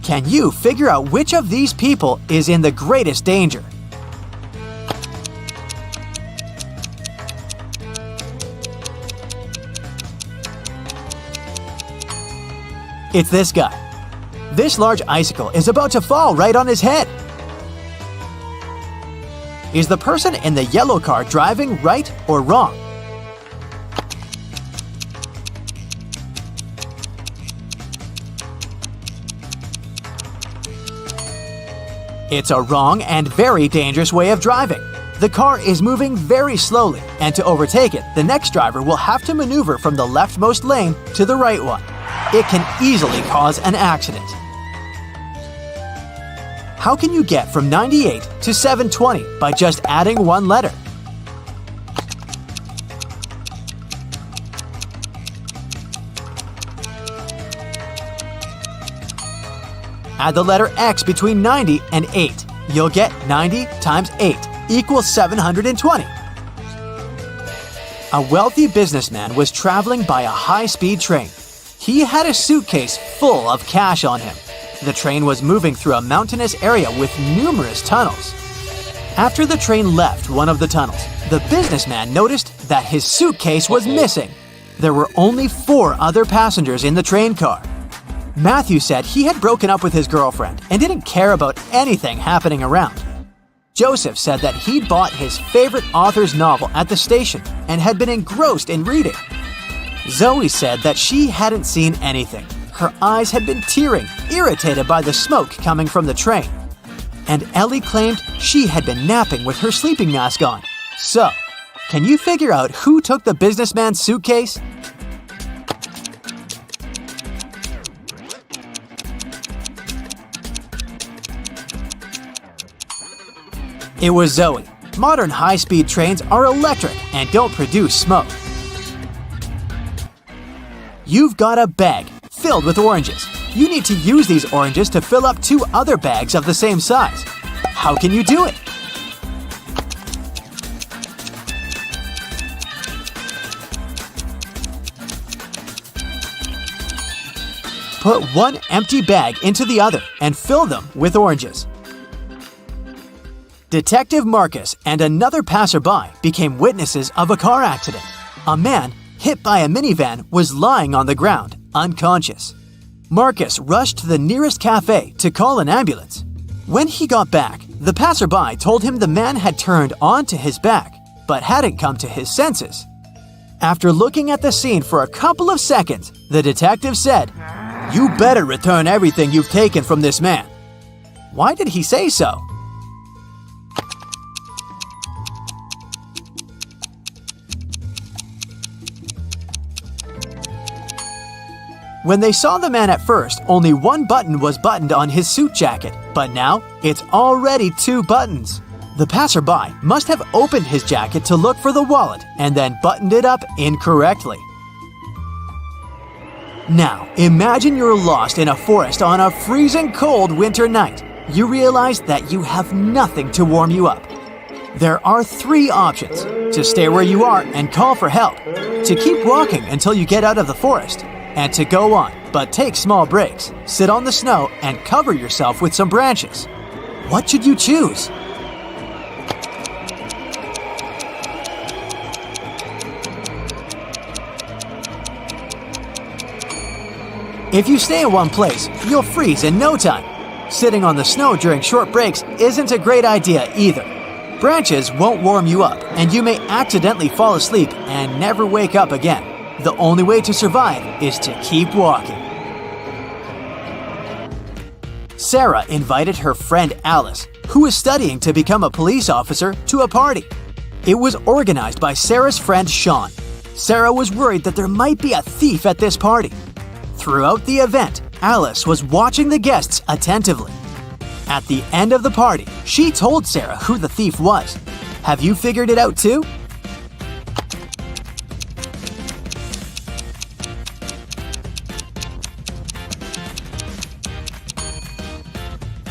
Can you figure out which of these people is in the greatest danger? It's this guy. This large icicle is about to fall right on his head. Is the person in the yellow car driving right or wrong? It's a wrong and very dangerous way of driving. The car is moving very slowly, and to overtake it, the next driver will have to maneuver from the leftmost lane to the right one. It can easily cause an accident. How can you get from 98 to 720 by just adding one letter? Add the letter X between 90 and 8. You'll get 90 times 8 equals 720. A wealthy businessman was traveling by a high-speed train. He had a suitcase full of cash on him. The train was moving through a mountainous area with numerous tunnels. After the train left one of the tunnels, the businessman noticed that his suitcase was missing. There were only 4 other passengers in the train car. Matthew said he had broken up with his girlfriend and didn't care about anything happening around. Joseph said that he'd bought his favorite author's novel at the station and had been engrossed in reading. Zoe said that she hadn't seen anything. Her eyes had been tearing, irritated by the smoke coming from the train. And Ellie claimed she had been napping with her sleeping mask on. So, can you figure out who took the businessman's suitcase? It was Zoe. Modern high-speed trains are electric and don't produce smoke. You've got a bag filled with oranges. You need to use these oranges to fill up 2 other bags of the same size. How can you do it? Put one empty bag into the other and fill them with oranges. Detective Marcus and another passerby became witnesses of a car accident. A man hit by a minivan was lying on the ground, unconscious. Marcus rushed to the nearest cafe to call an ambulance. When he got back, the passerby told him the man had turned onto his back, but hadn't come to his senses. After looking at the scene for a couple of seconds, the detective said, "You better return everything you've taken from this man." Why did he say so? When they saw the man at first, only one button was buttoned on his suit jacket, but now it's already 2 buttons. The passerby must have opened his jacket to look for the wallet and then buttoned it up incorrectly. Now, imagine you're lost in a forest on a freezing cold winter night. You realize that you have nothing to warm you up. There are 3 options: to stay where you are and call for help, to keep walking until you get out of the forest, and to go on, but take small breaks, sit on the snow, and cover yourself with some branches. What should you choose? If you stay in one place, you'll freeze in no time. Sitting on the snow during short breaks isn't a great idea either. Branches won't warm you up, and you may accidentally fall asleep and never wake up again. The only way to survive is to keep walking. Sarah invited her friend Alice, who was studying to become a police officer, to a party. It was organized by Sarah's friend Sean. Sarah was worried that there might be a thief at this party. Throughout the event, Alice was watching the guests attentively. At the end of the party, she told Sarah who the thief was. Have you figured it out too?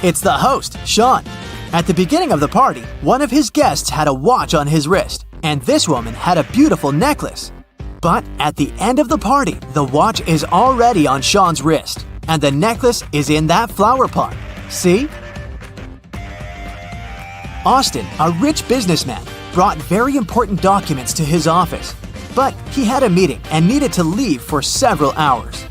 It's the host, Sean. At the beginning of the party, one of his guests had a watch on his wrist, and this woman had a beautiful necklace. But at the end of the party, the watch is already on Sean's wrist, and the necklace is in that flower pot. See? Austin, a rich businessman, brought very important documents to his office, but he had a meeting and needed to leave for several hours.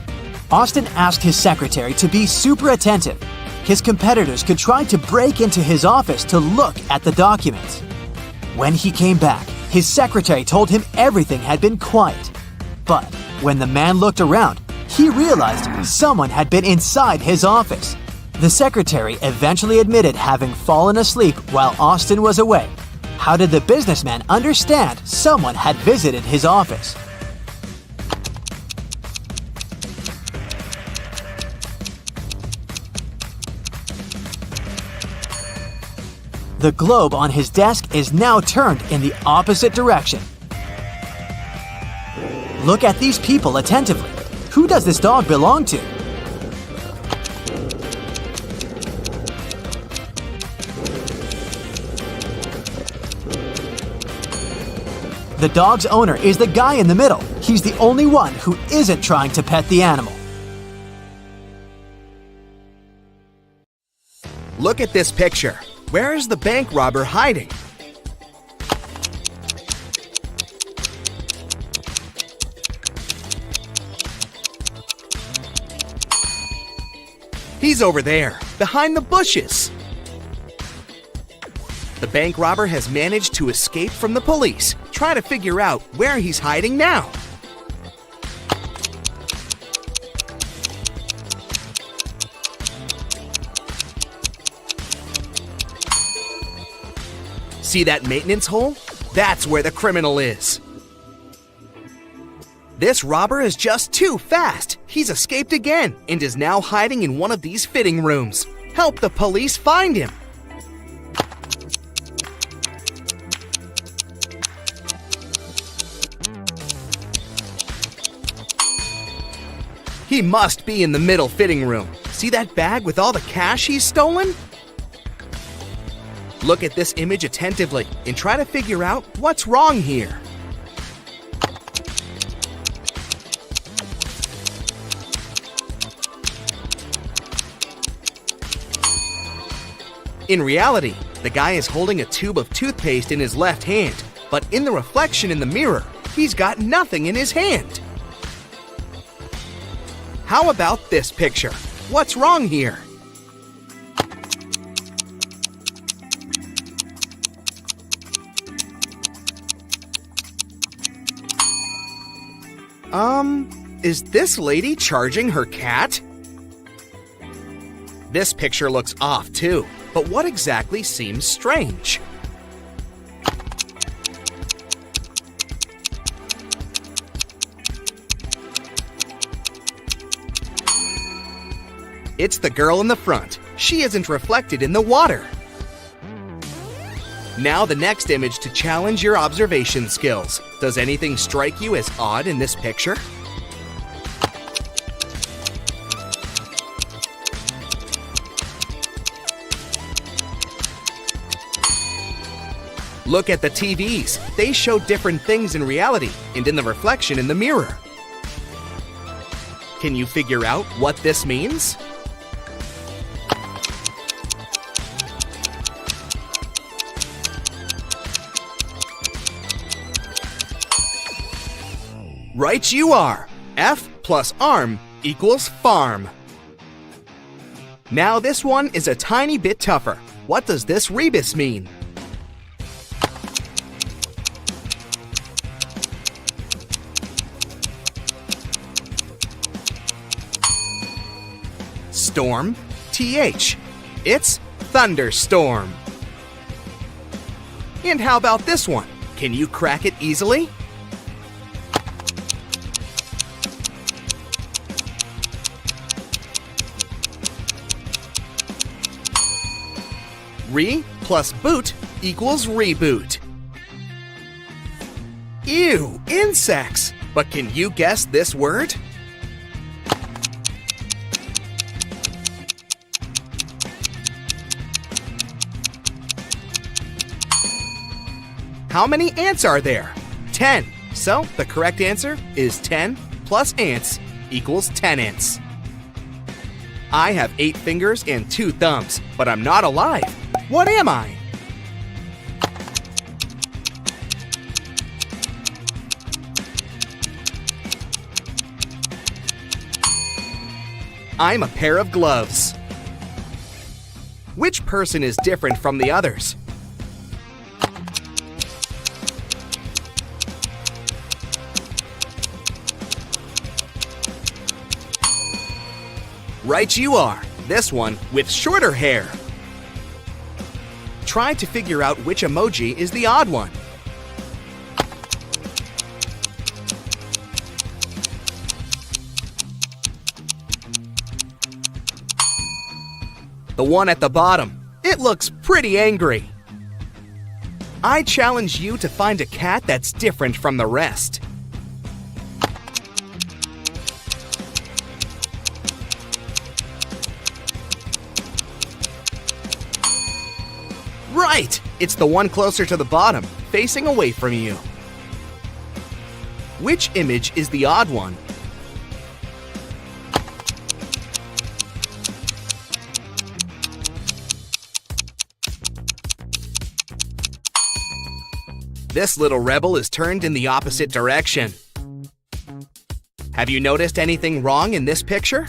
Austin asked his secretary to be super attentive. His competitors could try to break into his office to look at the documents. When he came back, his secretary told him everything had been quiet. But when the man looked around, he realized someone had been inside his office. The secretary eventually admitted having fallen asleep while Austin was away. How did the businessman understand someone had visited his office? The globe on his desk is now turned in the opposite direction. Look at these people attentively. Who does this dog belong to? The dog's owner is the guy in the middle. He's the only one who isn't trying to pet the animal. Look at this picture. Where is the bank robber hiding? He's over there, behind the bushes. The bank robber has managed to escape from the police. Try to figure out where he's hiding now. See that maintenance hole? That's where the criminal is. This robber is just too fast. He's escaped again and is now hiding in one of these fitting rooms. Help the police find him. He must be in the middle fitting room. See that bag with all the cash he's stolen? Look at this image attentively and try to figure out what's wrong here. In reality, the guy is holding a tube of toothpaste in his left hand, but in the reflection in the mirror, he's got nothing in his hand. How about this picture? What's wrong here? Is this lady charging her cat? This picture looks off too, but what exactly seems strange? It's the girl in the front. She isn't reflected in the water. Now the next image to challenge your observation skills. Does anything strike you as odd in this picture? Look at the TVs. They show different things in reality and in the reflection in the mirror. Can you figure out what this means? Right you are! F plus arm equals farm. Now this one is a tiny bit tougher. What does this rebus mean? Storm, TH. It's thunderstorm. And how about this one? Can you crack it easily? Re plus boot equals reboot. Ew, insects! But can you guess this word? How many ants are there? 10. So the correct answer is 10 plus ants equals 10 ants. I have 8 fingers and 2 thumbs, but I'm not alive. What am I? I'm a pair of gloves. Which person is different from the others? Right you are, this one with shorter hair. Try to figure out which emoji is the odd one. The one at the bottom. It looks pretty angry. I challenge you to find a cat that's different from the rest. Right! It's the one closer to the bottom, facing away from you. Which image is the odd one? This little rebel is turned in the opposite direction. Have you noticed anything wrong in this picture?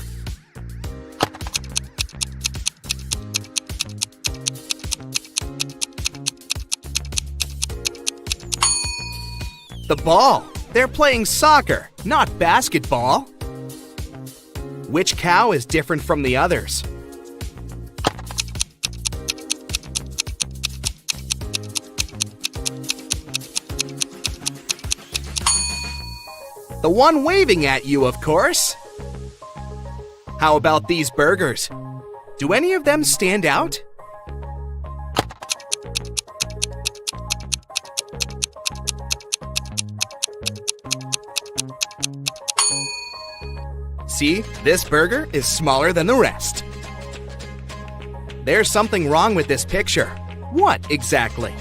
The ball. They're playing soccer, not basketball. Which cow is different from the others? The one waving at you, of course. How about these burgers? Do any of them stand out? See, this burger is smaller than the rest. There's something wrong with this picture. What exactly?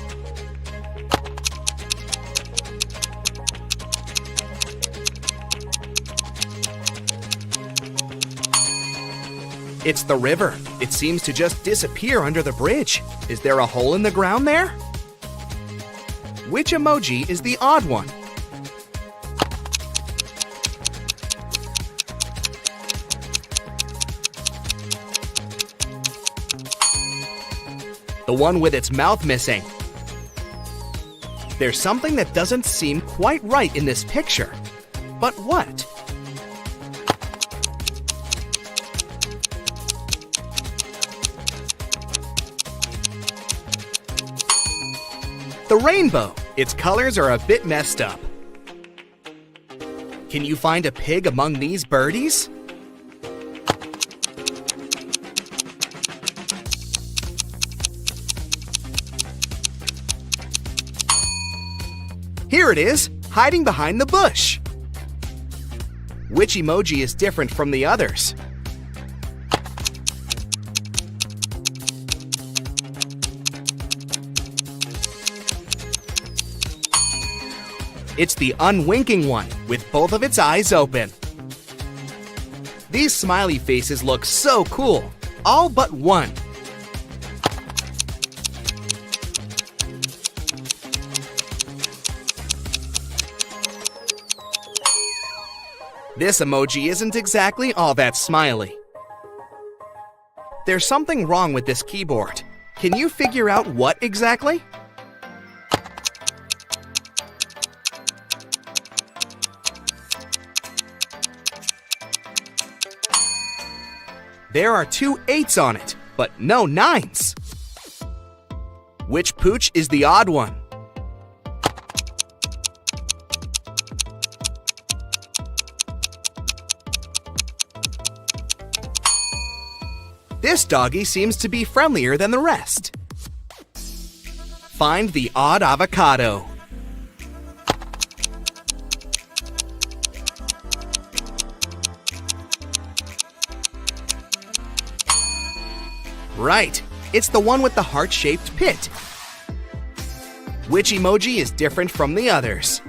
It's the river. It seems to just disappear under the bridge. Is there a hole in the ground there? Which emoji is the odd one? The one with its mouth missing. There's something that doesn't seem quite right in this picture. But what? The rainbow. Its colors are a bit messed up. Can you find a pig among these birdies? Here it is, hiding behind the bush. Which emoji is different from the others? It's the unwinking one, with both of its eyes open. These smiley faces look so cool, all but one. This emoji isn't exactly all that smiley. There's something wrong with this keyboard. Can you figure out what exactly? There are 2 8s on it, but no 9s. Which pooch is the odd one? This doggy seems to be friendlier than the rest. Find the odd avocado. Right, it's the one with the heart-shaped pit. Which emoji is different from the others?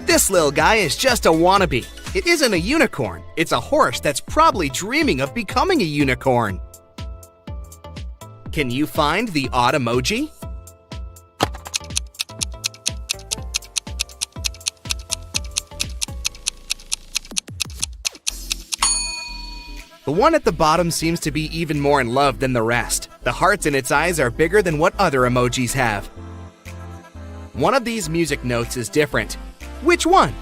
This little guy is just a wannabe. It isn't a unicorn. It's a horse that's probably dreaming of becoming a unicorn. Can you find the odd emoji? The one at the bottom seems to be even more in love than the rest. The hearts in its eyes are bigger than what other emojis have. One of these music notes is different. Which one?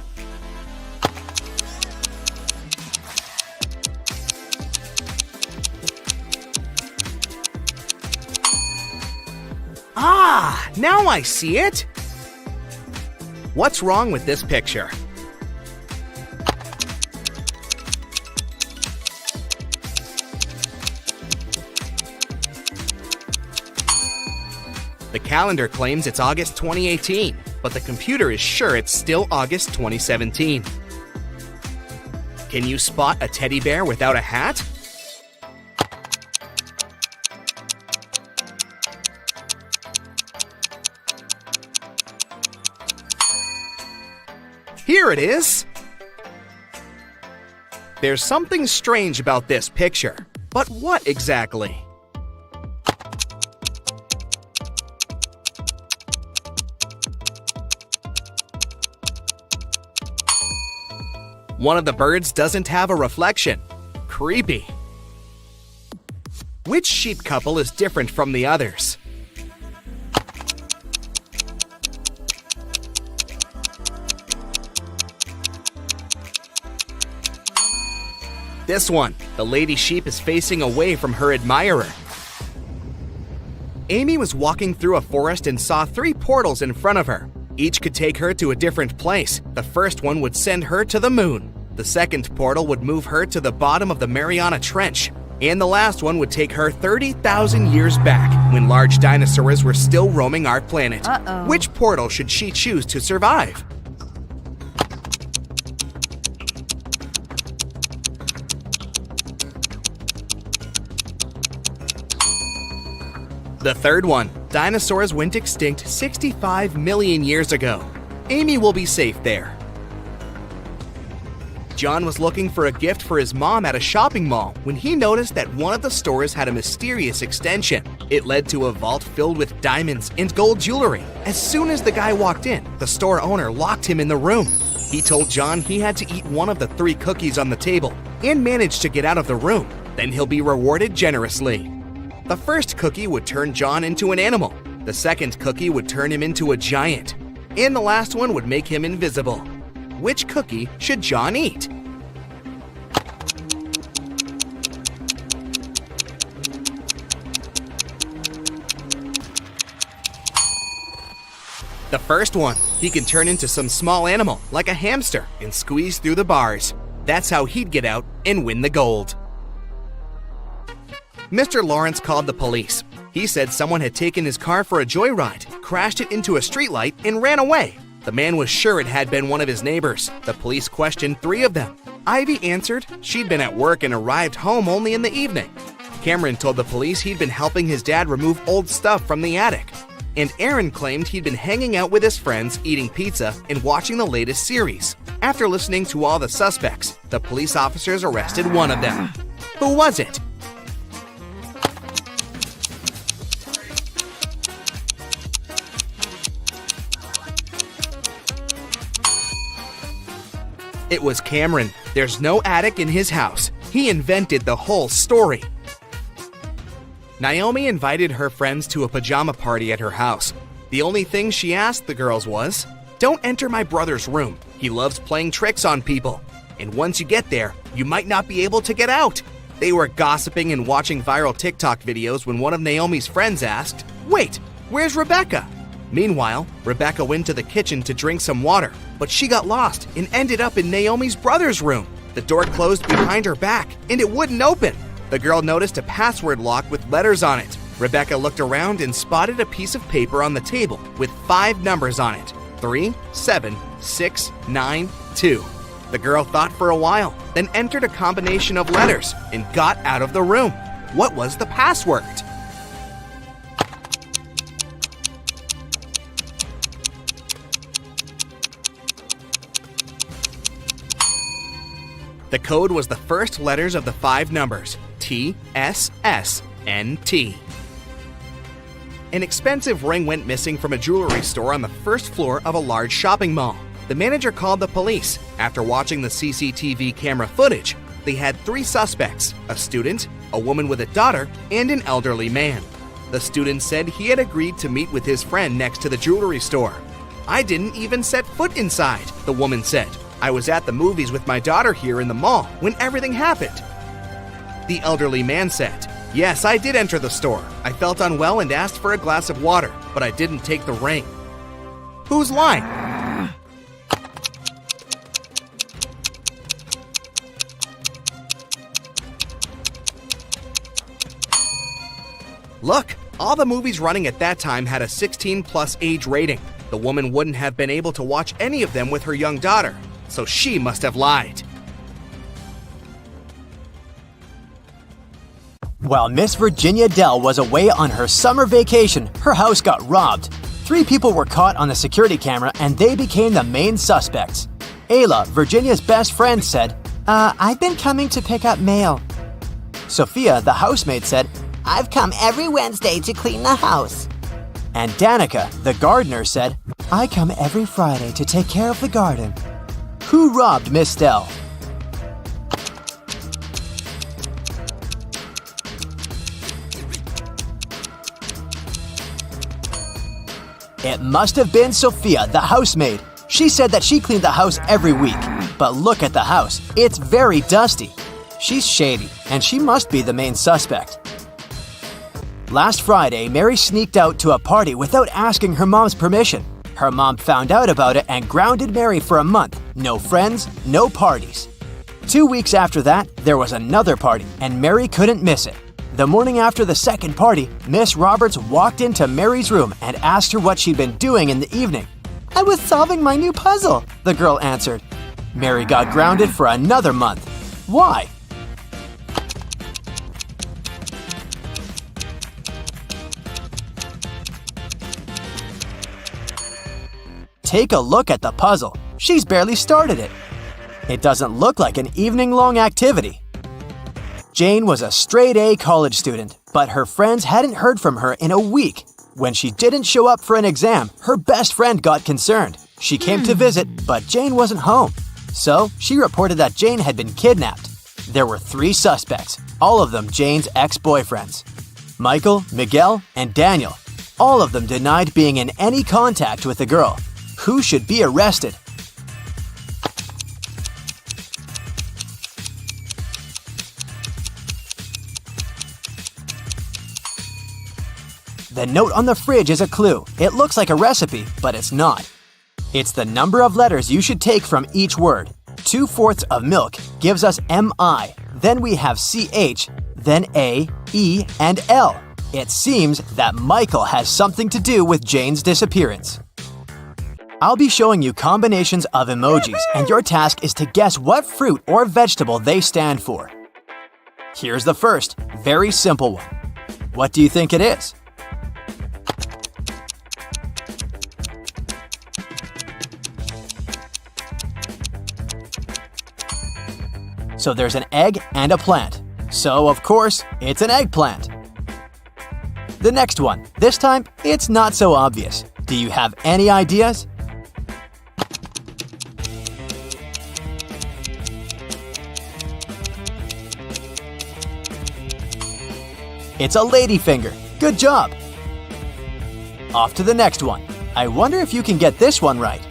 Ah, now I see it! What's wrong with this picture? The calendar claims it's August 2018, but the computer is sure it's still August 2017. Can you spot a teddy bear without a hat? Here it is! There's something strange about this picture, but what exactly? One of the birds doesn't have a reflection. Creepy. Which sheep couple is different from the others? This one. The lady sheep is facing away from her admirer. Amy was walking through a forest and saw 3 portals in front of her. Each could take her to a different place. The first one would send her to the moon. The second portal would move her to the bottom of the Mariana Trench. And the last one would take her 30,000 years back, when large dinosaurs were still roaming our planet. Which portal should she choose to survive? The third one. Dinosaurs went extinct 65 million years ago. Amy will be safe there. John was looking for a gift for his mom at a shopping mall when he noticed that one of the stores had a mysterious extension. It led to a vault filled with diamonds and gold jewelry. As soon as the guy walked in, the store owner locked him in the room. He told John he had to eat one of the 3 cookies on the table and manage to get out of the room. Then he'll be rewarded generously. The first cookie would turn John into an animal. The second cookie would turn him into a giant. And the last one would make him invisible. Which cookie should John eat? The first one. He can turn into some small animal, like a hamster, and squeeze through the bars. That's how he'd get out and win the gold. Mr. Lawrence called the police. He said someone had taken his car for a joyride, crashed it into a streetlight, and ran away. The man was sure it had been one of his neighbors. The police questioned 3 of them. Ivy answered she'd been at work and arrived home only in the evening. Cameron told the police he'd been helping his dad remove old stuff from the attic. And Aaron claimed he'd been hanging out with his friends, eating pizza, and watching the latest series. After listening to all the suspects, the police officers arrested one of them. Who was it? It was Cameron. There's no attic in his house. He invented the whole story. Naomi invited her friends to a pajama party at her house. The only thing she asked the girls was, "Don't enter my brother's room. He loves playing tricks on people. And once you get there, you might not be able to get out." They were gossiping and watching viral TikTok videos when one of Naomi's friends asked, "Wait, where's Rebecca?" Meanwhile, Rebecca went to the kitchen to drink some water, but she got lost and ended up in Naomi's brother's room. The door closed behind her back, and it wouldn't open. The girl noticed a password lock with letters on it. Rebecca looked around and spotted a piece of paper on the table with 5 numbers on it: 3, 7, 6, 9, 2. The girl thought for a while, then entered a combination of letters and got out of the room. What was the password? The code was the first letters of the 5 numbers, T, S, S, N, T. An expensive ring went missing from a jewelry store on the first floor of a large shopping mall. The manager called the police. After watching the CCTV camera footage, they had 3 suspects: a student, a woman with a daughter, and an elderly man. The student said he had agreed to meet with his friend next to the jewelry store. "I didn't even set foot inside," the woman said. "I was at the movies with my daughter here in the mall when everything happened." The elderly man said, "Yes, I did enter the store. I felt unwell and asked for a glass of water, but I didn't take the ring." Who's lying? Look, all the movies running at that time had a 16+ age rating. The woman wouldn't have been able to watch any of them with her young daughter, so she must have lied. While Miss Virginia Dell was away on her summer vacation, her house got robbed. 3 people were caught on the security camera and they became the main suspects. Ayla, Virginia's best friend, said, I've been coming to pick up mail. Sophia, the housemaid, said, I've come every Wednesday to clean the house. And Danica, the gardener, said, I come every Friday to take care of the garden. Who robbed Miss Dell? It must have been Sophia, the housemaid. She said that she cleaned the house every week. But look at the house. It's very dusty. She's shady, and she must be the main suspect. Last Friday, Mary sneaked out to a party without asking her mom's permission. Her mom found out about it and grounded Mary for a month. No friends, no parties. 2 weeks after that, there was another party, and Mary couldn't miss it. The morning after the second party, Miss Roberts walked into Mary's room and asked her what she'd been doing in the evening. I was solving my new puzzle, the girl answered. Mary got grounded for another month. Why? Take a look at the puzzle. She's barely started it. It doesn't look like an evening-long activity. Jane was a straight-A college student, but her friends hadn't heard from her in a week. When she didn't show up for an exam, her best friend got concerned. She came to visit, but Jane wasn't home. So, she reported that Jane had been kidnapped. There were 3 suspects, all of them Jane's ex-boyfriends. Michael, Miguel, and Daniel. All of them denied being in any contact with the girl. Who should be arrested? The note on the fridge is a clue. It looks like a recipe, but it's not. It's the number of letters you should take from each word. 2/4 of milk gives us MI. Then we have CH, then A, E, and L. It seems that Michael has something to do with Jane's disappearance. I'll be showing you combinations of emojis, and your task is to guess what fruit or vegetable they stand for. Here's the first, very simple one. What do you think it is? So there's an egg and a plant. So, of course, it's an eggplant. The next one. This time, it's not so obvious. Do you have any ideas? It's a ladyfinger. Good job! Off to the next one. I wonder if you can get this one right.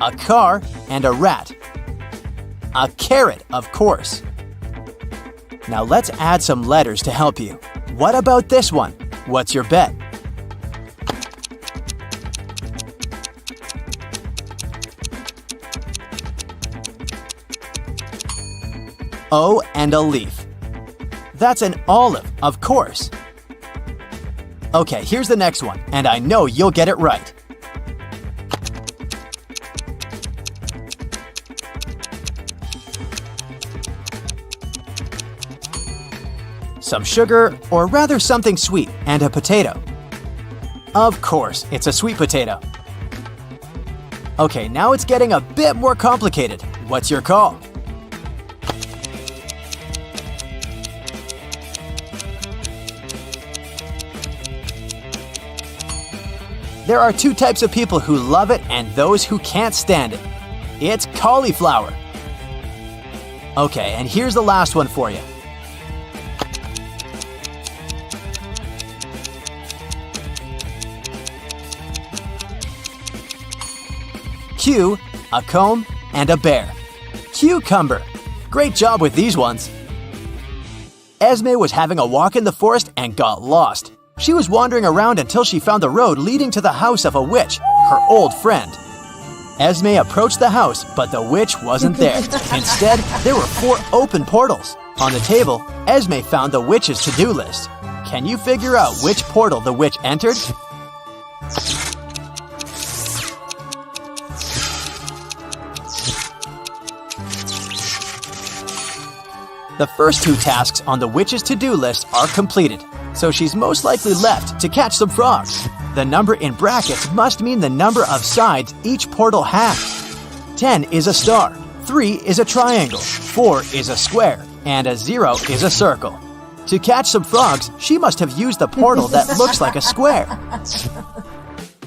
A car and a rat. A carrot, of course. Now let's add some letters to help you. What about this one? What's your bet? O and a leaf. That's an olive, of course. Okay, here's the next one, and I know you'll get it right. Some sugar, or rather something sweet, and a potato. Of course, it's a sweet potato. Okay, now it's getting a bit more complicated. What's your call? There are two types of people who love it and those who can't stand it. It's cauliflower. Okay, and here's the last one for you. Q, a comb, and a bear. Cucumber. Great job with these ones. Esme was having a walk in the forest and got lost. She was wandering around until she found the road leading to the house of a witch, her old friend. Esme approached the house, but the witch wasn't there. Instead, there were 4 open portals. On the table, Esme found the witch's to-do list. Can you figure out which portal the witch entered? The first 2 tasks on the witch's to-do list are completed, so she's most likely left to catch some frogs. The number in brackets must mean the number of sides each portal has. 10 is a star, 3 is a triangle, 4 is a square, and a 0 is a circle. To catch some frogs, she must have used the portal that looks like a square.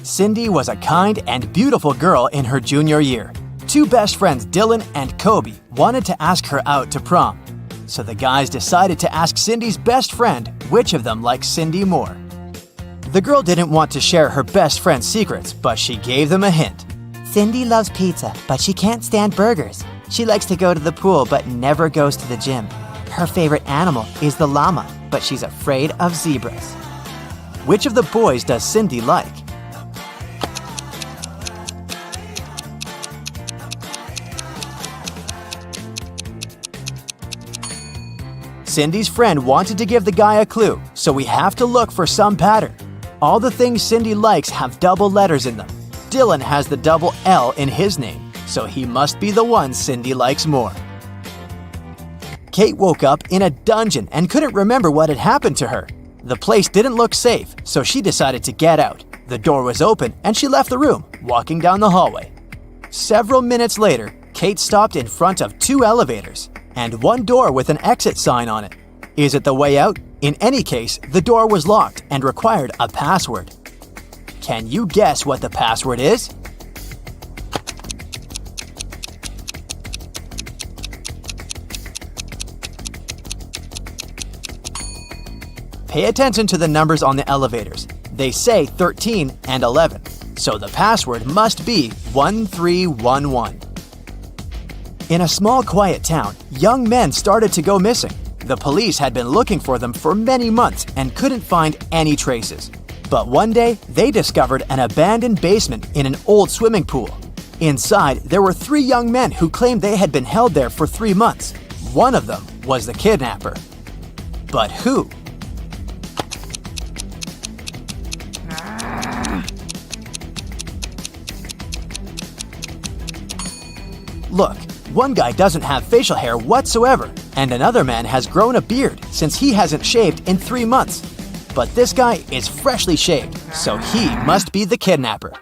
Cindy was a kind and beautiful girl in her junior year. 2 best friends, Dylan and Kobe, wanted to ask her out to prom. So the guys decided to ask Cindy's best friend which of them likes Cindy more. The girl didn't want to share her best friend's secrets, but she gave them a hint. Cindy loves pizza, but she can't stand burgers. She likes to go to the pool, but never goes to the gym. Her favorite animal is the llama, but she's afraid of zebras. Which of the boys does Cindy like? Cindy's friend wanted to give the guy a clue, so we have to look for some pattern. All the things Cindy likes have double letters in them. Dylan has the double L in his name, so he must be the one Cindy likes more. Kate woke up in a dungeon and couldn't remember what had happened to her. The place didn't look safe, so she decided to get out. The door was open and she left the room, walking down the hallway. Several minutes later, Kate stopped in front of 2 elevators and 1 door with an exit sign on it. Is it the way out? In any case, the door was locked and required a password. Can you guess what the password is? Pay attention to the numbers on the elevators. They say 13 and 11, so the password must be 1311. In a small, quiet town, young men started to go missing. The police had been looking for them for many months and couldn't find any traces. But one day, they discovered an abandoned basement in an old swimming pool. Inside, there were 3 young men who claimed they had been held there for 3 months. One of them was the kidnapper. But who? Look, one guy doesn't have facial hair whatsoever, and another man has grown a beard since he hasn't shaved in 3 months. But this guy is freshly shaved, so he must be the kidnapper.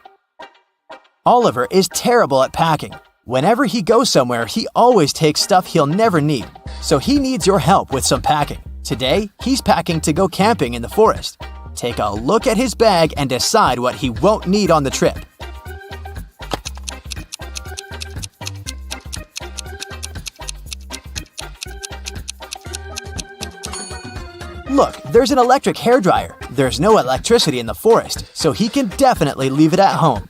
Oliver is terrible at packing. Whenever he goes somewhere, he always takes stuff he'll never need, so he needs your help with some packing. Today, he's packing to go camping in the forest. Take a look at his bag and decide what he won't need on the trip. Look, there's an electric hairdryer. There's no electricity in the forest, so he can definitely leave it at home.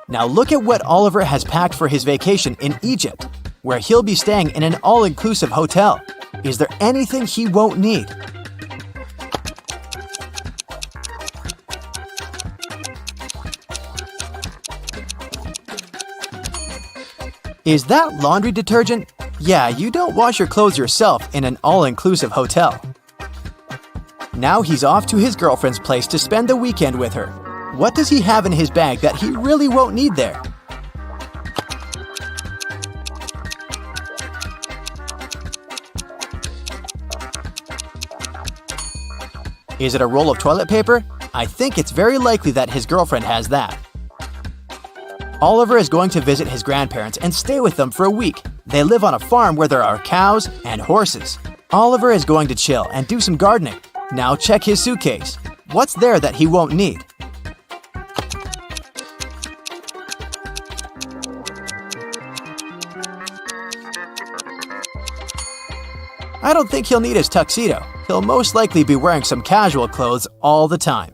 Now look at what Oliver has packed for his vacation in Egypt, where he'll be staying in an all-inclusive hotel. Is there anything he won't need? Is that laundry detergent? Yeah, you don't wash your clothes yourself in an all-inclusive hotel. Now he's off to his girlfriend's place to spend the weekend with her. What does he have in his bag that he really won't need there? Is it a roll of toilet paper? I think it's very likely that his girlfriend has that. Oliver is going to visit his grandparents and stay with them for a week. They live on a farm where there are cows and horses. Oliver is going to chill and do some gardening. Now check his suitcase. What's there that he won't need? I don't think he'll need his tuxedo. He'll most likely be wearing some casual clothes all the time.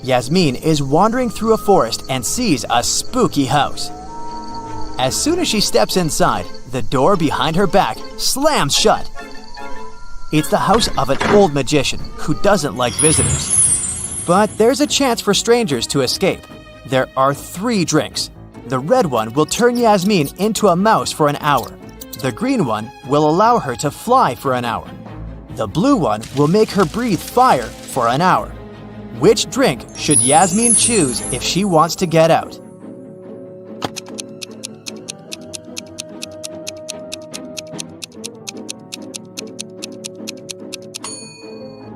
Yasmin is wandering through a forest and sees a spooky house. As soon as she steps inside, the door behind her back slams shut. It's the house of an old magician who doesn't like visitors. But there's a chance for strangers to escape. There are 3 drinks. The red one will turn Yasmin into a mouse for an hour. The green one will allow her to fly for an hour. The blue one will make her breathe fire for an hour. Which drink should Yasmin choose if she wants to get out?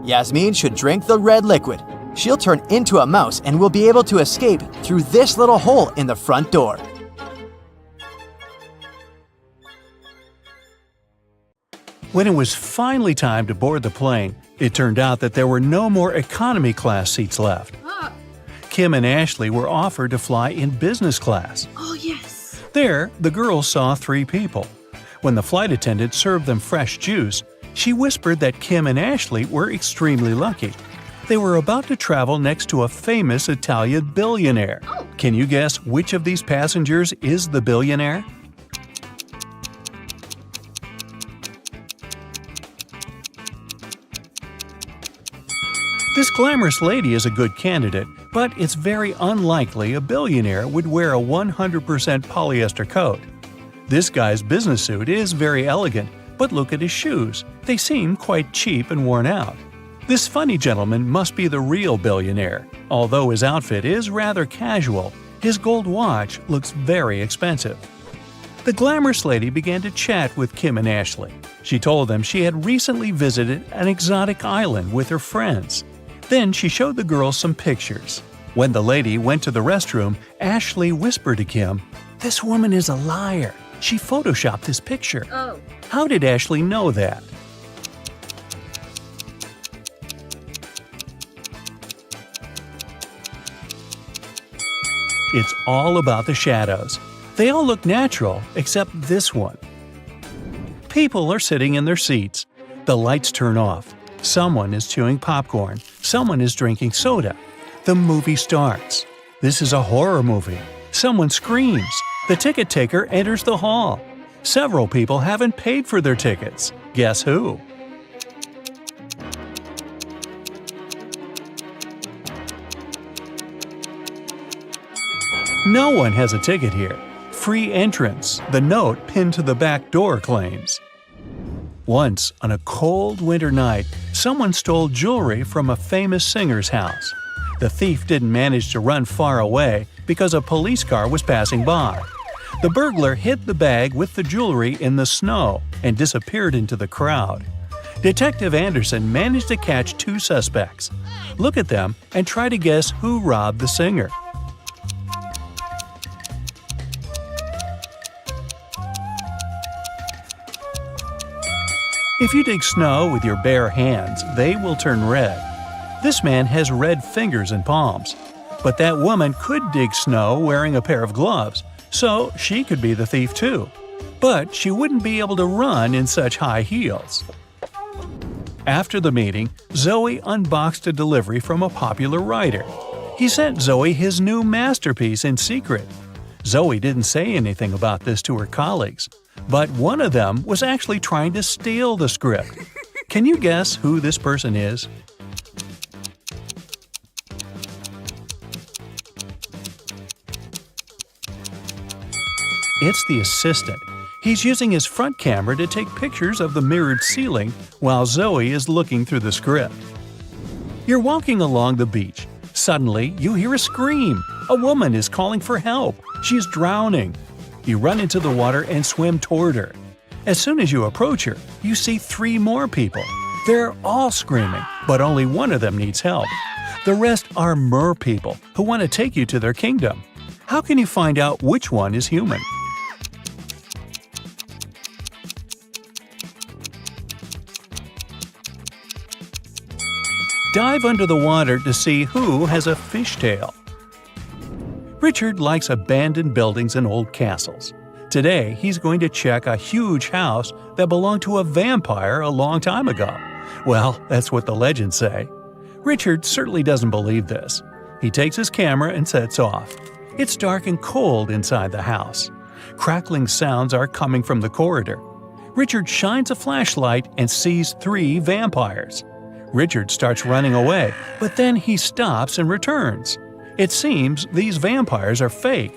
Yasmin should drink the red liquid. She'll turn into a mouse and will be able to escape through this little hole in the front door. When it was finally time to board the plane, it turned out that there were no more economy class seats left. Kim and Ashley were offered to fly in business class. Oh, yes. There, the girls saw 3 people. When the flight attendant served them fresh juice, she whispered that Kim and Ashley were extremely lucky. They were about to travel next to a famous Italian billionaire. Can you guess which of these passengers is the billionaire? This glamorous lady is a good candidate, but it's very unlikely a billionaire would wear a 100% polyester coat. This guy's business suit is very elegant, but look at his shoes. They seem quite cheap and worn out. This funny gentleman must be the real billionaire. Although his outfit is rather casual, his gold watch looks very expensive. The glamorous lady began to chat with Kim and Ashley. She told them she had recently visited an exotic island with her friends. Then she showed the girls some pictures. When the lady went to the restroom, Ashley whispered to Kim, "This woman is a liar. She photoshopped this picture." Oh. How did Ashley know that? It's all about the shadows. They all look natural, except this one. People are sitting in their seats. The lights turn off. Someone is chewing popcorn. Someone is drinking soda. The movie starts. This is a horror movie. Someone screams. The ticket taker enters the hall. Several people haven't paid for their tickets. Guess who? No one has a ticket here. Free entrance, the note pinned to the back door claims. Once, on a cold winter night, someone stole jewelry from a famous singer's house. The thief didn't manage to run far away because a police car was passing by. The burglar hid the bag with the jewelry in the snow and disappeared into the crowd. Detective Anderson managed to catch 2 suspects. Look at them and try to guess who robbed the singer. If you dig snow with your bare hands, they will turn red. This man has red fingers and palms. But that woman could dig snow wearing a pair of gloves, so she could be the thief too. But she wouldn't be able to run in such high heels. After the meeting, Zoe unboxed a delivery from a popular writer. He sent Zoe his new masterpiece in secret. Zoe didn't say anything about this to her colleagues, but one of them was actually trying to steal the script. Can you guess who this person is? It's the assistant. He's using his front camera to take pictures of the mirrored ceiling while Zoe is looking through the script. You're walking along the beach. Suddenly, you hear a scream. A woman is calling for help. She's drowning. You run into the water and swim toward her. As soon as you approach her, you see 3 more people. They're all screaming, but only one of them needs help. The rest are mer people who want to take you to their kingdom. How can you find out which one is human? Dive under the water to see who has a fishtail. Richard likes abandoned buildings and old castles. Today, he's going to check a huge house that belonged to a vampire a long time ago. Well, that's what the legends say. Richard certainly doesn't believe this. He takes his camera and sets off. It's dark and cold inside the house. Crackling sounds are coming from the corridor. Richard shines a flashlight and sees 3 vampires. Richard starts running away, but then he stops and returns. It seems these vampires are fake.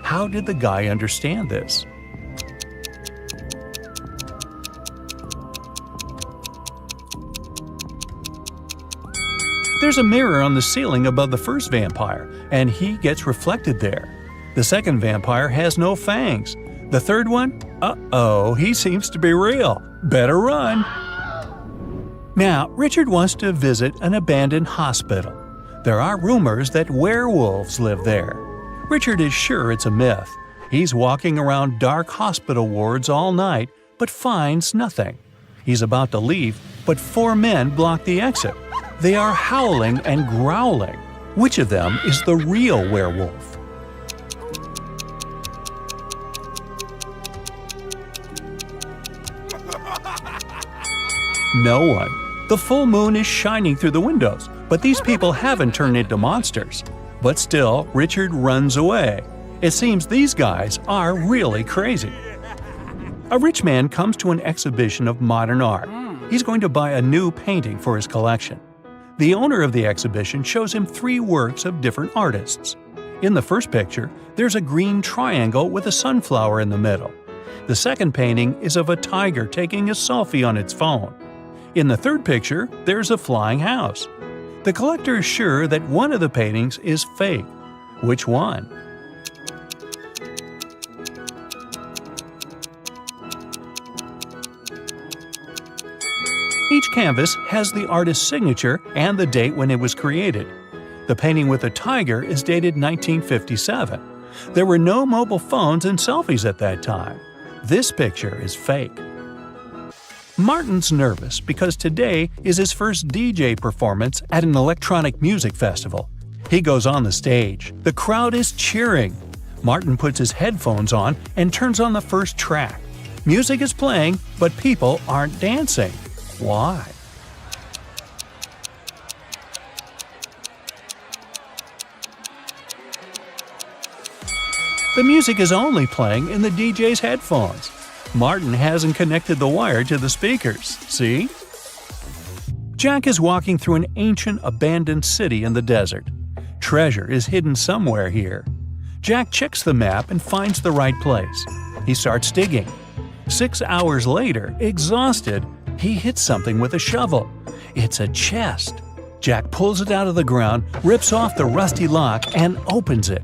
How did the guy understand this? There's a mirror on the ceiling above the first vampire, and he gets reflected there. The second vampire has no fangs. The third one? Uh-oh, he seems to be real. Better run! Now, Richard wants to visit an abandoned hospital. There are rumors that werewolves live there. Richard is sure it's a myth. He's walking around dark hospital wards all night, but finds nothing. He's about to leave, but 4 men block the exit. They are howling and growling. Which of them is the real werewolf? No one. The full moon is shining through the windows, but these people haven't turned into monsters. But still, Richard runs away. It seems these guys are really crazy. A rich man comes to an exhibition of modern art. He's going to buy a new painting for his collection. The owner of the exhibition shows him 3 works of different artists. In the first picture, there's a green triangle with a sunflower in the middle. The second painting is of a tiger taking a selfie on its phone. In the third picture, there's a flying house. The collector is sure that one of the paintings is fake. Which one? Each canvas has the artist's signature and the date when it was created. The painting with the tiger is dated 1957. There were no mobile phones and selfies at that time. This picture is fake. Martin's nervous because today is his first DJ performance at an electronic music festival. He goes on the stage. The crowd is cheering. Martin puts his headphones on and turns on the first track. Music is playing, but people aren't dancing. Why? The music is only playing in the DJ's headphones. Martin hasn't connected the wire to the speakers, see? Jack is walking through an ancient, abandoned city in the desert. Treasure is hidden somewhere here. Jack checks the map and finds the right place. He starts digging. 6 hours later, exhausted, he hits something with a shovel. It's a chest. Jack pulls it out of the ground, rips off the rusty lock, and opens it.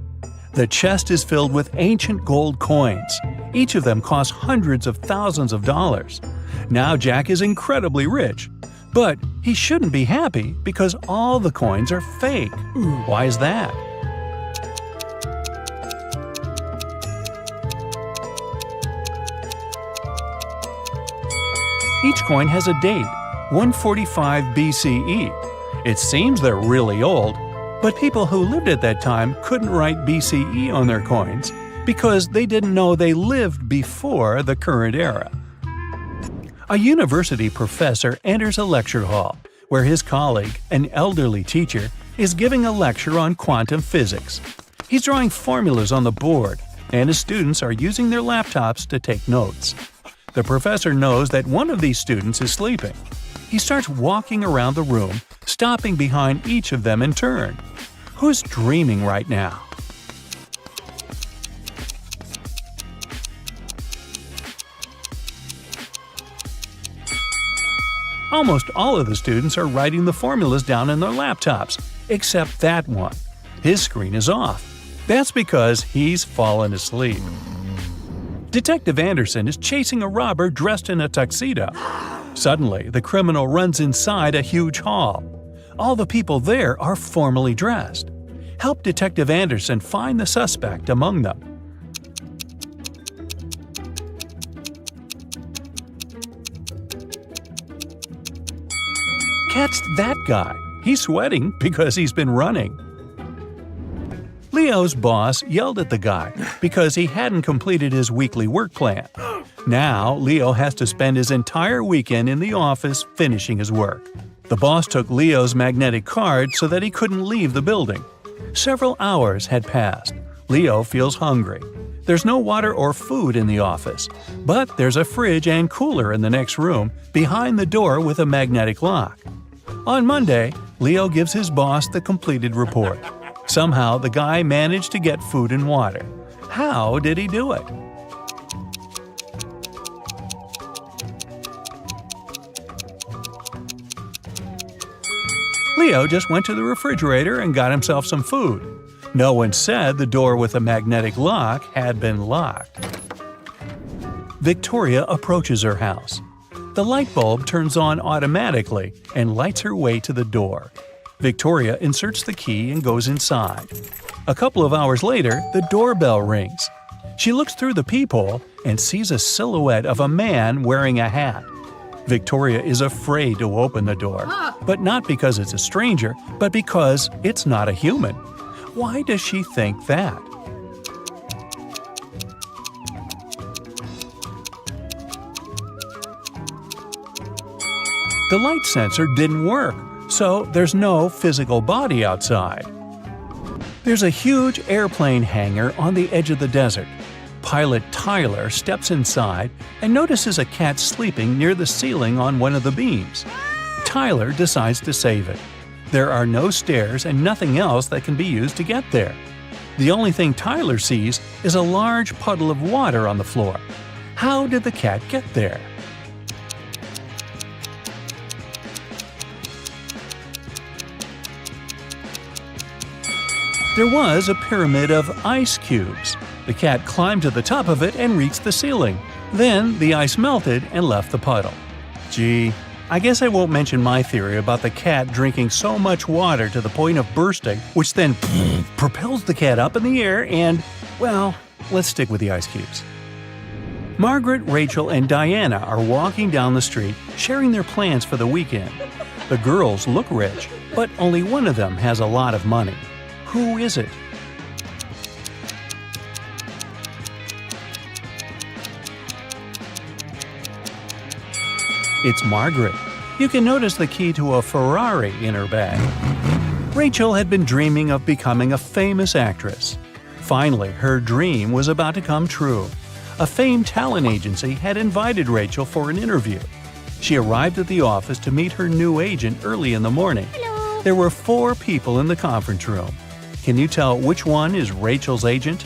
The chest is filled with ancient gold coins. Each of them costs hundreds of thousands of dollars. Now Jack is incredibly rich. But he shouldn't be happy because all the coins are fake. Why is that? Each coin has a date, 145 BCE. It seems they're really old, but people who lived at that time couldn't write BCE on their coins because they didn't know they lived before the current era. A university professor enters a lecture hall where his colleague, an elderly teacher, is giving a lecture on quantum physics. He's drawing formulas on the board, and his students are using their laptops to take notes. The professor knows that one of these students is sleeping. He starts walking around the room, stopping behind each of them in turn. Who's dreaming right now? Almost all of the students are writing the formulas down in their laptops, except that one. His screen is off. That's because he's fallen asleep. Detective Anderson is chasing a robber dressed in a tuxedo. Suddenly, the criminal runs inside a huge hall. All the people there are formally dressed. Help Detective Anderson find the suspect among them. Catch that guy. He's sweating because he's been running. Leo's boss yelled at the guy because he hadn't completed his weekly work plan. Now, Leo has to spend his entire weekend in the office finishing his work. The boss took Leo's magnetic card so that he couldn't leave the building. Several hours had passed. Leo feels hungry. There's no water or food in the office, but there's a fridge and cooler in the next room behind the door with a magnetic lock. On Monday, Leo gives his boss the completed report. Somehow, the guy managed to get food and water. How did he do it? Leo just went to the refrigerator and got himself some food. No one said the door with a magnetic lock had been locked. Victoria approaches her house. The light bulb turns on automatically and lights her way to the door. Victoria inserts the key and goes inside. A couple of hours later, the doorbell rings. She looks through the peephole and sees a silhouette of a man wearing a hat. Victoria is afraid to open the door, but not because it's a stranger, but because it's not a human. Why does she think that? The light sensor didn't work, so there's no physical body outside. There's a huge airplane hangar on the edge of the desert. Pilot Tyler steps inside and notices a cat sleeping near the ceiling on one of the beams. Tyler decides to save it. There are no stairs and nothing else that can be used to get there. The only thing Tyler sees is a large puddle of water on the floor. How did the cat get there? There was a pyramid of ice cubes. The cat climbed to the top of it and reached the ceiling. Then the ice melted and left the puddle. Gee, I guess I won't mention my theory about the cat drinking so much water to the point of bursting, which then propels the cat up in the air and, well, let's stick with the ice cubes. Margaret, Rachel, and Diana are walking down the street, sharing their plans for the weekend. The girls look rich, but only one of them has a lot of money. Who is it? It's Margaret. You can notice the key to a Ferrari in her bag. Rachel had been dreaming of becoming a famous actress. Finally, her dream was about to come true. A famed talent agency had invited Rachel for an interview. She arrived at the office to meet her new agent early in the morning. Hello. There were 4 people in the conference room: Can you tell which one is Rachel's agent?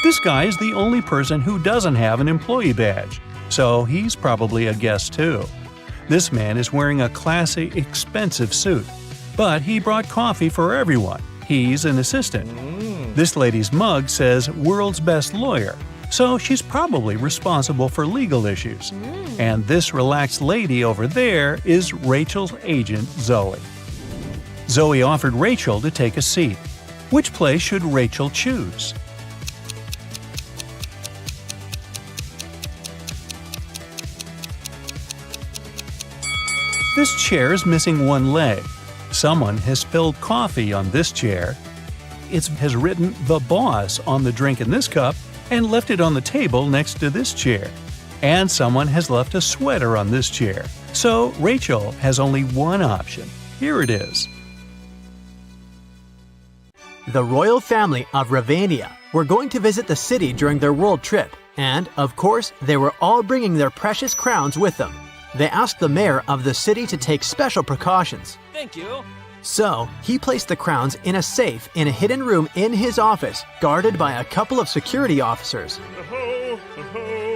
This guy is the only person who doesn't have an employee badge, so he's probably a guest too. This man is wearing a classy, expensive suit, but he brought coffee for everyone. He's an assistant. This lady's mug says "World's Best Lawyer," so she's probably responsible for legal issues. And this relaxed lady over there is Rachel's agent, Zoe. Zoe offered Rachel to take a seat. Which place should Rachel choose? This chair is missing one leg. Someone has spilled coffee on this chair. It has written "The Boss" on the drink in this cup and left it on the table next to this chair. And someone has left a sweater on this chair. So Rachel has only one option. Here it is. The royal family of Ravania were going to visit the city during their world trip, and, of course, they were all bringing their precious crowns with them. They asked the mayor of the city to take special precautions. Thank you. So, he placed the crowns in a safe in a hidden room in his office, guarded by a couple of security officers.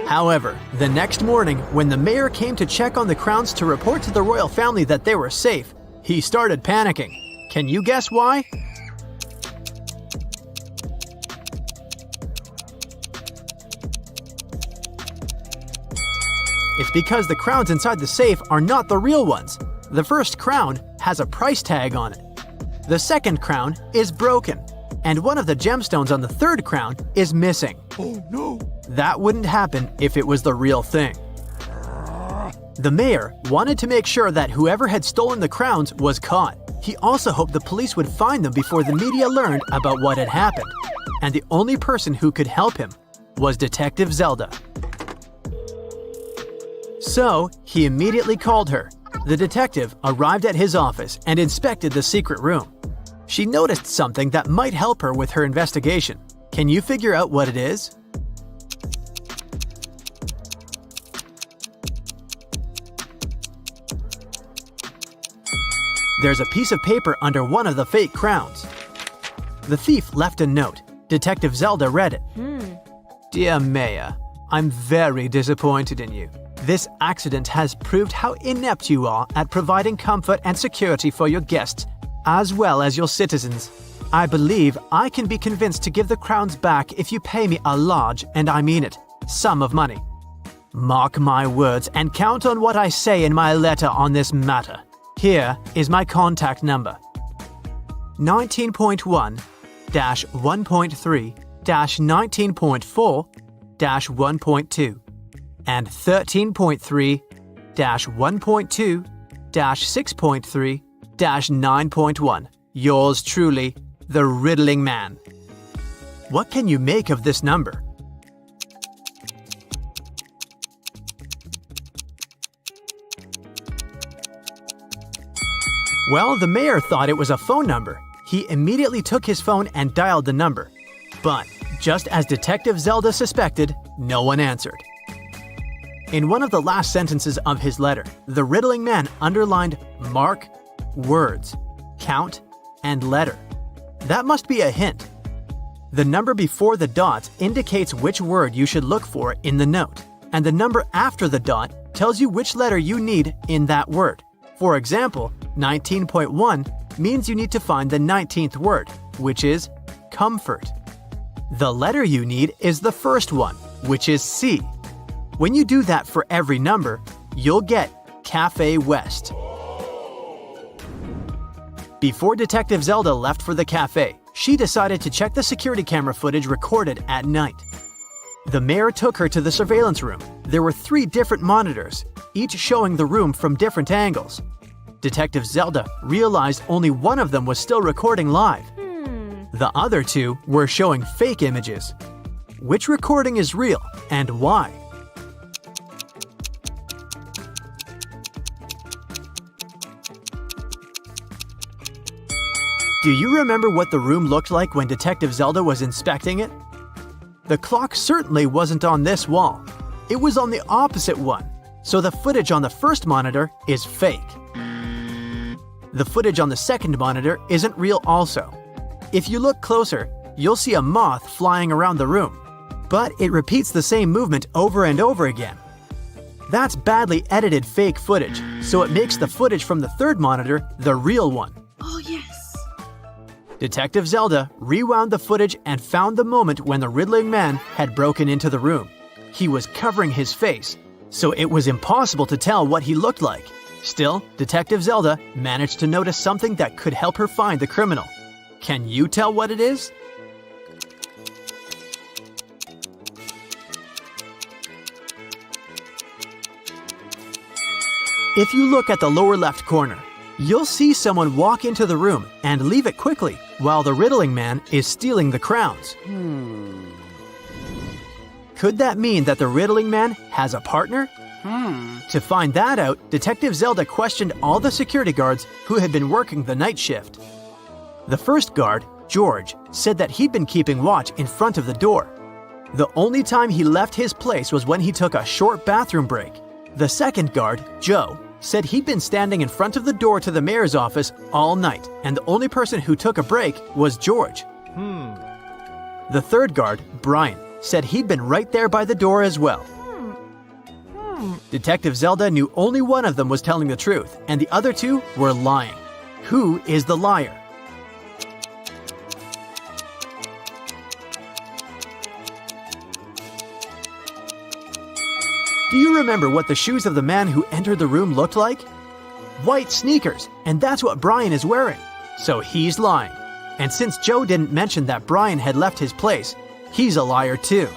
However, the next morning, when the mayor came to check on the crowns to report to the royal family that they were safe, he started panicking. Can you guess why? It's because the crowns inside the safe are not the real ones. The first crown has a price tag on it. The second crown is broken. And one of the gemstones on the third crown is missing. Oh no! That wouldn't happen if it was the real thing. The mayor wanted to make sure that whoever had stolen the crowns was caught. He also hoped the police would find them before the media learned about what had happened. And the only person who could help him was Detective Zelda. So, he immediately called her. The detective arrived at his office and inspected the secret room. She noticed something that might help her with her investigation. Can you figure out what it is? There's a piece of paper under one of the fake crowns. The thief left a note. Detective Zelda read it. Dear Maya, I'm very disappointed in you. This accident has proved how inept you are at providing comfort and security for your guests, as well as your citizens. I believe I can be convinced to give the crowns back if you pay me a large, and I mean it, sum of money. Mark my words and count on what I say in my letter on this matter. Here is my contact number. 19.1-1.3-19.4-1.2 and 13.3-1.2-6.3-9.1. Yours truly, the Riddling Man. What can you make of this number? Well, the mayor thought it was a phone number. He immediately took his phone and dialed the number. But, just as Detective Zelda suspected, no one answered. In one of the last sentences of his letter, the Riddling Man underlined mark, words, count, and letter. That must be a hint. The number before the dot indicates which word you should look for in the note, and the number after the dot tells you which letter you need in that word. For example, 19.1 means you need to find the 19th word, which is comfort. The letter you need is the first one, which is C. When you do that for every number, you'll get Cafe West. Before Detective Zelda left for the cafe, she decided to check the security camera footage recorded at night. The mayor took her to the surveillance room. There were 3 different monitors, each showing the room from different angles. Detective Zelda realized only one of them was still recording live. The other 2 were showing fake images. Which recording is real and why? Do you remember what the room looked like when Detective Zelda was inspecting it? The clock certainly wasn't on this wall. It was on the opposite one. so the footage on the first monitor is fake. The footage on the second monitor isn't real also. If you look closer, you'll see a moth flying around the room, but it repeats the same movement over and over again. That's badly edited fake footage, so it makes the footage from the third monitor the real one. Oh, yes. Detective Zelda rewound the footage and found the moment when the riddling man had broken into the room. He was covering his face, so it was impossible to tell what he looked like. Still, Detective Zelda managed to notice something that could help her find the criminal. Can you tell what it is? If you look at the lower left corner, you'll see someone walk into the room and leave it quickly while the riddling man is stealing the crowns. Could that mean that the riddling man has a partner? To find that out, Detective Zelda questioned all the security guards who had been working the night shift. The first guard, George, said that he'd been keeping watch in front of the door. The only time he left his place was when he took a short bathroom break. The second guard, Joe, said he'd been standing in front of the door to the mayor's office all night, and the only person who took a break was George. The third guard, Brian, said he'd been right there by the door as well. Detective Zelda knew only one of them was telling the truth, and the other two were lying. Who is the liar? Do you remember what the shoes of the man who entered the room looked like? White sneakers, and that's what Brian is wearing. So he's lying. And since Joe didn't mention that Brian had left his place, he's a liar too.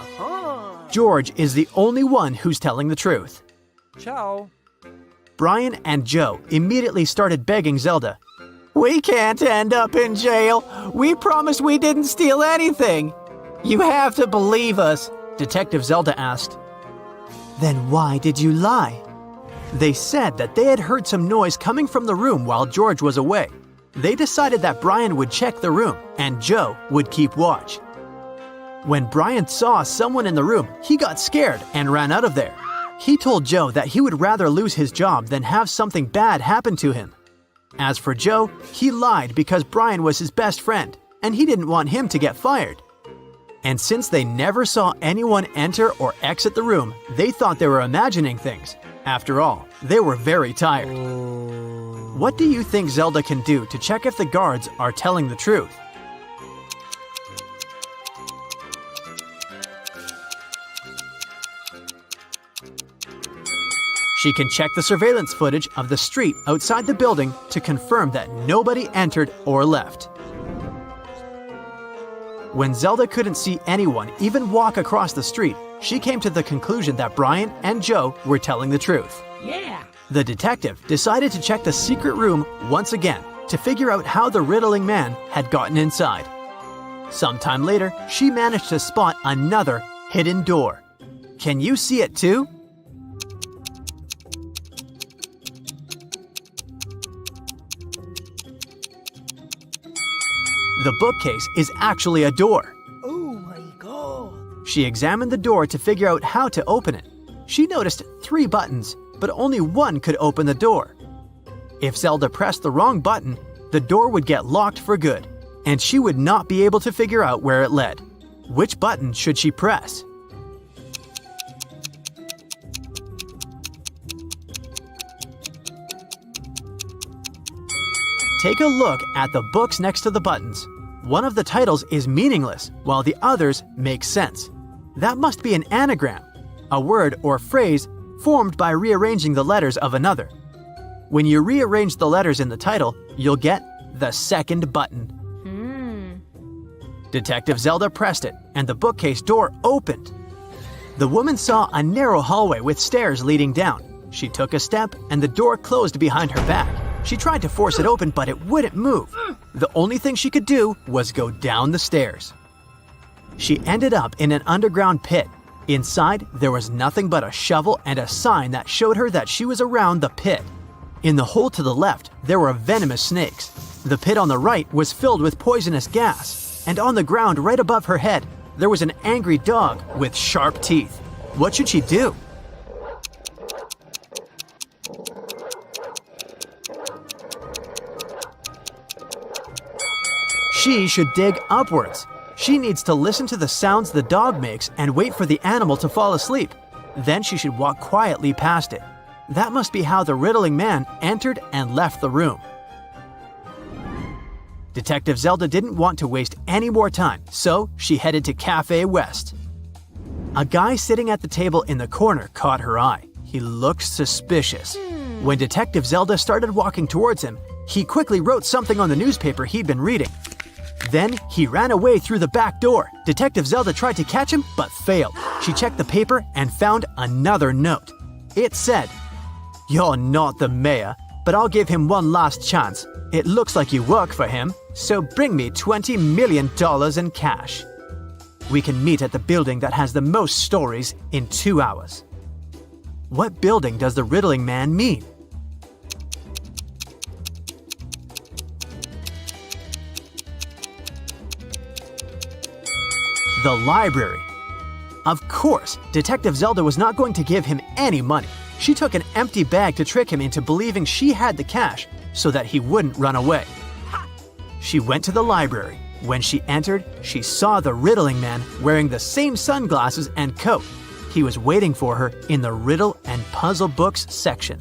George is the only one who's telling the truth. Ciao. Brian and Joe immediately started begging Zelda. "We can't end up in jail. We promised we didn't steal anything. You have to believe us," Detective Zelda asked. "Then why did you lie?" They said that they had heard some noise coming from the room while George was away. They decided that Brian would check the room and Joe would keep watch. When Brian saw someone in the room, he got scared and ran out of there. He told Joe that he would rather lose his job than have something bad happen to him. As for Joe, he lied because Brian was his best friend, and he didn't want him to get fired. And since they never saw anyone enter or exit the room, they thought they were imagining things. After all, they were very tired. What do you think Zelda can do to check if the guards are telling the truth? She can check the surveillance footage of the street outside the building to confirm that nobody entered or left. When Zelda couldn't see anyone even walk across the street, she came to the conclusion that Brian and Joe were telling the truth. Yeah. The detective decided to check the secret room once again to figure out how the riddling man had gotten inside. Sometime later, she managed to spot another hidden door. Can you see it too? The bookcase is actually a door. Oh my god. She examined the door to figure out how to open it. She noticed 3 buttons, but only one could open the door. If Zelda pressed the wrong button, the door would get locked for good, and she would not be able to figure out where it led. Which button should she press? Take a look at the books next to the buttons. One of the titles is meaningless, while the others make sense. That must be an anagram, a word or phrase formed by rearranging the letters of another. When you rearrange the letters in the title, you'll get the second button. Detective Zelda pressed it, and the bookcase door opened. The woman saw a narrow hallway with stairs leading down. She took a step, and the door closed behind her back. She tried to force it open, but it wouldn't move. The only thing she could do was go down the stairs. She ended up in an underground pit. Inside, there was nothing but a shovel and a sign that showed her that she was around the pit. In the hole to the left, there were venomous snakes. The pit on the right was filled with poisonous gas. And on the ground right above her head, there was an angry dog with sharp teeth. What should she do? She should dig upwards. She needs to listen to the sounds the dog makes and wait for the animal to fall asleep. Then she should walk quietly past it. That must be how the riddling man entered and left the room. Detective Zelda didn't want to waste any more time, so she headed to Cafe West. A guy sitting at the table in the corner caught her eye. He looked suspicious. When Detective Zelda started walking towards him, he quickly wrote something on the newspaper he'd been reading. Then he ran away through the back door. Detective Zelda tried to catch him, but failed. She checked the paper and found another note. It said, "You're not the mayor, but I'll give him one last chance. It looks like you work for him, so bring me $20 million in cash. We can meet at the building that has the most stories in 2 hours." What building does the riddling man mean? The library. Of course, Detective Zelda was not going to give him any money. She took an empty bag to trick him into believing she had the cash so that he wouldn't run away. She went to the library. When she entered, she saw the riddling man wearing the same sunglasses and coat. He was waiting for her in the riddle and puzzle books section.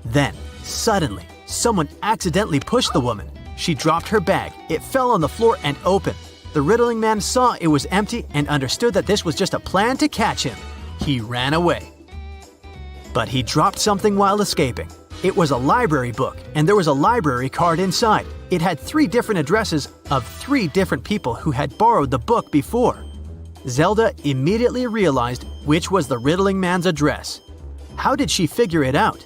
Then, suddenly, someone accidentally pushed the woman. She dropped her bag. It fell on the floor and opened. The riddling man saw it was empty and understood that this was just a plan to catch him. He ran away. But he dropped something while escaping. It was a library book, and there was a library card inside. It had 3 different addresses of 3 different people who had borrowed the book before. Zelda immediately realized which was the riddling man's address. How did she figure it out?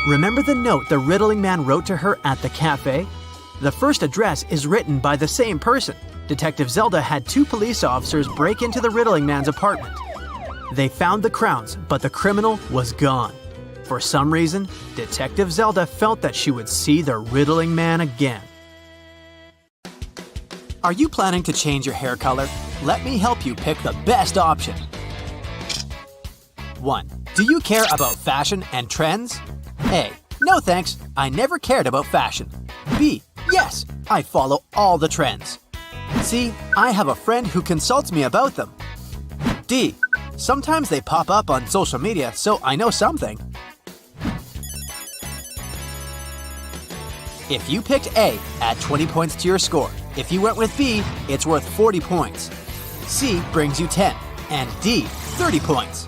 Remember the note the riddling man wrote to her at the cafe? The first address is written by the same person. Detective Zelda had 2 police officers break into the riddling man's apartment. They found the crowns, but the criminal was gone. For some reason, Detective Zelda felt that she would see the riddling man again. Are you planning to change your hair color? Let me help you pick the best option. 1. Do you care about fashion and trends? A. No thanks, I never cared about fashion. B. Yes, I follow all the trends. C. I have a friend who consults me about them. D. Sometimes they pop up on social media, so I know something. If you picked A, add 20 points to your score. If you went with B, it's worth 40 points. C brings you 10, and D, 30 points.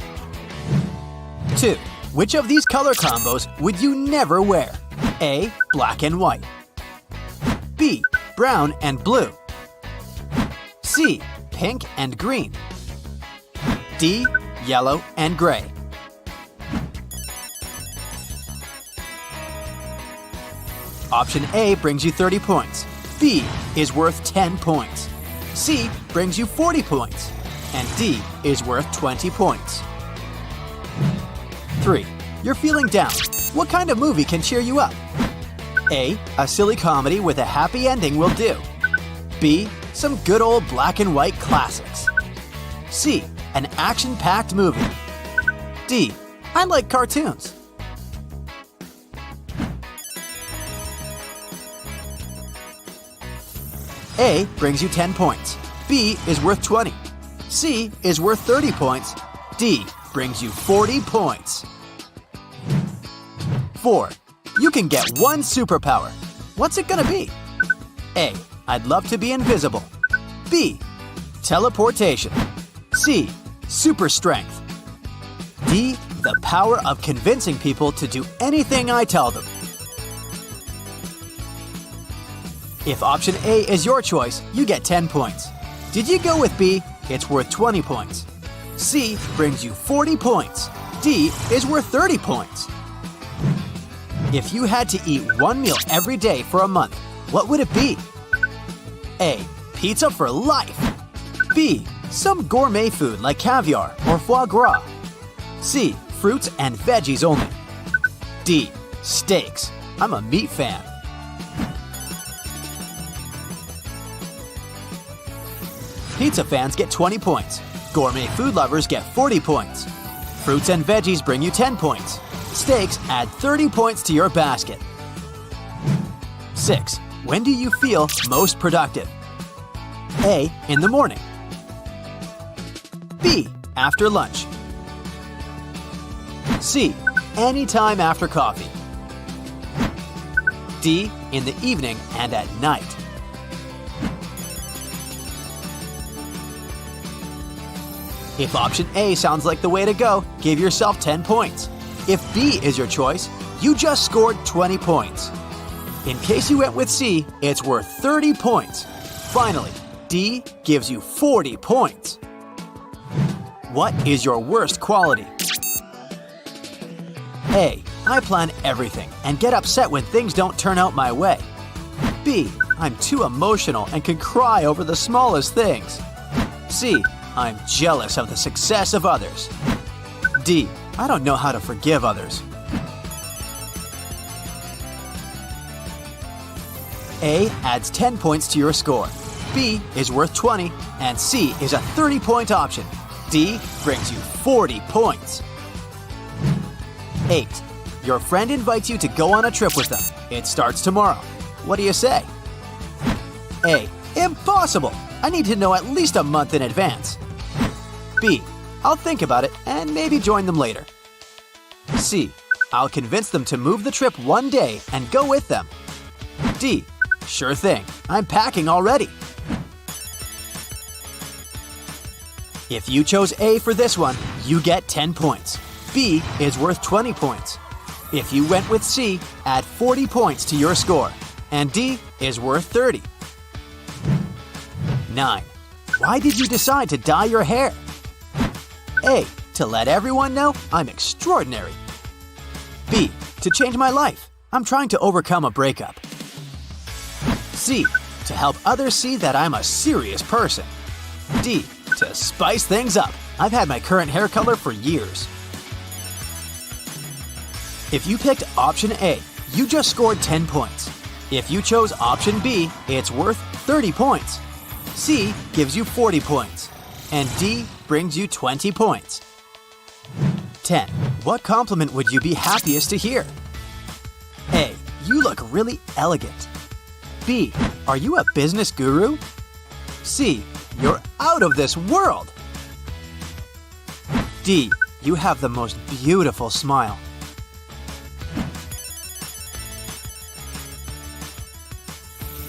2. Which of these color combos would you never wear? A. Black and white. B. Brown and blue. C. Pink and green. D. Yellow and gray. Option A brings you 30 points. B is worth 10 points. C brings you 40 points. And D is worth 20 points. 3. You're feeling down. What kind of movie can cheer you up? A. A silly comedy with a happy ending will do. B. Some good old black and white classics. C. An action-packed movie. D. I like cartoons. A brings you 10 points. B is worth 20. C is worth 30 points. D brings you 40 points. 4. You can get one superpower. What's it gonna be? A. I'd love to be invisible. B. Teleportation. C. Super strength. D. The power of convincing people to do anything I tell them. If option A is your choice, you get 10 points. Did you go with B? It's worth 20 points. C brings you 40 points. D is worth 30 points. If you had to eat one meal every day for a month, what would it be? A. Pizza for life. B. Some gourmet food like caviar or foie gras. C. Fruits and veggies only. D. Steaks. I'm a meat fan. Pizza fans get 20 points. Gourmet food lovers get 40 points. Fruits and veggies bring you 10 points. Steaks add 30 points to your basket. 6. When do you feel most productive? A. In the morning. B. After lunch. C. Anytime after coffee. D. In the evening and at night. If option A sounds like the way to go, give yourself 10 points. If B is your choice, you just scored 20 points. In case you went with C, it's worth 30 points. Finally, D gives you 40 points. What is your worst quality? A. I plan everything and get upset when things don't turn out my way. B. I'm too emotional and can cry over the smallest things. C. I'm jealous of the success of others. D. I don't know how to forgive others. A adds 10 points to your score. B is worth 20, and C is a 30-point option. D brings you 40 points. 8. Your friend invites you to go on a trip with them. It starts tomorrow. What do you say? A. Impossible! I need to know at least a month in advance. B. I'll think about it and maybe join them later. C. I'll convince them to move the trip one day and go with them. D. Sure thing. I'm packing already. If you chose A for this one, you get 10 points. B is worth 20 points. If you went with C, add 40 points to your score. And D is worth 30. 9. Why did you decide to dye your hair? A. To let everyone know I'm extraordinary. B. To change my life. I'm trying to overcome a breakup. C. To help others see that I'm a serious person. D. To spice things up. I've had my current hair color for years. If you picked option A, you just scored 10 points. If you chose option B, it's worth 30 points. C gives you 40 points. And D brings you 20 points. 10. What compliment would you be happiest to hear? A. You look really elegant. B. Are you a business guru? C. You're out of this world. D. You have the most beautiful smile.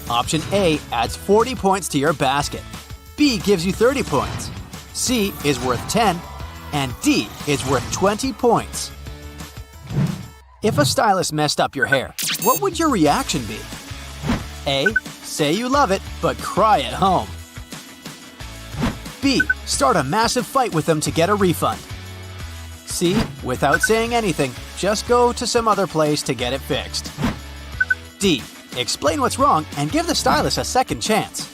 Option A adds 40 points to your basket. B gives you 30 points. C is worth 10, and D is worth 20 points. If a stylist messed up your hair, what would your reaction be? A. Say you love it, but cry at home. B. Start a massive fight with them to get a refund. C. Without saying anything, just go to some other place to get it fixed. D. Explain what's wrong and give the stylist a second chance.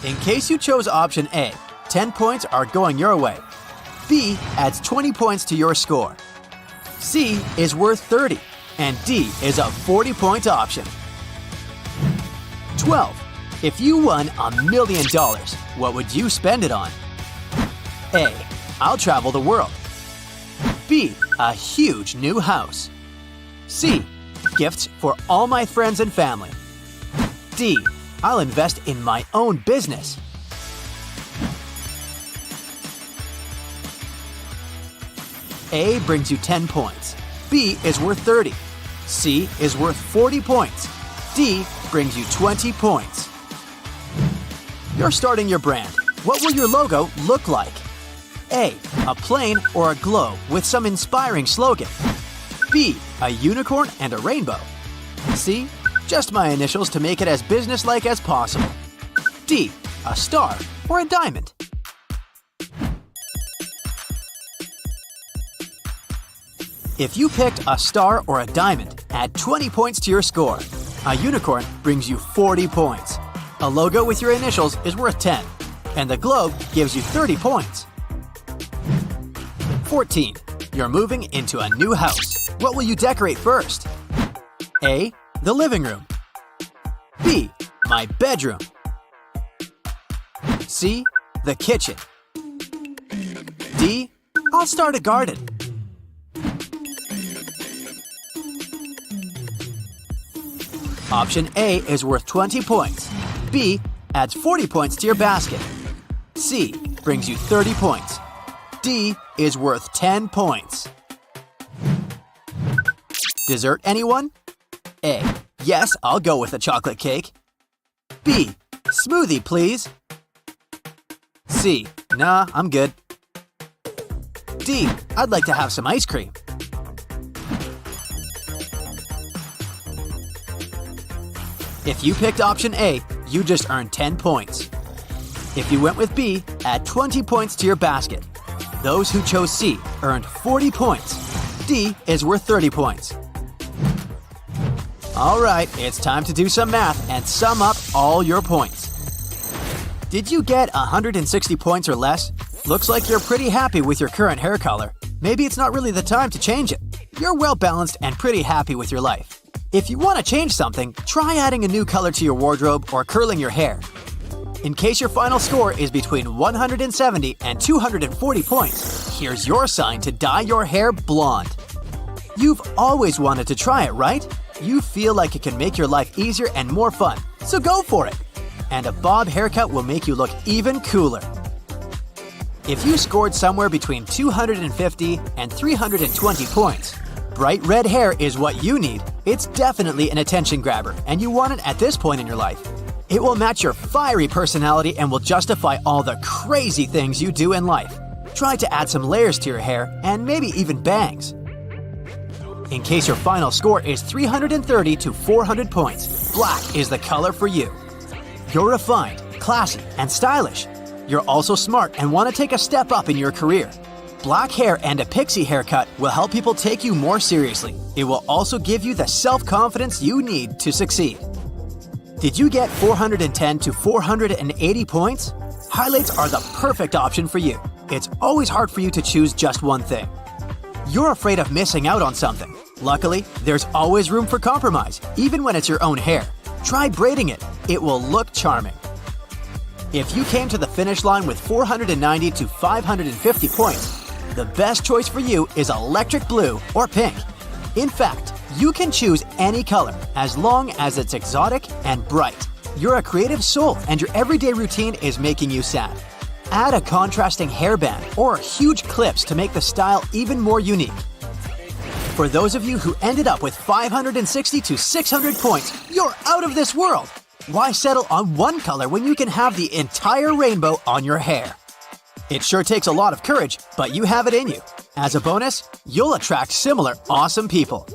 In case you chose option A, 10 points are going your way. B adds 20 points to your score. C is worth 30, and D is a 40-point option. 12. If you won $1 million, what would you spend it on? A. I'll travel the world. B. A huge new house. C. Gifts for all my friends and family. D. I'll invest in my own business. A brings you 10 points. B is worth 30. C is worth 40 points. D brings you 20 points. You're starting your brand. What will your logo look like? A. A plane or a globe with some inspiring slogan. B. A unicorn and a rainbow. C. Just my initials to make it as businesslike as possible. D. A star or a diamond. If you picked a star or a diamond, add 20 points to your score. A unicorn brings you 40 points. A logo with your initials is worth 10. And the globe gives you 30 points. 14. You're moving into a new house. What will you decorate first? A. The living room. B. My bedroom. C. The kitchen. D. I'll start a garden. Option A is worth 20 points. B adds 40 points to your basket. C brings you 30 points. D is worth 10 points. Dessert, anyone? A. Yes, I'll go with a chocolate cake. B. Smoothie, please. C. Nah, I'm good. D. I'd like to have some ice cream. If you picked option A, you just earned 10 points. If you went with B, add 20 points to your basket. Those who chose C earned 40 points. D is worth 30 points. All right, it's time to do some math and sum up all your points. Did you get 160 points or less? Looks like you're pretty happy with your current hair color. Maybe it's not really the time to change it. You're well balanced and pretty happy with your life. If you want to change something, try adding a new color to your wardrobe or curling your hair. In case your final score is between 170 and 240 points, here's your sign to dye your hair blonde. You've always wanted to try it, right? You feel like it can make your life easier and more fun, so go for it! And a bob haircut will make you look even cooler. If you scored somewhere between 250 and 320 points, bright red hair is what you need. It's definitely an attention grabber, and you want it at this point in your life. It will match your fiery personality and will justify all the crazy things you do in life. Try to add some layers to your hair and maybe even bangs. In case your final score is 330 to 400 points, black is the color for you. You're refined, classy, and stylish. You're also smart and want to take a step up in your career. Black hair and a pixie haircut will help people take you more seriously. It will also give you the self-confidence you need to succeed. Did you get 410 to 480 points? Highlights are the perfect option for you. It's always hard for you to choose just one thing. You're afraid of missing out on something. Luckily, there's always room for compromise, even when it's your own hair. Try braiding it. It will look charming. If you came to the finish line with 490 to 550 points, the best choice for you is electric blue or pink. In fact, you can choose any color as long as it's exotic and bright. You're a creative soul and your everyday routine is making you sad. Add a contrasting hairband or huge clips to make the style even more unique. For those of you who ended up with 560 to 600 points, you're out of this world! Why settle on one color when you can have the entire rainbow on your hair? It sure takes a lot of courage, but you have it in you. As a bonus, you'll attract similar awesome people.